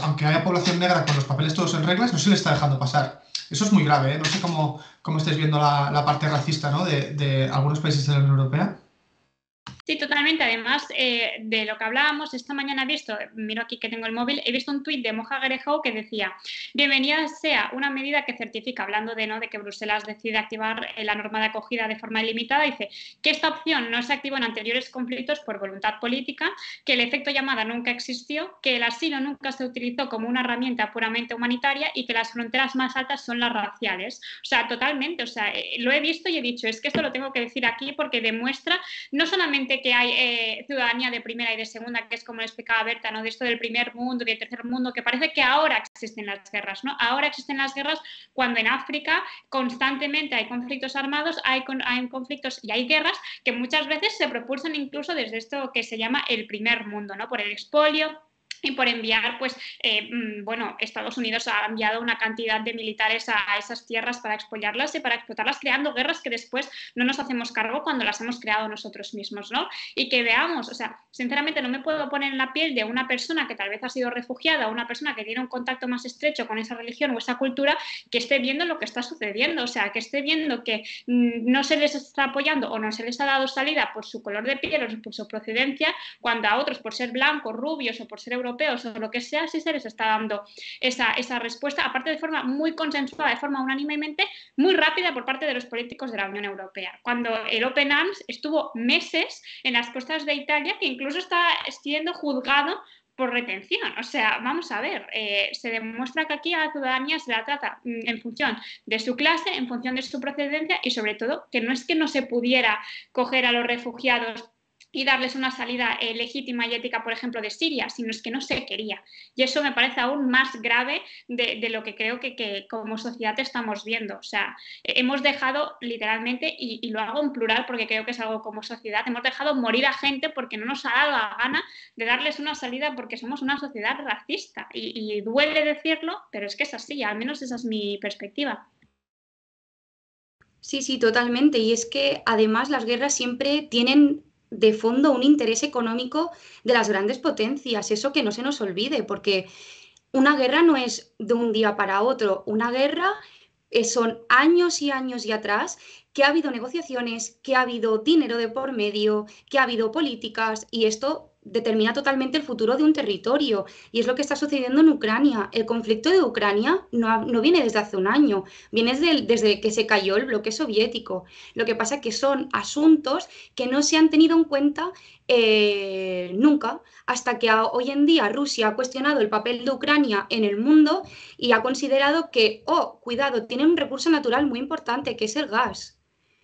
aunque haya población negra con los papeles todos en reglas, no se les está dejando pasar. Eso es muy grave, ¿eh? No sé cómo estáis viendo la parte racista, ¿no? de algunos países de la Unión Europea. Sí, totalmente. Además, de lo que hablábamos, esta mañana he visto, miro aquí que tengo el móvil, he visto un tuit de Moja Gerejao que decía: bienvenida sea una medida que certifica, hablando de que Bruselas decide activar la norma de acogida de forma ilimitada, dice que esta opción no se activó en anteriores conflictos por voluntad política, que el efecto llamada nunca existió, que el asilo nunca se utilizó como una herramienta puramente humanitaria y que las fronteras más altas son las raciales. O sea, totalmente, lo he visto y he dicho, es que esto lo tengo que decir aquí porque demuestra no solamente que hay ciudadanía de primera y de segunda, que es como le explicaba Berta, ¿no? De esto del primer mundo y del tercer mundo, que parece que ahora existen las guerras, ¿no? Ahora existen las guerras cuando en África constantemente hay conflictos armados, hay conflictos y hay guerras que muchas veces se propulsan incluso desde esto que se llama el primer mundo, ¿no? Por el expolio y por enviar, Estados Unidos ha enviado una cantidad de militares a esas tierras para expoliarlas y para explotarlas, creando guerras que después no nos hacemos cargo cuando las hemos creado nosotros mismos, ¿no? Y que veamos, sinceramente no me puedo poner en la piel de una persona que tal vez ha sido refugiada, una persona que tiene un contacto más estrecho con esa religión o esa cultura, que esté viendo lo que está sucediendo, que esté viendo que no se les está apoyando o no se les ha dado salida por su color de piel o por su procedencia, cuando a otros por ser blancos, rubios o por ser europeos o lo que sea, sí se les está dando esa respuesta, aparte de forma muy consensuada, de forma unánimemente muy rápida por parte de los políticos de la Unión Europea. Cuando el Open Arms estuvo meses en las costas de Italia, que incluso está siendo juzgado por retención. Vamos a ver, se demuestra que aquí a la ciudadanía se la trata en función de su clase, en función de su procedencia y sobre todo que no es que no se pudiera coger a los refugiados y darles una salida legítima y ética, por ejemplo, de Siria, sino es que no se quería. Y eso me parece aún más grave de lo que creo que como sociedad estamos viendo. O sea, hemos dejado literalmente, y lo hago en plural porque creo que es algo como sociedad, hemos dejado morir a gente porque no nos ha dado la gana de darles una salida porque somos una sociedad racista. Y duele decirlo, pero es que es así, al menos esa es mi perspectiva. Sí, sí, totalmente. Y es que además las guerras siempre tienen de fondo un interés económico de las grandes potencias, eso que no se nos olvide, porque una guerra no es de un día para otro, una guerra son años y años y atrás que ha habido negociaciones, que ha habido dinero de por medio, que ha habido políticas y esto determina totalmente el futuro de un territorio. Y es lo que está sucediendo en Ucrania. El conflicto de Ucrania no viene desde hace un año, viene desde que se cayó el bloque soviético. Lo que pasa es que son asuntos que no se han tenido en cuenta nunca, hasta que hoy en día Rusia ha cuestionado el papel de Ucrania en el mundo y ha considerado que, oh, cuidado, tienen un recurso natural muy importante, que es el gas.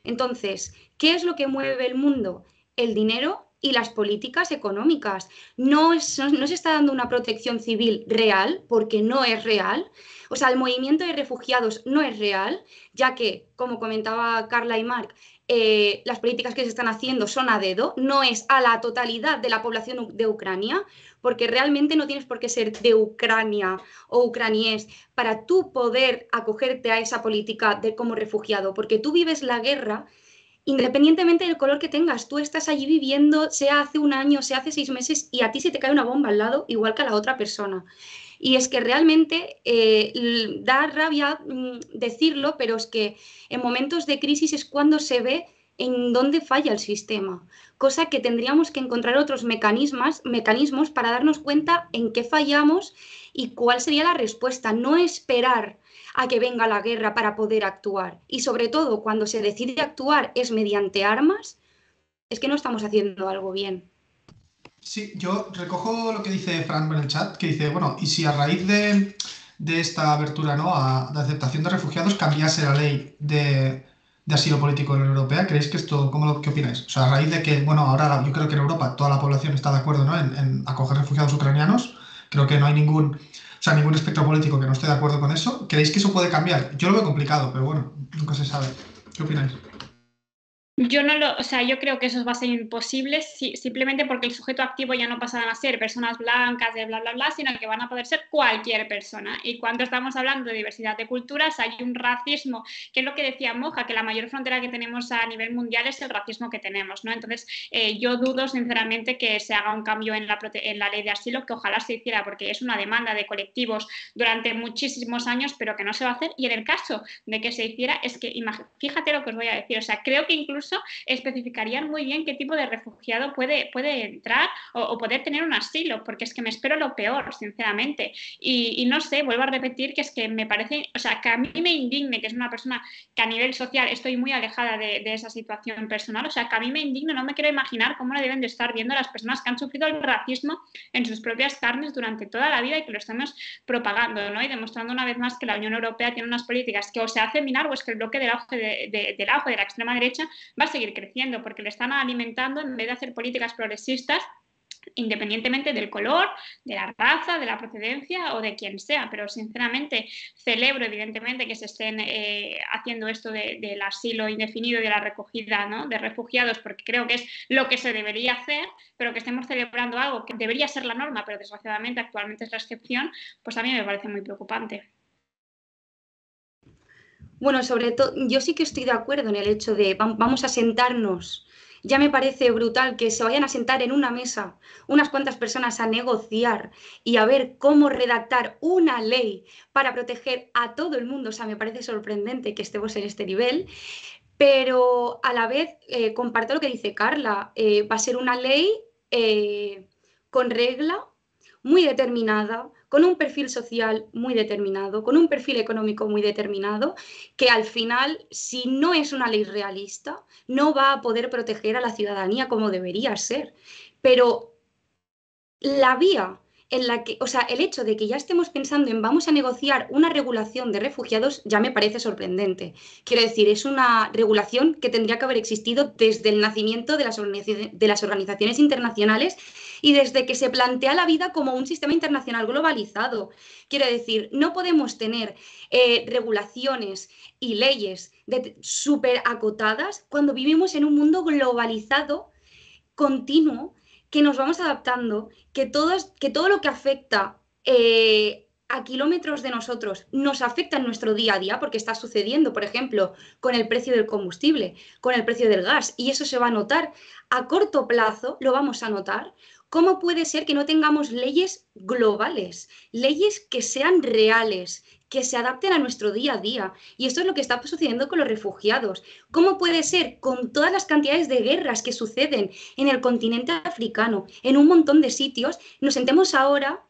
Entonces, ¿qué es lo que mueve el mundo? El dinero y las políticas económicas. No se está dando una protección civil real, porque no es real. O sea, el movimiento de refugiados no es real, ya que, como comentaba Carla y Marc, las políticas que se están haciendo son a dedo, no es a la totalidad de la población de Ucrania, porque realmente no tienes por qué ser de Ucrania o ucraniés para tú poder acogerte a esa política como refugiado, porque tú vives la guerra independientemente del color que tengas. Tú estás allí viviendo, sea hace un año, sea hace 6 meses, y a ti se te cae una bomba al lado, igual que a la otra persona. Y es que realmente da rabia decirlo, pero es que en momentos de crisis es cuando se ve en dónde falla el sistema, cosa que tendríamos que encontrar otros mecanismos para darnos cuenta en qué fallamos y cuál sería la respuesta, no esperar a que venga la guerra para poder actuar. Y sobre todo, cuando se decide actuar es mediante armas, es que no estamos haciendo algo bien. Sí, yo recojo lo que dice Fran en el chat, que dice, bueno, y si a raíz de esta abertura, ¿no?, de aceptación de refugiados cambiase la ley de asilo político en la Unión Europea, ¿creéis que esto, qué opináis? O sea, a raíz de que, bueno, ahora yo creo que en Europa toda la población está de acuerdo, ¿no?, en acoger refugiados ucranianos, creo que no hay ningún espectro político que no esté de acuerdo con eso. ¿Creéis que eso puede cambiar? Yo lo veo complicado, pero bueno, nunca se sabe. ¿Qué opináis? Yo creo que eso va a ser imposible simplemente porque el sujeto activo ya no pasarán a ser personas blancas de bla, bla, bla, sino que van a poder ser cualquier persona. Y cuando estamos hablando de diversidad de culturas, hay un racismo, que es lo que decía Moja, que la mayor frontera que tenemos a nivel mundial es el racismo que tenemos, ¿no? Entonces, yo dudo sinceramente que se haga un cambio en la ley de asilo, que ojalá se hiciera, porque es una demanda de colectivos durante muchísimos años, pero que no se va a hacer. Y en el caso de que se hiciera, es que, fíjate lo que os voy a decir, o sea, creo que incluso especificarían muy bien qué tipo de refugiado puede entrar o poder tener un asilo, porque es que me espero lo peor, sinceramente. Y no sé, vuelvo a repetir que es que me parece, o sea, que a mí me indigne, que es una persona que a nivel social estoy muy alejada de esa situación personal, o sea, que a mí me indigne, no me quiero imaginar cómo lo deben de estar viendo las personas que han sufrido el racismo en sus propias carnes durante toda la vida y que lo estamos propagando, ¿no? Y demostrando una vez más que la Unión Europea tiene unas políticas que o se hacen minar o es que el bloque del auge de la extrema derecha va a seguir creciendo porque le están alimentando en vez de hacer políticas progresistas independientemente del color, de la raza, de la procedencia o de quien sea, pero sinceramente celebro evidentemente que se estén haciendo esto del asilo indefinido y de la recogida, ¿no?, de refugiados, porque creo que es lo que se debería hacer, pero que estemos celebrando algo que debería ser la norma, pero desgraciadamente actualmente es la excepción, pues a mí me parece muy preocupante. Bueno, sobre todo, yo sí que estoy de acuerdo en el hecho de vamos a sentarnos. Ya me parece brutal que se vayan a sentar en una mesa unas cuantas personas a negociar y a ver cómo redactar una ley para proteger a todo el mundo. O sea, me parece sorprendente que estemos en este nivel, pero a la vez comparto lo que dice Carla. Va a ser una ley con regla muy determinada, con un perfil social muy determinado, con un perfil económico muy determinado, que al final, si no es una ley realista, no va a poder proteger a la ciudadanía como debería ser. Pero la vía en la que, o sea, el hecho de que ya estemos pensando en vamos a negociar una regulación de refugiados ya me parece sorprendente. Quiero decir, es una regulación que tendría que haber existido desde el nacimiento de las organizaciones internacionales y desde que se plantea la vida como un sistema internacional globalizado. Quiero decir, no podemos tener regulaciones y leyes súper acotadas cuando vivimos en un mundo globalizado, continuo, que nos vamos adaptando, que todo lo que afecta a kilómetros de nosotros nos afecta en nuestro día a día, porque está sucediendo, por ejemplo, con el precio del combustible, con el precio del gas, y eso se va a notar a corto plazo, lo vamos a notar. ¿Cómo puede ser que no tengamos leyes globales, leyes que sean reales, que se adapten a nuestro día a día? Y esto es lo que está sucediendo con los refugiados. ¿Cómo puede ser, con todas las cantidades de guerras que suceden en el continente africano, en un montón de sitios, nos sentemos ahora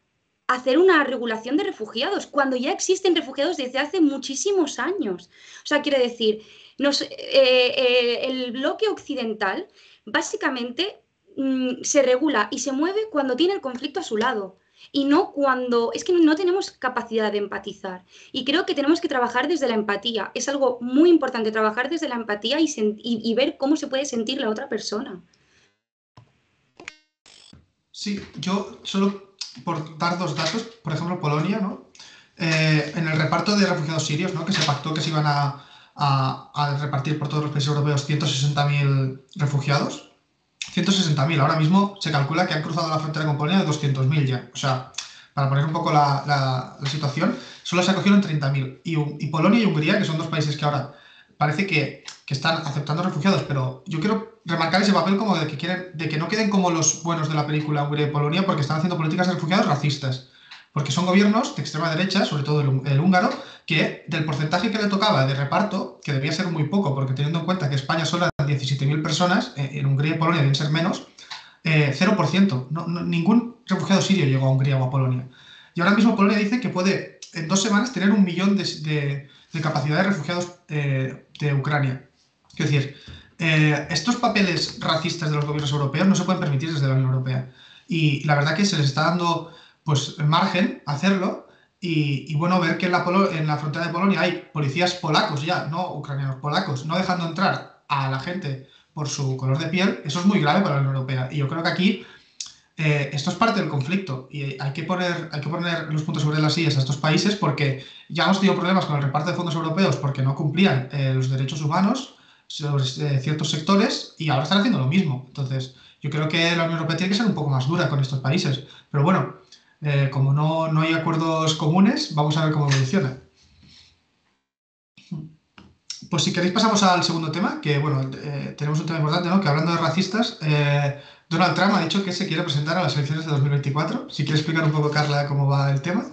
a hacer una regulación de refugiados, cuando ya existen refugiados desde hace muchísimos años? O sea, quiero decir, el bloque occidental básicamente se regula y se mueve cuando tiene el conflicto a su lado y no cuando... Es que no tenemos capacidad de empatizar y creo que tenemos que trabajar desde la empatía. Es algo muy importante trabajar desde la empatía y ver cómo se puede sentir la otra persona. Sí, yo solo por dar dos datos, por ejemplo Polonia, ¿no? En el reparto de refugiados sirios, ¿no? Que se pactó que se iban a repartir por todos los países europeos 160.000 refugiados. 160.000, ahora mismo se calcula que han cruzado la frontera con Polonia de 200.000 ya. O sea, para poner un poco la situación, solo se acogieron 30.000. Y Polonia y Hungría, que son dos países que ahora parece que están aceptando refugiados, pero yo quiero remarcar ese papel como de que no queden como los buenos de la película Hungría y Polonia, porque están haciendo políticas de refugiados racistas. Porque son gobiernos de extrema derecha, sobre todo el húngaro, que del porcentaje que le tocaba de reparto, que debía ser muy poco, porque teniendo en cuenta que España solo eran 17.000 personas, en Hungría y Polonia deben ser menos, 0%. Ningún refugiado sirio llegó a Hungría o a Polonia. Y ahora mismo Polonia dice que puede en 2 semanas tener 1 millón de capacidad de refugiados de Ucrania. Quiero decir, estos papeles racistas de los gobiernos europeos no se pueden permitir desde la Unión Europea. Y la verdad que se les está dando pues margen a hacerlo y bueno, ver que en la frontera de Polonia hay policías polacos ya, no ucranianos, polacos, no dejando entrar a la gente por su color de piel, eso es muy grave para la Unión Europea. Y yo creo que aquí esto es parte del conflicto y hay que poner los puntos sobre las sillas a estos países, porque ya hemos tenido problemas con el reparto de fondos europeos porque no cumplían los derechos humanos sobre ciertos sectores y ahora están haciendo lo mismo. Entonces, yo creo que la Unión Europea tiene que ser un poco más dura con estos países. Pero bueno, como no hay acuerdos comunes, vamos a ver cómo evoluciona. Pues si queréis pasamos al segundo tema, que bueno, tenemos un tema importante, ¿no? Que hablando de racistas, Donald Trump ha dicho que se quiere presentar a las elecciones de 2024. Si quieres explicar un poco, Carla, cómo va el tema.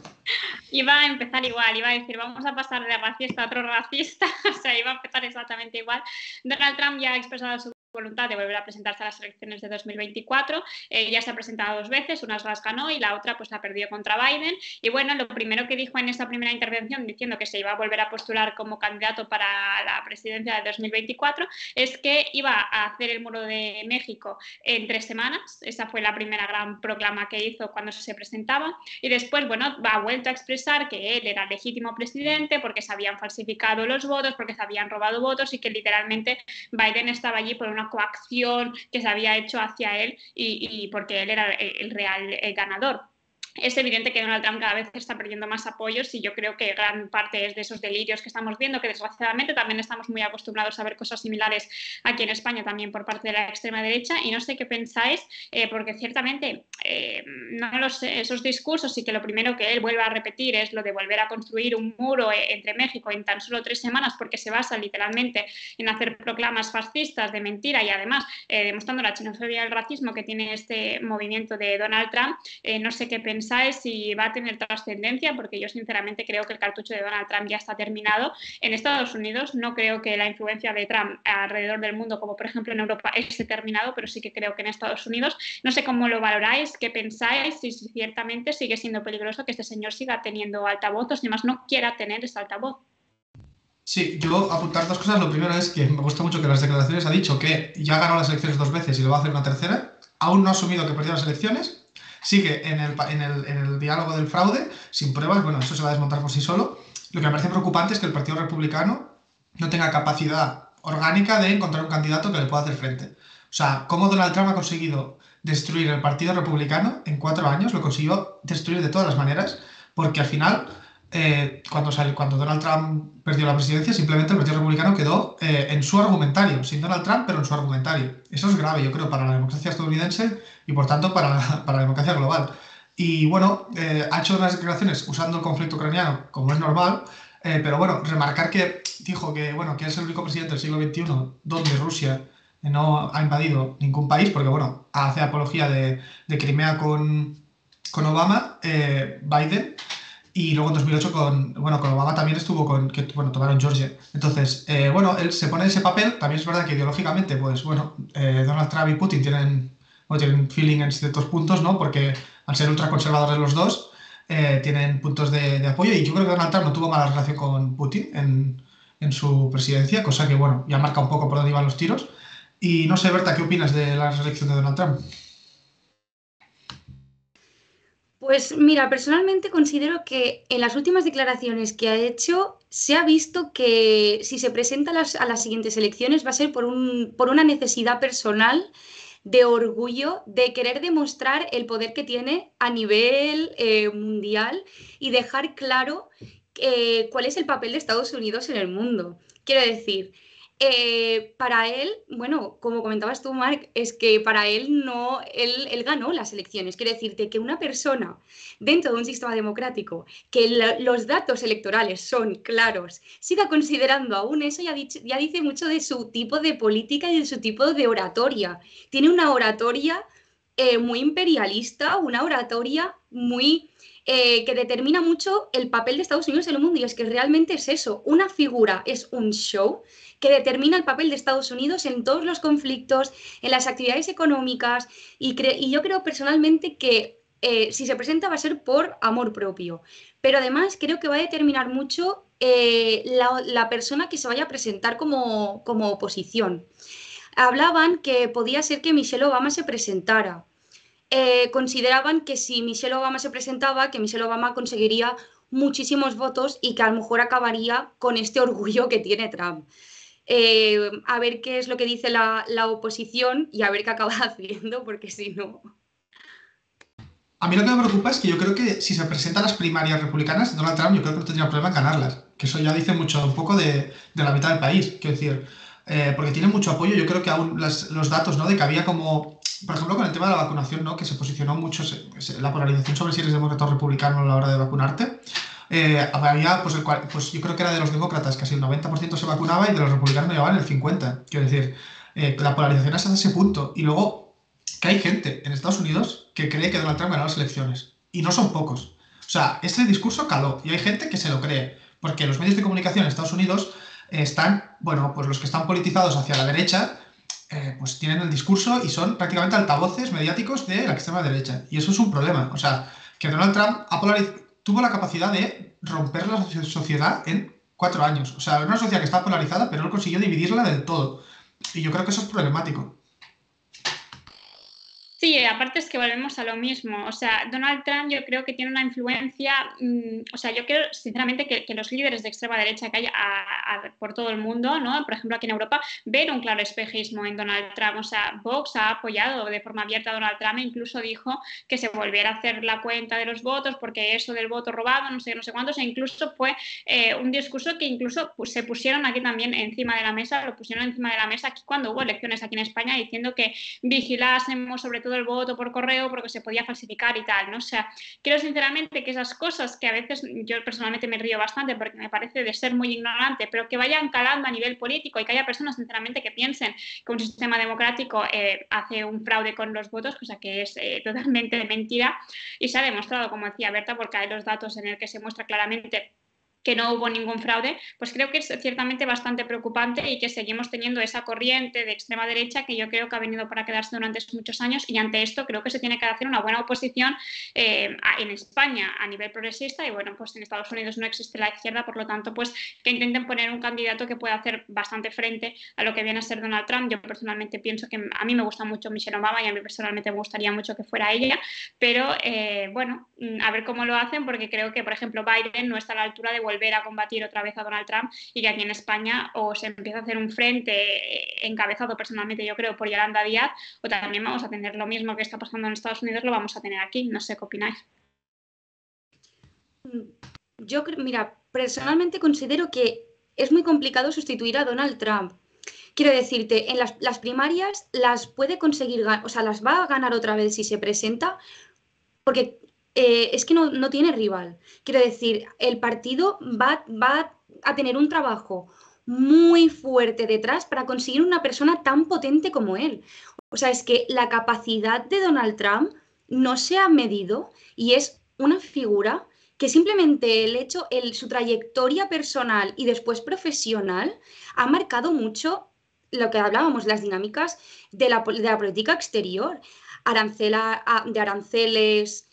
Iba a empezar igual, iba a decir, vamos a pasar de racista a otro racista, o sea, iba a empezar exactamente igual. Donald Trump ya ha expresado su voluntad de volver a presentarse a las elecciones de 2024, ya se ha presentado 2 veces, una las ganó y la otra pues la perdió contra Biden, y bueno, lo primero que dijo en esta primera intervención diciendo que se iba a volver a postular como candidato para la presidencia de 2024 es que iba a hacer el muro de México en 3 semanas, esa fue la primera gran proclama que hizo cuando se presentaba, y después, bueno, ha vuelto a expresar que él era legítimo presidente porque se habían falsificado los votos, porque se habían robado votos y que literalmente Biden estaba allí por una coacción que se había hecho hacia él y porque él era el real ganador. Es evidente que Donald Trump cada vez está perdiendo más apoyos y yo creo que gran parte es de esos delirios que estamos viendo, que desgraciadamente también estamos muy acostumbrados a ver cosas similares aquí en España también por parte de la extrema derecha, y no sé qué pensáis, porque ciertamente no lo sé, esos discursos, y que lo primero que él vuelve a repetir es lo de volver a construir un muro entre México en tan solo 3 semanas, porque se basa literalmente en hacer proclamas fascistas de mentira y además demostrando la xenofobia y el racismo que tiene este movimiento de Donald Trump. No sé qué pensáis, si va a tener trascendencia, porque yo sinceramente creo que el cartucho de Donald Trump ya está terminado. En Estados Unidos no creo que la influencia de Trump alrededor del mundo, como por ejemplo en Europa, esté terminado, pero sí que creo que en Estados Unidos, no sé cómo lo valoráis, qué pensáis, si ciertamente sigue siendo peligroso que este señor siga teniendo altavoz o si más no quiera tener ese altavoz. Sí, yo apuntar 2 cosas. Lo primero es que me gusta mucho que en las declaraciones ha dicho que ya ganó las elecciones 2 veces y lo va a hacer una tercera. Aún no ha asumido que perdió las elecciones. sigue en el diálogo del fraude, sin pruebas, bueno, eso se va a desmontar por sí solo. Lo que me parece preocupante es que el Partido Republicano no tenga capacidad orgánica de encontrar un candidato que le pueda hacer frente. O sea, cómo Donald Trump ha conseguido destruir el Partido Republicano en 4 años, lo consiguió destruir de todas las maneras, porque al final, cuando Donald Trump perdió la presidencia, simplemente el Partido Republicano quedó en su argumentario, sin Donald Trump, pero en su argumentario. Eso es grave, yo creo, para la democracia estadounidense y, por tanto, para la democracia global. Y bueno, ha hecho unas declaraciones usando el conflicto ucraniano, como es normal, pero bueno, remarcar que dijo que, bueno, que es el único presidente del siglo XXI donde Rusia no ha invadido ningún país, porque bueno, hace apología de Crimea con Obama, Biden, y luego en 2008 con Obama también estuvo tomaron Georgia. Entonces, bueno, él se pone ese papel. También es verdad que ideológicamente, pues bueno, Donald Trump y Putin tienen feeling en ciertos puntos, ¿no? Porque al ser ultraconservadores los dos, tienen puntos de apoyo, y yo creo que Donald Trump no tuvo mala relación con Putin en su presidencia, cosa que, bueno, ya marca un poco por dónde iban los tiros. Y no sé, Berta, ¿qué opinas de la reelección de Donald Trump? Pues mira, personalmente considero que en las últimas declaraciones que ha hecho se ha visto que si se presenta a las siguientes elecciones va a ser por una necesidad personal de orgullo, de querer demostrar el poder que tiene a nivel mundial y dejar claro cuál es el papel de Estados Unidos en el mundo. Quiero decir, para él, bueno, como comentabas tú, Marc, es que para él no, él ganó las elecciones. Quiero decirte que una persona dentro de un sistema democrático, que los datos electorales son claros, siga considerando aún eso, ya dice mucho de su tipo de política y de su tipo de oratoria. Tiene una oratoria muy imperialista, una oratoria muy... que determina mucho el papel de Estados Unidos en el mundo, y es que realmente es eso, una figura es un show que determina el papel de Estados Unidos en todos los conflictos, en las actividades económicas, y yo creo personalmente que si se presenta va a ser por amor propio, pero además creo que va a determinar mucho la persona que se vaya a presentar como oposición. Hablaban que podía ser que Michelle Obama se presentara. Consideraban que si Michelle Obama se presentaba, que Michelle Obama conseguiría muchísimos votos y que a lo mejor acabaría con este orgullo que tiene Trump. A ver qué es lo que dice la oposición y a ver qué acaba haciendo, porque si no... A mí lo que me preocupa es que yo creo que si se presentan las primarias republicanas, Donald Trump yo creo que no tendría problema en ganarlas, que eso ya dice mucho, un poco de la mitad del país, quiero decir, porque tiene mucho apoyo. Yo creo que aún los datos, ¿no? De que había como, por ejemplo, con el tema de la vacunación, ¿no? Que se posicionó mucho la polarización sobre si eres demócrata o republicano a la hora de vacunarte. Había, pues yo creo que era de los demócratas, casi el 90% se vacunaba, y de los republicanos no llevaban el 50%. Quiero decir, la polarización es hasta ese punto. Y luego, que hay gente en Estados Unidos que cree que Donald Trump ganó las elecciones. Y no son pocos. O sea, este discurso caló, y hay gente que se lo cree. Porque los medios de comunicación en Estados Unidos están, bueno, pues los que están politizados hacia la derecha, pues tienen el discurso y son prácticamente altavoces mediáticos de la extrema derecha. Y eso es un problema. O sea, que Donald Trump tuvo la capacidad de romper la sociedad en 4 años. O sea, era una sociedad que estaba polarizada, pero él consiguió dividirla del todo. Y yo creo que eso es problemático. Sí, aparte es que volvemos a lo mismo. O sea, Donald Trump yo creo que tiene una influencia, o sea, yo creo sinceramente que los líderes de extrema derecha que hay por todo el mundo, ¿no? Por ejemplo, aquí en Europa, ven un claro espejismo en Donald Trump. O sea, Vox ha apoyado de forma abierta a Donald Trump e incluso dijo que se volviera a hacer la cuenta de los votos porque eso del voto robado, no sé cuántos, e incluso fue un discurso que incluso se pusieron aquí también encima de la mesa, lo pusieron encima de la mesa aquí cuando hubo elecciones aquí en España, diciendo que vigilásemos sobre todo el voto por correo porque se podía falsificar y tal, ¿no? O sea, creo sinceramente que esas cosas que a veces yo personalmente me río bastante porque me parece de ser muy ignorante, pero que vayan calando a nivel político y que haya personas sinceramente que piensen que un sistema democrático hace un fraude con los votos, cosa que es totalmente mentira, y se ha demostrado, como decía Berta, porque hay los datos en el que se muestra claramente que no hubo ningún fraude, pues creo que es ciertamente bastante preocupante y que seguimos teniendo esa corriente de extrema derecha que yo creo que ha venido para quedarse durante muchos años, y ante esto creo que se tiene que hacer una buena oposición en España a nivel progresista, y bueno, pues en Estados Unidos no existe la izquierda, por lo tanto, pues que intenten poner un candidato que pueda hacer bastante frente a lo que viene a ser Donald Trump. Yo personalmente pienso que a mí me gusta mucho Michelle Obama y a mí personalmente me gustaría mucho que fuera ella, pero bueno, a ver cómo lo hacen, porque creo que, por ejemplo, Biden no está a la altura de volver a combatir otra vez a Donald Trump, y que aquí en España o se empieza a hacer un frente encabezado personalmente yo creo por Yolanda Díaz, o también vamos a tener lo mismo que está pasando en Estados Unidos, lo vamos a tener aquí. No sé qué opináis. Yo, mira, personalmente considero que es muy complicado sustituir a Donald Trump. Quiero decirte, en las primarias las puede conseguir, o sea, las va a ganar otra vez si se presenta, porque es que no tiene rival. Quiero decir, el partido va a tener un trabajo muy fuerte detrás para conseguir una persona tan potente como él. O sea, es que la capacidad de Donald Trump no se ha medido, y es una figura que simplemente el hecho, su trayectoria personal y después profesional ha marcado mucho lo que hablábamos, las dinámicas de la política exterior, de aranceles,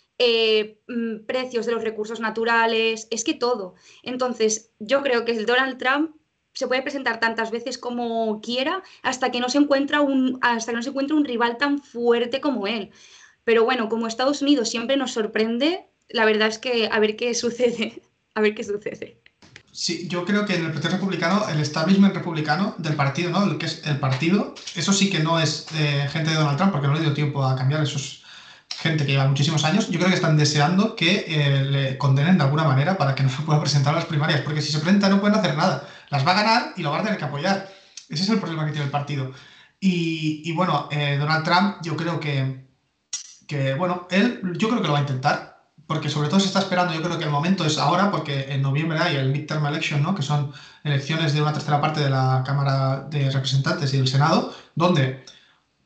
precios de los recursos naturales, es que todo. Entonces, yo creo que el Donald Trump se puede presentar tantas veces como quiera hasta que no se encuentra un rival tan fuerte como él. Pero bueno, como Estados Unidos siempre nos sorprende, la verdad es que a ver qué sucede. A ver qué sucede. Sí, yo creo que en el Partido Republicano, el establishment republicano del partido, ¿no? El que es el partido, eso sí que no es gente de Donald Trump, porque no le dio tiempo a cambiar, eso es gente que lleva muchísimos años. Yo creo que están deseando que le condenen de alguna manera para que no se pueda presentar a las primarias, porque si se presenta no pueden hacer nada. Las va a ganar y lo van a tener que apoyar. Ese es el problema que tiene el partido. Y bueno, Donald Trump, yo creo que bueno, yo creo que lo va a intentar, porque sobre todo se está esperando, yo creo que el momento es ahora, porque en noviembre hay el midterm election, ¿no? Que son elecciones de una tercera parte de la Cámara de Representantes y del Senado, donde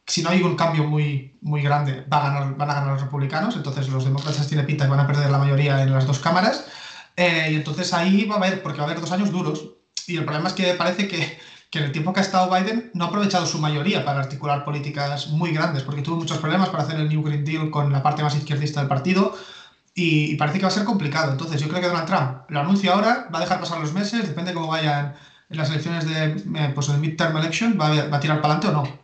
si no hay un cambio muy, muy grande van a ganar los republicanos, entonces los demócratas tiene pinta que van a perder la mayoría en las dos cámaras, y entonces ahí porque va a haber 2 años duros, y el problema es que parece que en el tiempo que ha estado Biden no ha aprovechado su mayoría para articular políticas muy grandes, porque tuvo muchos problemas para hacer el New Green Deal con la parte más izquierdista del partido, y parece que va a ser complicado. Entonces yo creo que Donald Trump lo anuncia ahora, va a dejar pasar los meses, depende de cómo vayan en las elecciones pues el midterm election, va a tirar para adelante o no.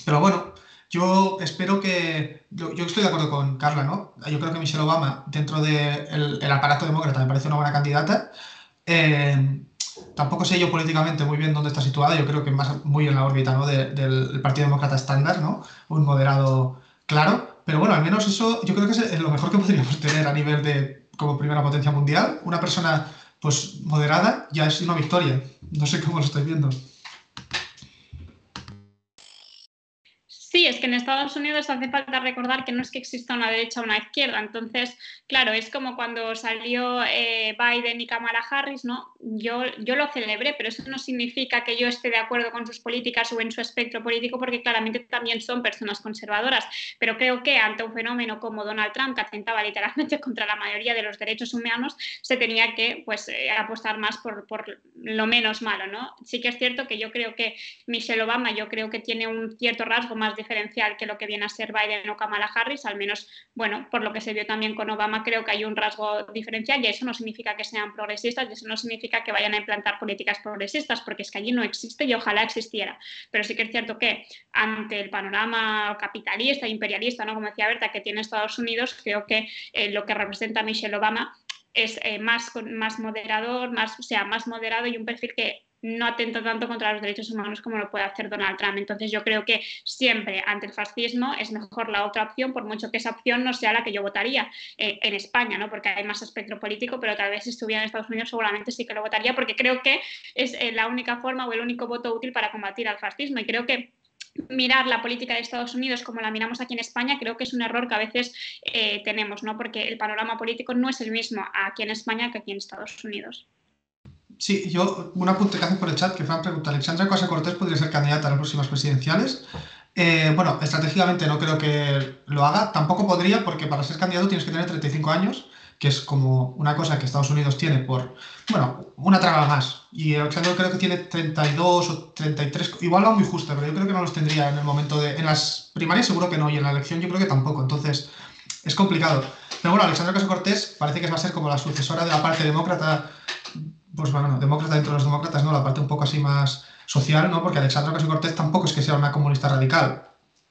Pero bueno, yo espero que... Yo estoy de acuerdo con Carla, ¿no? Yo creo que Michelle Obama, dentro del aparato demócrata, me parece una buena candidata. Tampoco sé yo políticamente muy bien dónde está situada, yo creo que muy en la órbita, ¿no? del Partido Demócrata estándar, ¿no? Un moderado claro, pero bueno, al menos eso yo creo que es lo mejor que podríamos tener a nivel como primera potencia mundial. Una persona pues moderada ya es una victoria. No sé cómo lo estoy viendo. Sí, es que en Estados Unidos hace falta recordar que no es que exista una derecha o una izquierda. Entonces, claro, es como cuando salió Biden y Kamala Harris, ¿no? Yo lo celebré, pero eso no significa que yo esté de acuerdo con sus políticas o en su espectro político, porque claramente también son personas conservadoras. Pero creo que ante un fenómeno como Donald Trump, que atentaba literalmente contra la mayoría de los derechos humanos, se tenía que apostar más por lo menos malo, ¿no? Sí que es cierto que yo creo que Michelle Obama, yo creo que tiene un cierto rasgo más diferencial que lo que viene a ser Biden o Kamala Harris, al menos, bueno, por lo que se vio también con Obama, creo que hay un rasgo diferencial, y eso no significa que sean progresistas, y eso no significa que vayan a implantar políticas progresistas, porque es que allí no existe y ojalá existiera. Pero sí que es cierto que ante el panorama capitalista, imperialista, ¿no? Como decía Berta, que tiene Estados Unidos, creo que lo que representa Michelle Obama es más moderador, más moderado, y un perfil que no atenta tanto contra los derechos humanos como lo puede hacer Donald Trump. Entonces yo creo que siempre ante el fascismo es mejor la otra opción, por mucho que esa opción no sea la que yo votaría en España, ¿no? Porque hay más espectro político, pero tal vez si estuviera en Estados Unidos seguramente sí que lo votaría, porque creo que es la única forma o el único voto útil para combatir al fascismo. Y creo que mirar la política de Estados Unidos como la miramos aquí en España, creo que es un error que a veces tenemos, ¿no? Porque el panorama político no es el mismo aquí en España que aquí en Estados Unidos. Sí, un apunte que hacen por el chat, que Fran pregunta, ¿Alexandria Ocasio-Cortez podría ser candidata a las próximas presidenciales? Bueno, estratégicamente no creo que lo haga, tampoco podría, porque para ser candidato tienes que tener 35 años, que es como una cosa que Estados Unidos tiene por, bueno, una traba más. Y Alexandra creo que tiene 32 o 33, igual va muy justo, pero yo creo que no los tendría en el momento de... En las primarias seguro que no, y en la elección yo creo que tampoco, entonces es complicado. Pero bueno, Alexandra Ocasio-Cortez parece que va a ser como la sucesora de la parte demócrata, pues bueno, demócrata dentro de los demócratas, ¿no? La parte un poco así más social, ¿no? Porque Alexandra Ocasio-Cortez tampoco es que sea una comunista radical.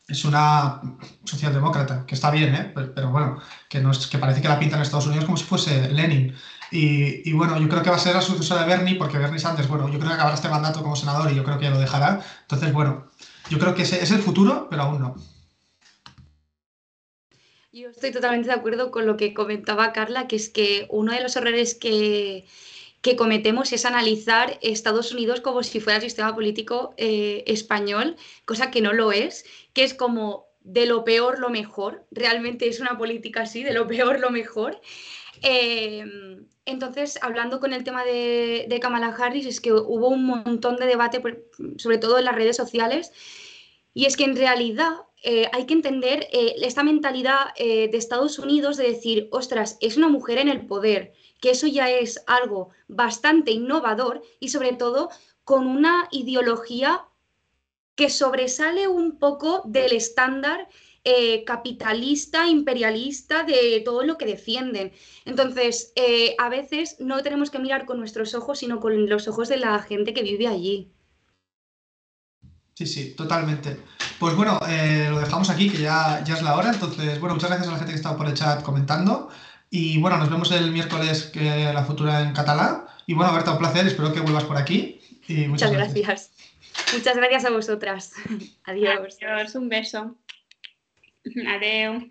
Es una socialdemócrata, que está bien, ¿eh? Pero bueno, que, no es, que parece que la pintan en Estados Unidos como si fuese Lenin. Y bueno, yo creo que va a ser la sucesora de Bernie, porque Bernie Sanders, bueno, yo creo que acabará este mandato como senador y yo creo que ya lo dejará. Entonces, bueno, yo creo que ese es el futuro, pero aún no. Yo estoy totalmente de acuerdo con lo que comentaba Carla, que es que uno de los errores que cometemos es analizar Estados Unidos como si fuera el sistema político español, cosa que no lo es, que es como de lo peor lo mejor, realmente es una política así, de lo peor lo mejor. Entonces, hablando con el tema de Kamala Harris, es que hubo un montón de debate, sobre todo en las redes sociales, y es que en realidad hay que entender esta mentalidad de Estados Unidos de decir, ostras, es una mujer en el poder, que eso ya es algo bastante innovador y sobre todo con una ideología que sobresale un poco del estándar capitalista, imperialista de todo lo que defienden. Entonces, a veces no tenemos que mirar con nuestros ojos, sino con los ojos de la gente que vive allí. Sí, sí, totalmente. Pues bueno, lo dejamos aquí, que ya es la hora. Entonces, bueno, muchas gracias a la gente que está por el chat comentando. Y bueno, nos vemos el miércoles que la futura en catalán. Y bueno, Berta, un placer, espero que vuelvas por aquí. Y muchas gracias. Muchas gracias a vosotras. Adiós. Adiós, un beso. Adeu.